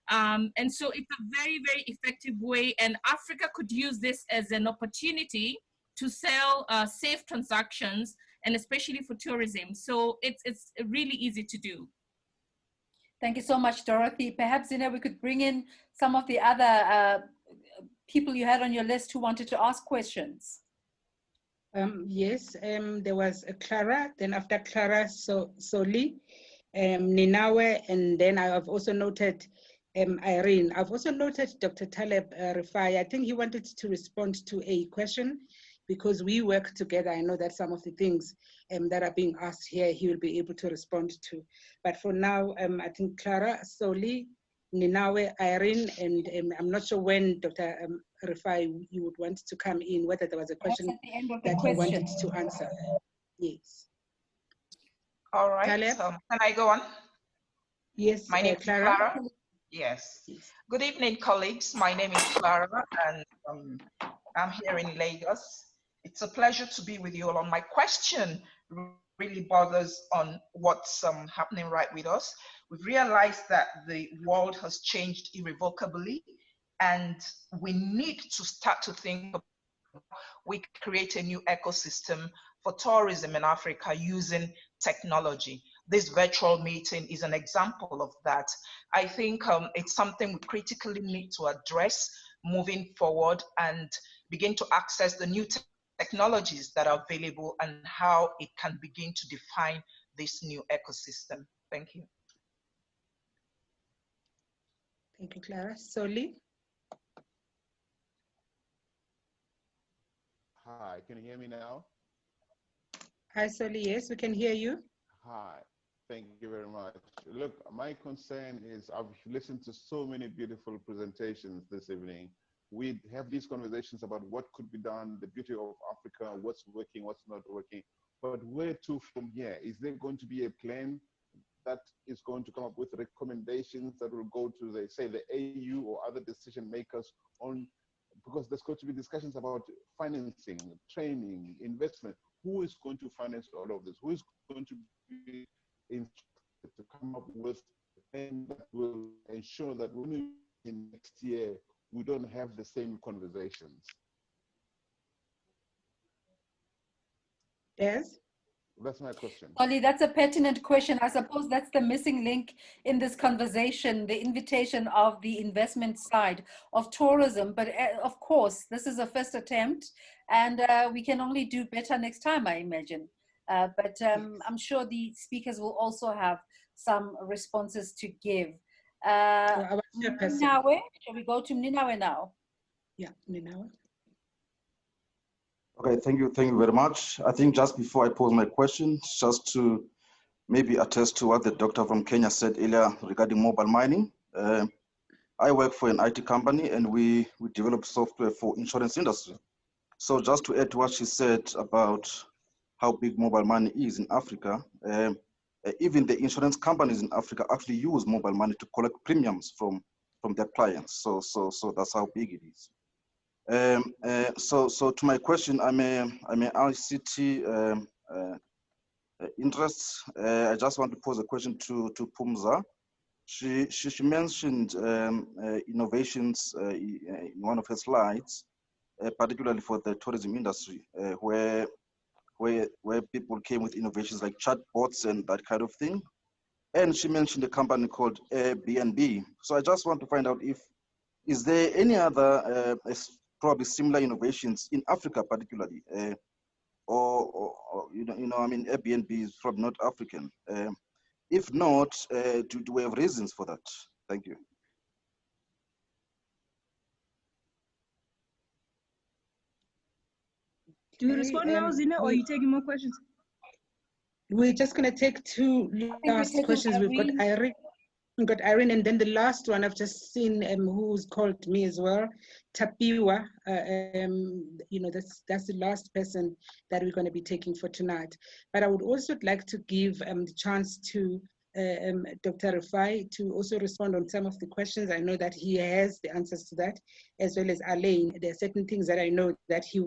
Speaker 20: And so it's a very, very effective way, and Africa could use this as an opportunity to sell safe transactions, and especially for tourism. So it's really easy to do.
Speaker 1: Thank you so much, Dorothy. Perhaps, Zina, we could bring in some of the other people you had on your list who wanted to ask questions.
Speaker 2: Yes, there was Clara, then after Clara, Soli, Ninawe, and then I have also noted Irene. I've also noted Dr. Taleb Rifai. I think he wanted to respond to a question, because we work together. I know that some of the things that are being asked here, he will be able to respond to. But for now, I think Clara, Soli, Ninawe, Irene, and I'm not sure when Dr. Rifai, you would want to come in, whether there was a question that you wanted to answer. Yes.
Speaker 21: All right,
Speaker 2: Taleb?
Speaker 21: Can I go on?
Speaker 2: Yes,
Speaker 21: my name
Speaker 2: Clara.
Speaker 21: is Clara. Yes. Good evening, colleagues. My name is Clara, and I'm here in Lagos. It's a pleasure to be with you all. My question really borders on what's happening right with us. We've realized that the world has changed irrevocably, and we need to start to think about how we create a new ecosystem for tourism in Africa using technology. This virtual meeting is an example of that. I think it's something we critically need to address moving forward and begin to access the new technologies that are available and how it can begin to define this new ecosystem. Thank you.
Speaker 2: Thank you, Clara. Soli?
Speaker 14: Hi, can you hear me now?
Speaker 2: Hi, Soli. Yes, we can hear you.
Speaker 14: Hi, thank you very much. Look, my concern is I've listened to so many beautiful presentations this evening. We have these conversations about what could be done, the beauty of Africa, what's working, what's not working. But where to from here? Is there going to be a plan that is going to come up with recommendations that will go to, the AU or other decision makers on, because there's going to be discussions about financing, training, investment. Who is going to finance all of this? Who is going to be instructed to come up with a plan that will ensure that when we in next year, we don't have the same conversations?
Speaker 2: Yes.
Speaker 14: That's my question.
Speaker 1: Ollie, that's a pertinent question. I suppose that's the missing link in this conversation, the invitation of the investment side of tourism. But of course, this is a first attempt, and we can only do better next time, I imagine. But I'm sure the speakers will also have some responses to give. Mninawe, shall we go to Mninawe now?
Speaker 2: Yeah, Mninawe.
Speaker 10: Okay, thank you very much. I think just before I pose my question, just to maybe attest to what the doctor from Kenya said earlier regarding mobile mining. I work for an IT company and we develop software for insurance industry. So just to add to what she said about how big mobile money is in Africa, even the insurance companies in Africa actually use mobile money to collect premiums from their clients. So that's how big it is. So to my question, I'm a ICT interest. I just want to pose a question to Phumza. She mentioned innovations in one of her slides, particularly for the tourism industry, where people came with innovations like chatbots and that kind of thing. And she mentioned a company called Airbnb. So I just want to find out is there any other probably similar innovations in Africa, particularly, or I mean, Airbnb is probably not African. If not, do we have reasons for that? Thank you.
Speaker 8: Do you respond now, Zine, or are you taking more questions?
Speaker 2: We're just going to take two last questions. We've got Irene. We've got Irene, and then the last one I've just seen who's called me as well, Tapiwa. That's the last person that we're going to be taking for tonight. But I would also like to give the chance to Dr. Rifai to also respond on some of the questions. I know that he has the answers to that, as well as Alain. There are certain things that I know that he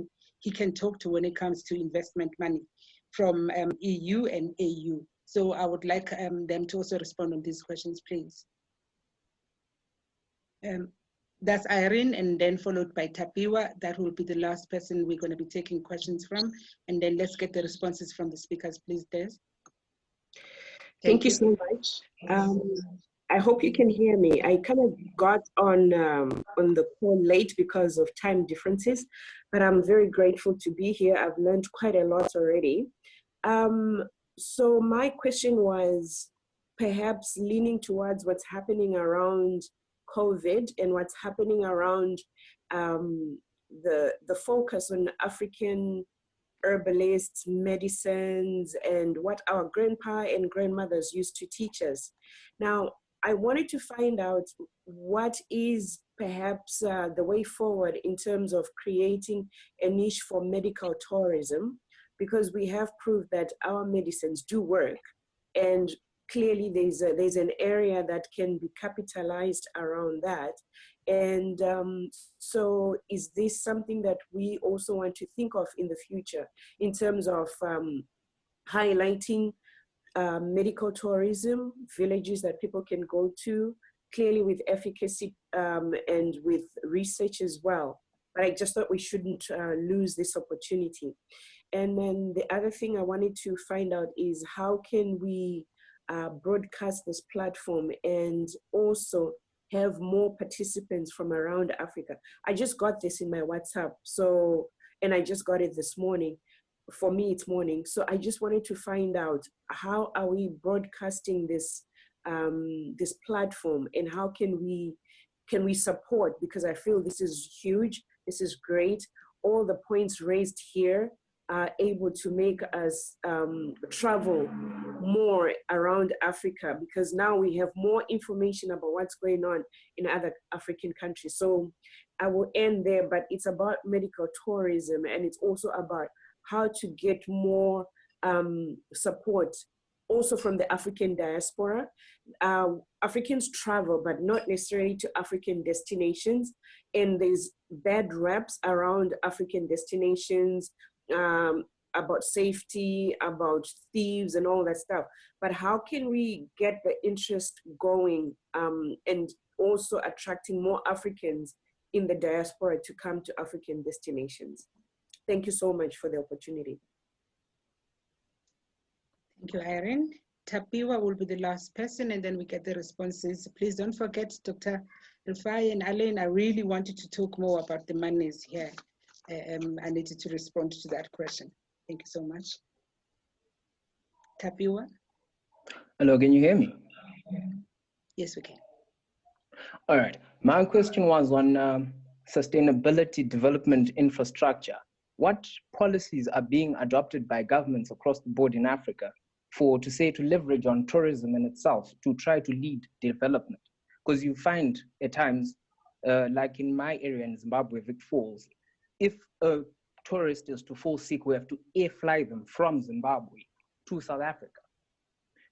Speaker 2: can talk to when it comes to investment money from EU and AU. So I would like them to also respond on these questions, please. That's Irene, and then followed by Tapiwa. That will be the last person we're going to be taking questions from. And then let's get the responses from the speakers, please, Des.
Speaker 22: Thank you so much. I hope you can hear me. I kind of got on the call late because of time differences, but I'm very grateful to be here. I've learned quite a lot already. So my question was perhaps leaning towards what's happening around COVID and what's happening around the focus on African herbalist medicines and what our grandpa and grandmothers used to teach us. Now, I wanted to find out what is perhaps the way forward in terms of creating a niche for medical tourism, because we have proved that our medicines do work, and clearly there's an area that can be capitalized around that. And so is this something that we also want to think of in the future in terms of highlighting medical tourism, villages that people can go to, clearly with efficacy and with research as well. But I just thought we shouldn't lose this opportunity. And then the other thing I wanted to find out is how can we broadcast this platform and also have more participants from around Africa. I just got this in my WhatsApp, and I just got it this morning. For me, it's morning. So I just wanted to find out how are we broadcasting this this platform, and how can we support, because I feel this is huge, this is great. All the points raised here are able to make us travel more around Africa, because now we have more information about what's going on in other African countries. So I will end there, but it's about medical tourism, and it's also about how to get more support also from the African diaspora. Africans travel, but not necessarily to African destinations. And there's bad raps around African destinations, about safety, about thieves and all that stuff. But how can we get the interest going and also attracting more Africans in the diaspora to come to African destinations? Thank you so much for the opportunity.
Speaker 2: Thank you, Irene. Tapiwa will be the last person, and then we get the responses. Please don't forget, Dr. Rifai and Alain, I really wanted to talk more about the monies here. I needed to respond to that question. Thank you so much. Tapiwa?
Speaker 3: Hello, can you hear me?
Speaker 2: Yes, we can.
Speaker 3: All right. My question was on sustainability development infrastructure. What policies are being adopted by governments across the board in Africa to leverage on tourism in itself to try to lead development? Because you find at times, like in my area in Zimbabwe, Vic Falls, if a tourist is to fall sick, we have to air fly them from Zimbabwe to South Africa,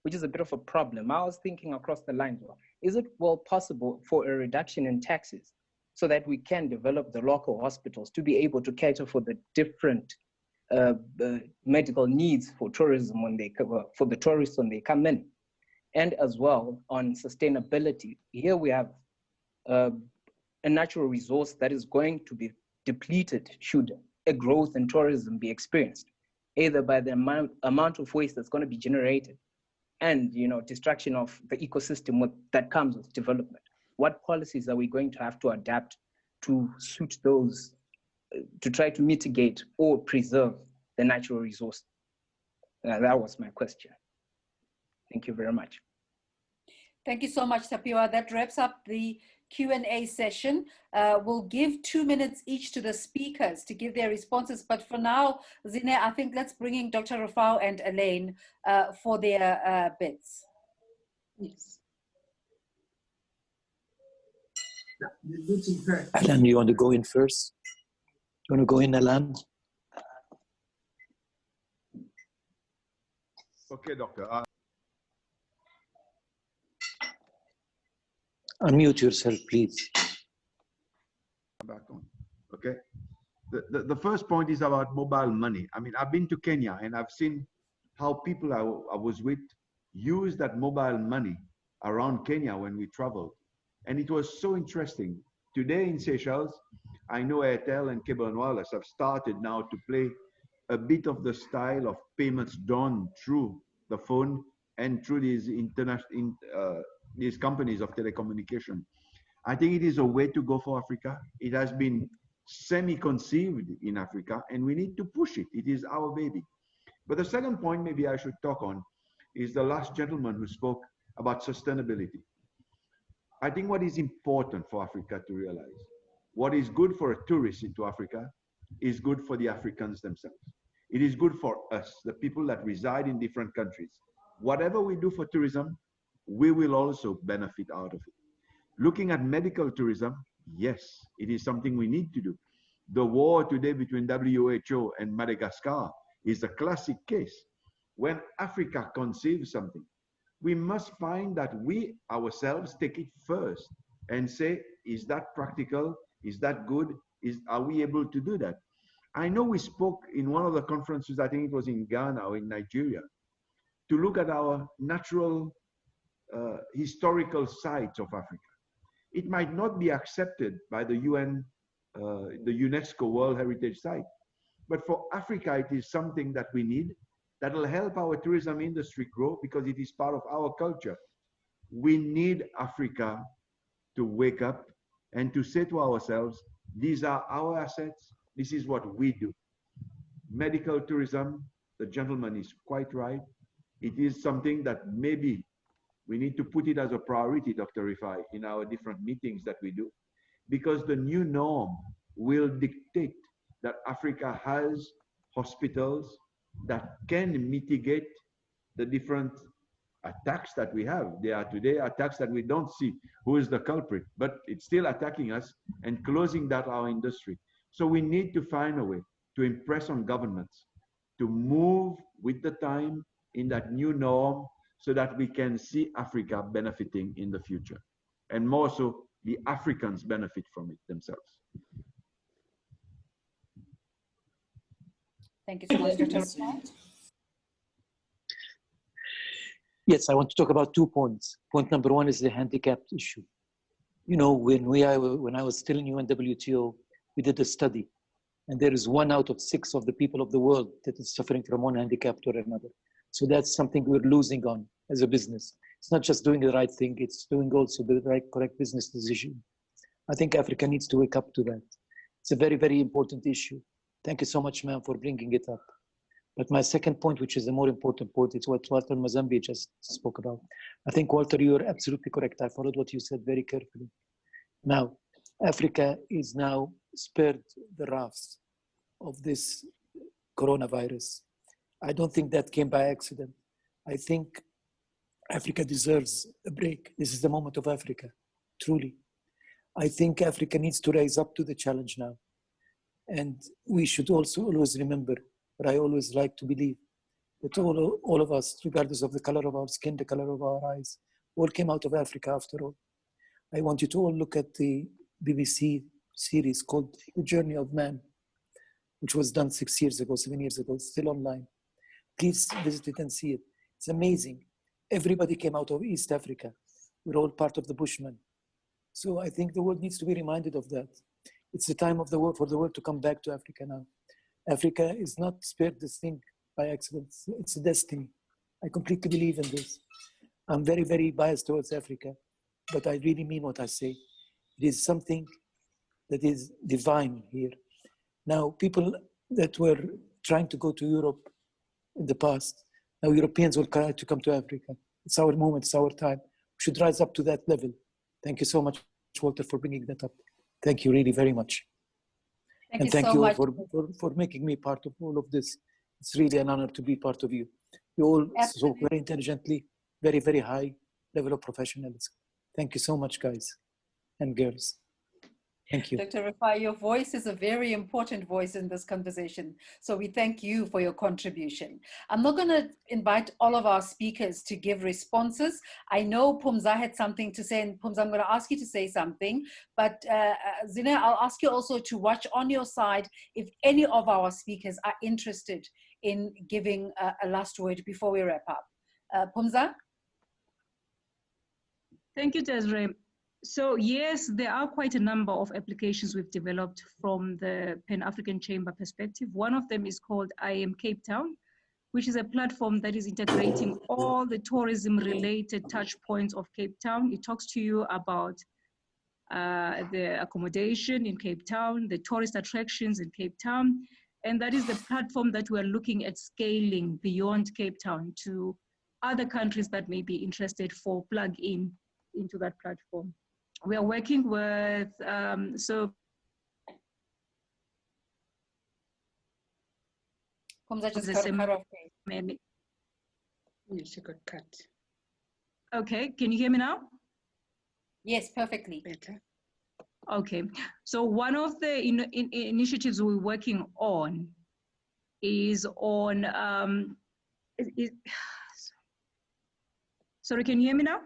Speaker 3: which is a bit of a problem. I was thinking across the lines, is it possible for a reduction in taxes so that we can develop the local hospitals to be able to cater for the different medical needs for tourism for the tourists when they come in? And as well on sustainability, here we have a natural resource that is going to be depleted should a growth in tourism be experienced, either by the amount of waste that's going to be generated and destruction of the ecosystem that comes with development. What policies are we going to have to adapt to suit those, to try to mitigate or preserve the natural resource? That was my question. Thank you very much.
Speaker 1: Thank you so much, Tapiwa. That wraps up the Q&A session. We'll give 2 minutes each to the speakers to give their responses. But for now, Zine, I think let's bring in Dr. Rifai and Alain for their bits.
Speaker 2: Yes.
Speaker 5: Alain, you want to go in first? You want to go in, Alain?
Speaker 7: Okay, doctor.
Speaker 5: Unmute yourself, please.
Speaker 7: Back on. Okay. The first point is about mobile money. I mean, I've been to Kenya and I've seen how people I was with use that mobile money around Kenya when we traveled. And it was so interesting. Today in Seychelles, I know Airtel and Cable & Wireless have started now to play a bit of the style of payments done through the phone and through these these companies of telecommunication. I think it is a way to go for Africa. It has been semi-conceived in Africa and we need to push it. It is our baby. But the second point maybe I should talk on is the last gentleman who spoke about sustainability. I think what is important for Africa to realize, what is good for a tourist into Africa is good for the Africans themselves. It is good for us, the people that reside in different countries. Whatever we do for tourism, we will also benefit out of it. Looking at medical tourism, yes, it is something we need to do. The war today between WHO and Madagascar is a classic case. When Africa conceives something, we must find that we ourselves take it first and say, is that practical? Is that good? Are we able to do that? I know we spoke in one of the conferences, I think it was in Ghana or in Nigeria, to look at our natural historical sites of Africa. It might not be accepted by the UN, the UNESCO World Heritage Site, but for Africa, it is something that we need that will help our tourism industry grow because it is part of our culture. We need Africa to wake up and to say to ourselves, these are our assets, this is what we do. Medical tourism, the gentleman is quite right. It is something that maybe we need to put it as a priority, Dr. Rifai, in our different meetings that we do, because the new norm will dictate that Africa has hospitals that can mitigate the different attacks that we have. There are today attacks that we don't see who is the culprit, but it's still attacking us and closing that our industry. So we need to find a way to impress on governments to move with the time in that new norm so that we can see Africa benefiting in the future. And more so, the Africans benefit from it themselves.
Speaker 1: Thank you so much, Dr. Rifai.
Speaker 5: Yes, I want to talk about 2 points. Point number one is the handicapped issue. You know, when I was still in UNWTO, we did a study, and there is 1 out of 6 of the people of the world that is suffering from one handicap or another. So that's something we're losing on as a business. It's not just doing the right thing, it's doing also the right, correct business decision. I think Africa needs to wake up to that. It's a very, very important issue. Thank you so much, ma'am, for bringing it up. But my second point, which is the more important point, is what Walter Mzembi just spoke about. I think, Walter, you're absolutely correct. I followed what you said very carefully. Now, Africa is now spared the wrath of this coronavirus. I don't think that came by accident. I think Africa deserves a break. This is the moment of Africa, truly. I think Africa needs to rise up to the challenge now. And we should also always remember, what I always like to believe, that all of us, regardless of the color of our skin, the color of our eyes, all came out of Africa after all. I want you to all look at the BBC series called The Journey of Man, which was done 7 years ago, still online. Please visit it and see it. It's amazing. Everybody came out of East Africa. We're all part of the Bushmen. So I think the world needs to be reminded of that. It's the time of the world for the world to come back to Africa now. Africa is not spared this thing by accident. It's a destiny. I completely believe in this. I'm very, very biased towards Africa, but I really mean what I say. It is something that is divine here. Now, people that were trying to go to Europe in the past, now Europeans will try to come to Africa. It's our moment, it's our time. We should rise up to that level. Thank you so much, Walter, for bringing that up. Thank you really very much. And thank you all for making me part of all of this. It's really an honor to be part of you. You all spoke very intelligently, very, very high level of professionalism. Thank you so much, guys and girls. Thank you.
Speaker 1: Dr. Rifai, your voice is a very important voice in this conversation. So we thank you for your contribution. I'm not going to invite all of our speakers to give responses. I know Phumza had something to say, and Phumza, I'm going to ask you to say something. But Zine, I'll ask you also to watch on your side if any of our speakers are interested in giving a last word before we wrap up. Phumza?
Speaker 8: Thank you, Desiree. So yes, there are quite a number of applications we've developed from the Pan-African Chamber perspective. One of them is called I Am Cape Town, which is a platform that is integrating all the tourism-related touch points of Cape Town. It talks to you about the accommodation in Cape Town, the tourist attractions in Cape Town, and that is the platform that we're looking at scaling beyond Cape Town to other countries that may be interested for plug-in into that platform. We are working with, Phumza
Speaker 1: just cut off.
Speaker 2: She got cut.
Speaker 8: Okay, can you hear me now?
Speaker 1: Yes, perfectly.
Speaker 2: Better.
Speaker 8: Okay, so one of the initiatives we're working on is on, sorry, can you hear me now?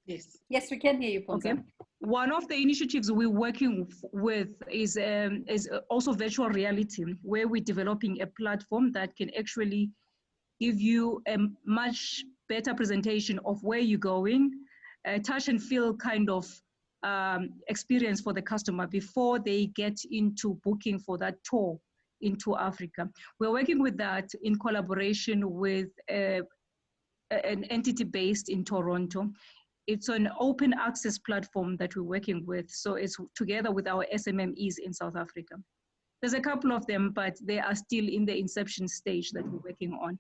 Speaker 2: Yes.
Speaker 1: Yes, we can hear you, Phumza.
Speaker 8: Okay. One of the initiatives we're working with is also virtual reality, where we're developing a platform that can actually give you a much better presentation of where you're going, a touch and feel kind of experience for the customer before they get into booking for that tour into Africa. We're working with that in collaboration with an entity based in Toronto. It's an open access platform that we're working with. So it's together with our SMMEs in South Africa. There's a couple of them, but they are still in the inception stage that we're working on.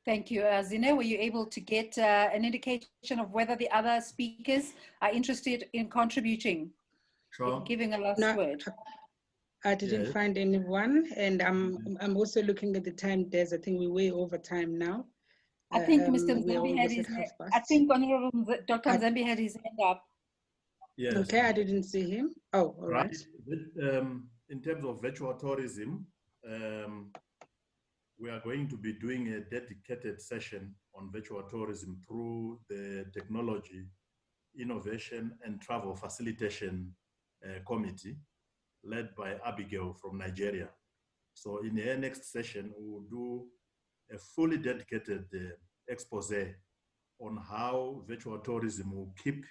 Speaker 1: Thank you. Zine, were you able to get an indication of whether the other speakers are interested in contributing, in giving a last word?
Speaker 2: I didn't find anyone, and I'm also looking at the time, Des. I think we're way over time now.
Speaker 1: I think Mr. Mzembi had his hand. I think Honorable Dr. Mzembi had his hand up.
Speaker 6: Yes.
Speaker 2: Okay, I didn't see him. Oh, all right.
Speaker 6: In terms of virtual tourism, we are going to be doing a dedicated session on virtual tourism through the Technology, Innovation and Travel Facilitation Committee, led by Abigail from Nigeria. So in the next session, we will do a fully dedicated expose on how virtual tourism will keep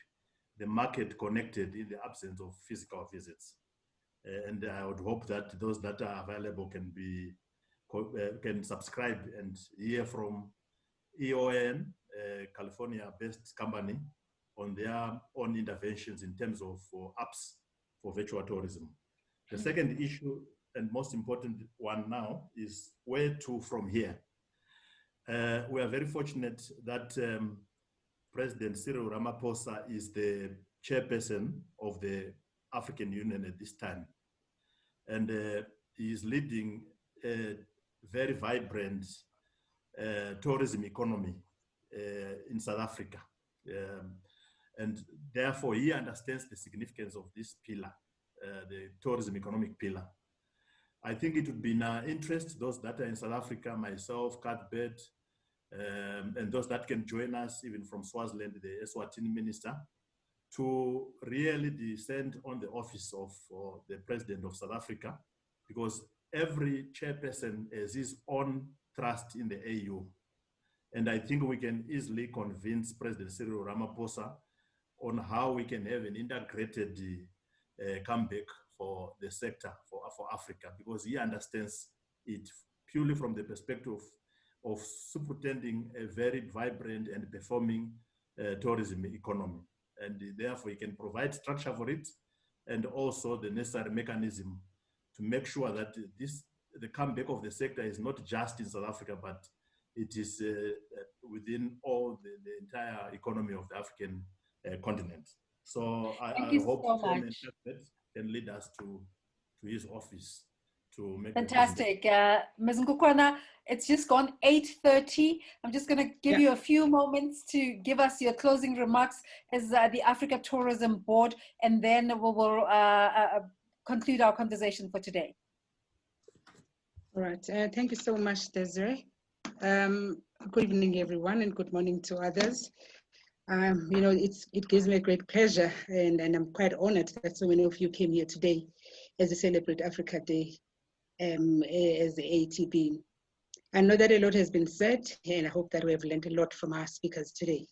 Speaker 6: the market connected in the absence of physical visits. And I would hope that those that are available can subscribe and hear from EON, California-based company, on their own interventions in terms of apps for virtual tourism. The second issue, and most important one now, is where to from here. We are very fortunate that President Cyril Ramaphosa is the chairperson of the African Union at this time. And he is leading a very vibrant tourism economy in South Africa. And therefore, he understands the significance of this pillar, the tourism economic pillar. I think it would be in our interest, those that are in South Africa, myself, Cuthbert, and those that can join us even from Swaziland, the Eswatini minister, to really descend on the office of the President of South Africa, because every chairperson has his own trust in the AU. And I think we can easily convince President Cyril Ramaphosa on how we can have an integrated comeback for the sector for Africa, because he understands it purely from the perspective of superintending a very vibrant and performing tourism economy. And therefore he can provide structure for it and also the necessary mechanism to make sure that the comeback of the sector is not just in South Africa, but it is within all the entire economy of the African continent. So I hope Chairman can lead us to his office to make
Speaker 1: fantastic. Ms. Nkukwana, it's just gone 8:30. I'm just going to give you a few moments to give us your closing remarks as the Africa Tourism Board, and then we will conclude our conversation for today.
Speaker 2: All right. Thank you so much, Desiree. Good evening, everyone, and good morning to others. You know, it gives me a great pleasure, and I'm quite honored that so many of you came here today as we celebrate Africa Day as the ATB. I know that a lot has been said, and I hope that we have learned a lot from our speakers today.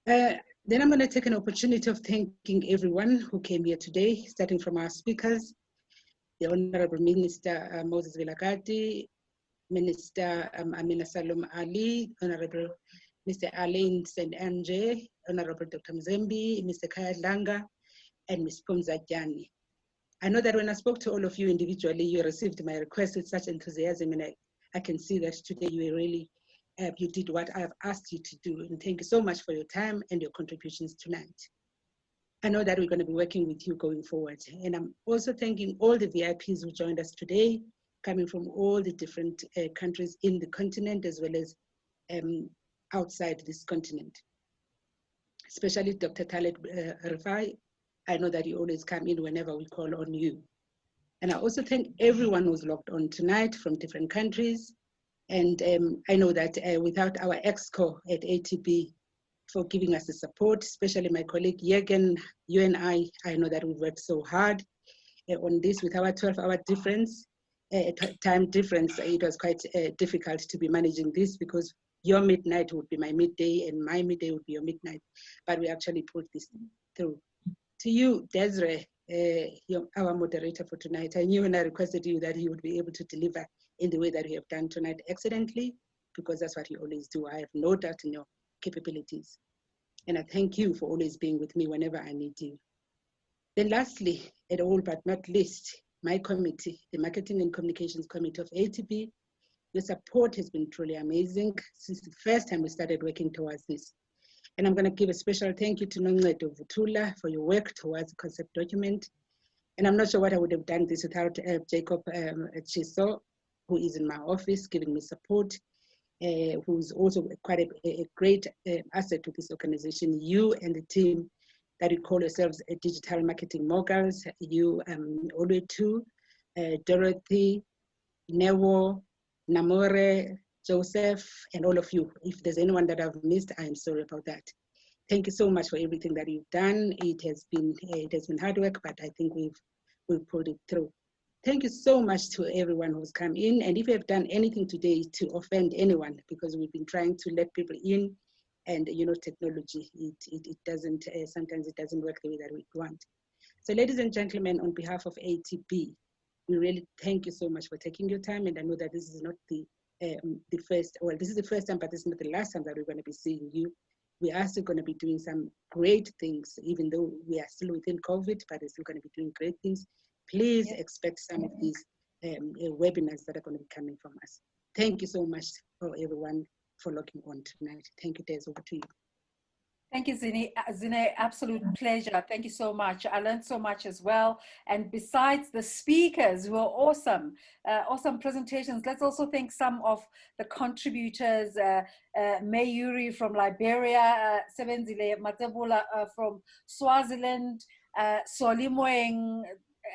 Speaker 2: Then I'm going to take an opportunity of thanking everyone who came here today, starting from our speakers, the Honorable Minister Moses Vilakati, Minister Amina Salum Ali, Honorable Mr. Alain St.Ange, Honorable Dr. Mzembi, Mr. Khaya Dlanga, and Ms. Phumza Dyani. I know that when I spoke to all of you individually, you received my request with such enthusiasm, and I can see that today you really, you did what I've asked you to do. And thank you so much for your time and your contributions tonight. I know that we're going to be working with you going forward. And I'm also thanking all the VIPs who joined us today, coming from all the different countries in the continent, as well as outside this continent, especially Dr. Taleb Rifai. I know that you always come in whenever we call on you. And I also thank everyone who's logged on tonight from different countries. And I know that without our ExCo at ATB for giving us the support, especially my colleague Jürgen, you and I know that we've worked so hard on this with our 12-hour difference, time difference. It was quite difficult to be managing this because your midnight would be my midday and my midday would be your midnight, but we actually put this through. To you, Desiree, our moderator for tonight, I knew when I requested you that you would be able to deliver in the way that you have done tonight excellently, because that's what you always do. I have no doubt in your capabilities. And I thank you for always being with me whenever I need you. Then lastly, and all but not least, my committee, the Marketing and Communications Committee of ATB, your support has been truly amazing since the first time we started working towards this. And I'm going to give a special thank you to Noncedo Vutula for your work towards the concept document. And I'm not sure what I would have done this without Jacob Chiso, who is in my office giving me support, who's also quite a great asset to this organization. You and the team that you call yourselves digital marketing moguls, you, Olutu, Dorothy, Newo, Namore, Joseph, and all of you. If there's anyone that I've missed, I'm sorry about that. Thank you so much for everything that you've done. It has been hard work, but I think we've pulled it through. Thank you so much to everyone who's come in. And if you have done anything today to offend anyone, because we've been trying to let people in, and you know, technology, it doesn't, sometimes it doesn't work the way that we want. So ladies and gentlemen, on behalf of ATB, we really thank you so much for taking your time. And I know that this is not the first, well, this is the first time, but this is not the last time that we're going to be seeing you. We are still going to be doing some great things, even though we are still within COVID, but we're still going to be doing great things. Please expect some of these webinars that are going to be coming from us. Thank you so much for everyone for logging on tonight. Thank you, Des, over to you.
Speaker 1: Thank you, Zine. Zine, absolute pleasure. Thank you so much. I learned so much as well. And besides the speakers who are awesome, awesome presentations, let's also thank some of the contributors, Mayuri from Liberia, Sebenzile Matebula from Swaziland, Solimoeng.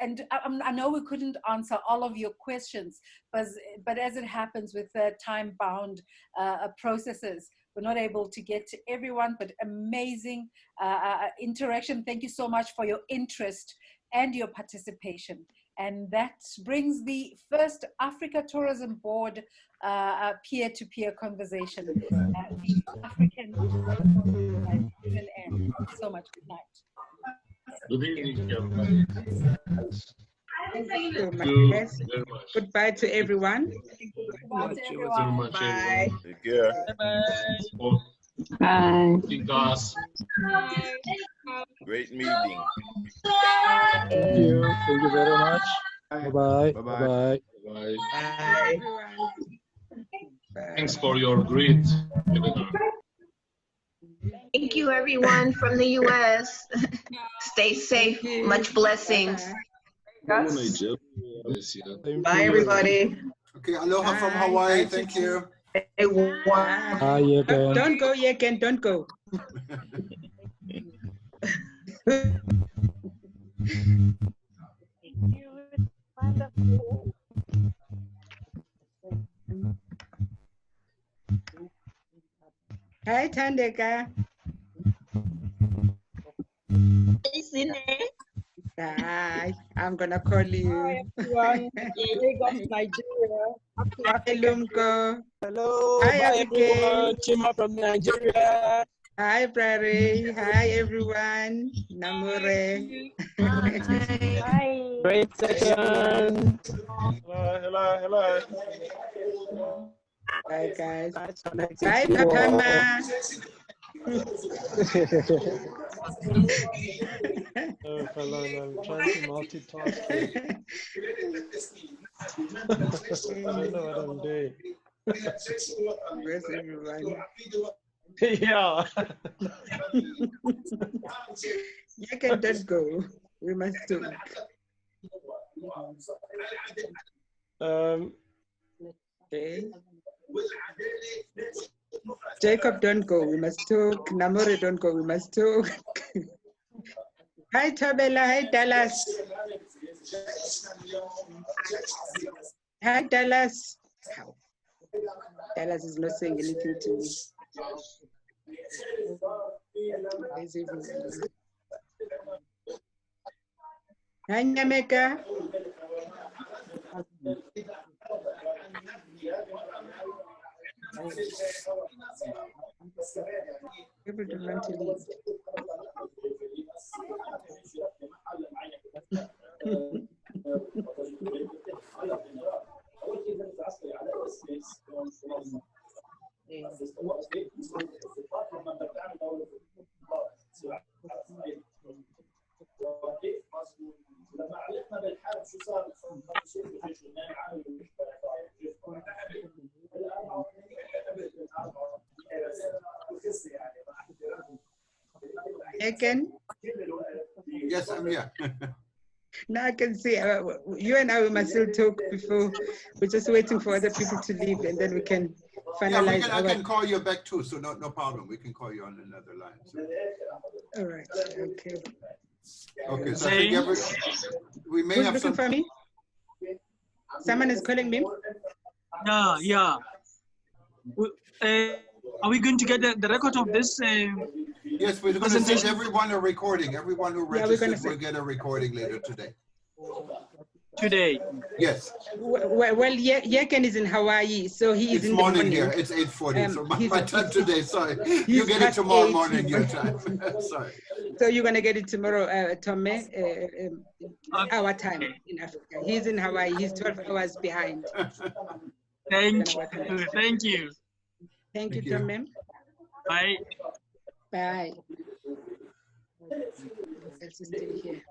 Speaker 1: And I know we couldn't answer all of your questions, but as it happens with time-bound processes, we're not able to get to everyone, but amazing interaction. Thank you so much for your interest and your participation. And that brings the first Africa Tourism Board peer-to-peer conversation. The African to an end. Thank you so much. Good night.
Speaker 11: Good evening, everybody.
Speaker 2: Thank you very much. Goodbye to everyone.
Speaker 1: Goodbye to everyone.
Speaker 11: Bye.
Speaker 6: Take care.
Speaker 11: Bye.
Speaker 12: Bye.
Speaker 11: Guys.
Speaker 6: Great meeting.
Speaker 5: Thank you. Thank you very much. Bye-bye.
Speaker 11: Bye-bye.
Speaker 5: Bye.
Speaker 11: Bye. Thanks for your great webinar.
Speaker 12: Thank you, everyone from the U.S. Stay safe. Much blessings.
Speaker 23: Bye, everybody.
Speaker 24: Okay, aloha from Hawaii. Thank you.
Speaker 5: Bye, again.
Speaker 2: Don't go, Yeken. Don't go. Hi, Tandeka. Hi, I'm gonna call you.
Speaker 25: Hi, everyone. Lagos, Nigeria.
Speaker 2: Hi, Lumko.
Speaker 25: Hello.
Speaker 2: Hi,
Speaker 25: Bye,
Speaker 2: Abigail.
Speaker 25: everyone. Chima from Nigeria.
Speaker 2: Hi, Prairie. Hi, everyone. Namore.
Speaker 25: Hi. Great session. Hello.
Speaker 2: Bye, guys.
Speaker 25: Bye,
Speaker 2: Bye, Papa.
Speaker 26: Oh, Alain, I'm trying to multitask. I don't know what I'm doing.
Speaker 2: Where's everyone?
Speaker 26: Yeah.
Speaker 2: You can just go. We must talk. Okay. Jacob, don't go. We must talk. Namore, don't go. We must talk. Hi, Tabela. Hi, Dallas. Hi, Dallas. Dallas is not saying anything to me. Hi, Nyameka. People don't want to leave. Eken?
Speaker 24: Yes, I'm here.
Speaker 2: Now I can see you and I, we must still talk before. We're just waiting for other people to leave, and then we can finalize.
Speaker 24: Yeah, I can call you back too, so no problem. We can call you on another line. So.
Speaker 2: All right. Okay.
Speaker 24: Okay. So I think we may have
Speaker 2: looking for me. Someone is calling me.
Speaker 25: Yeah. Are we going to get the record of this?
Speaker 24: Yes, we're going to send everyone a recording. Everyone who registered will get a recording later today.
Speaker 25: Today?
Speaker 24: Yes.
Speaker 2: Well, Yeken is in Hawaii, so he is in the morning.
Speaker 24: Here. It's 8:40, so my time today, sorry. You get it tomorrow morning, your time. Sorry.
Speaker 2: So you're going to get it tomorrow, Tome, our time in Africa. He's in Hawaii. He's 12 hours behind.
Speaker 25: Thank you. Thank you.
Speaker 2: Thank you, Tome.
Speaker 25: Bye.
Speaker 2: Bye. Else is still here.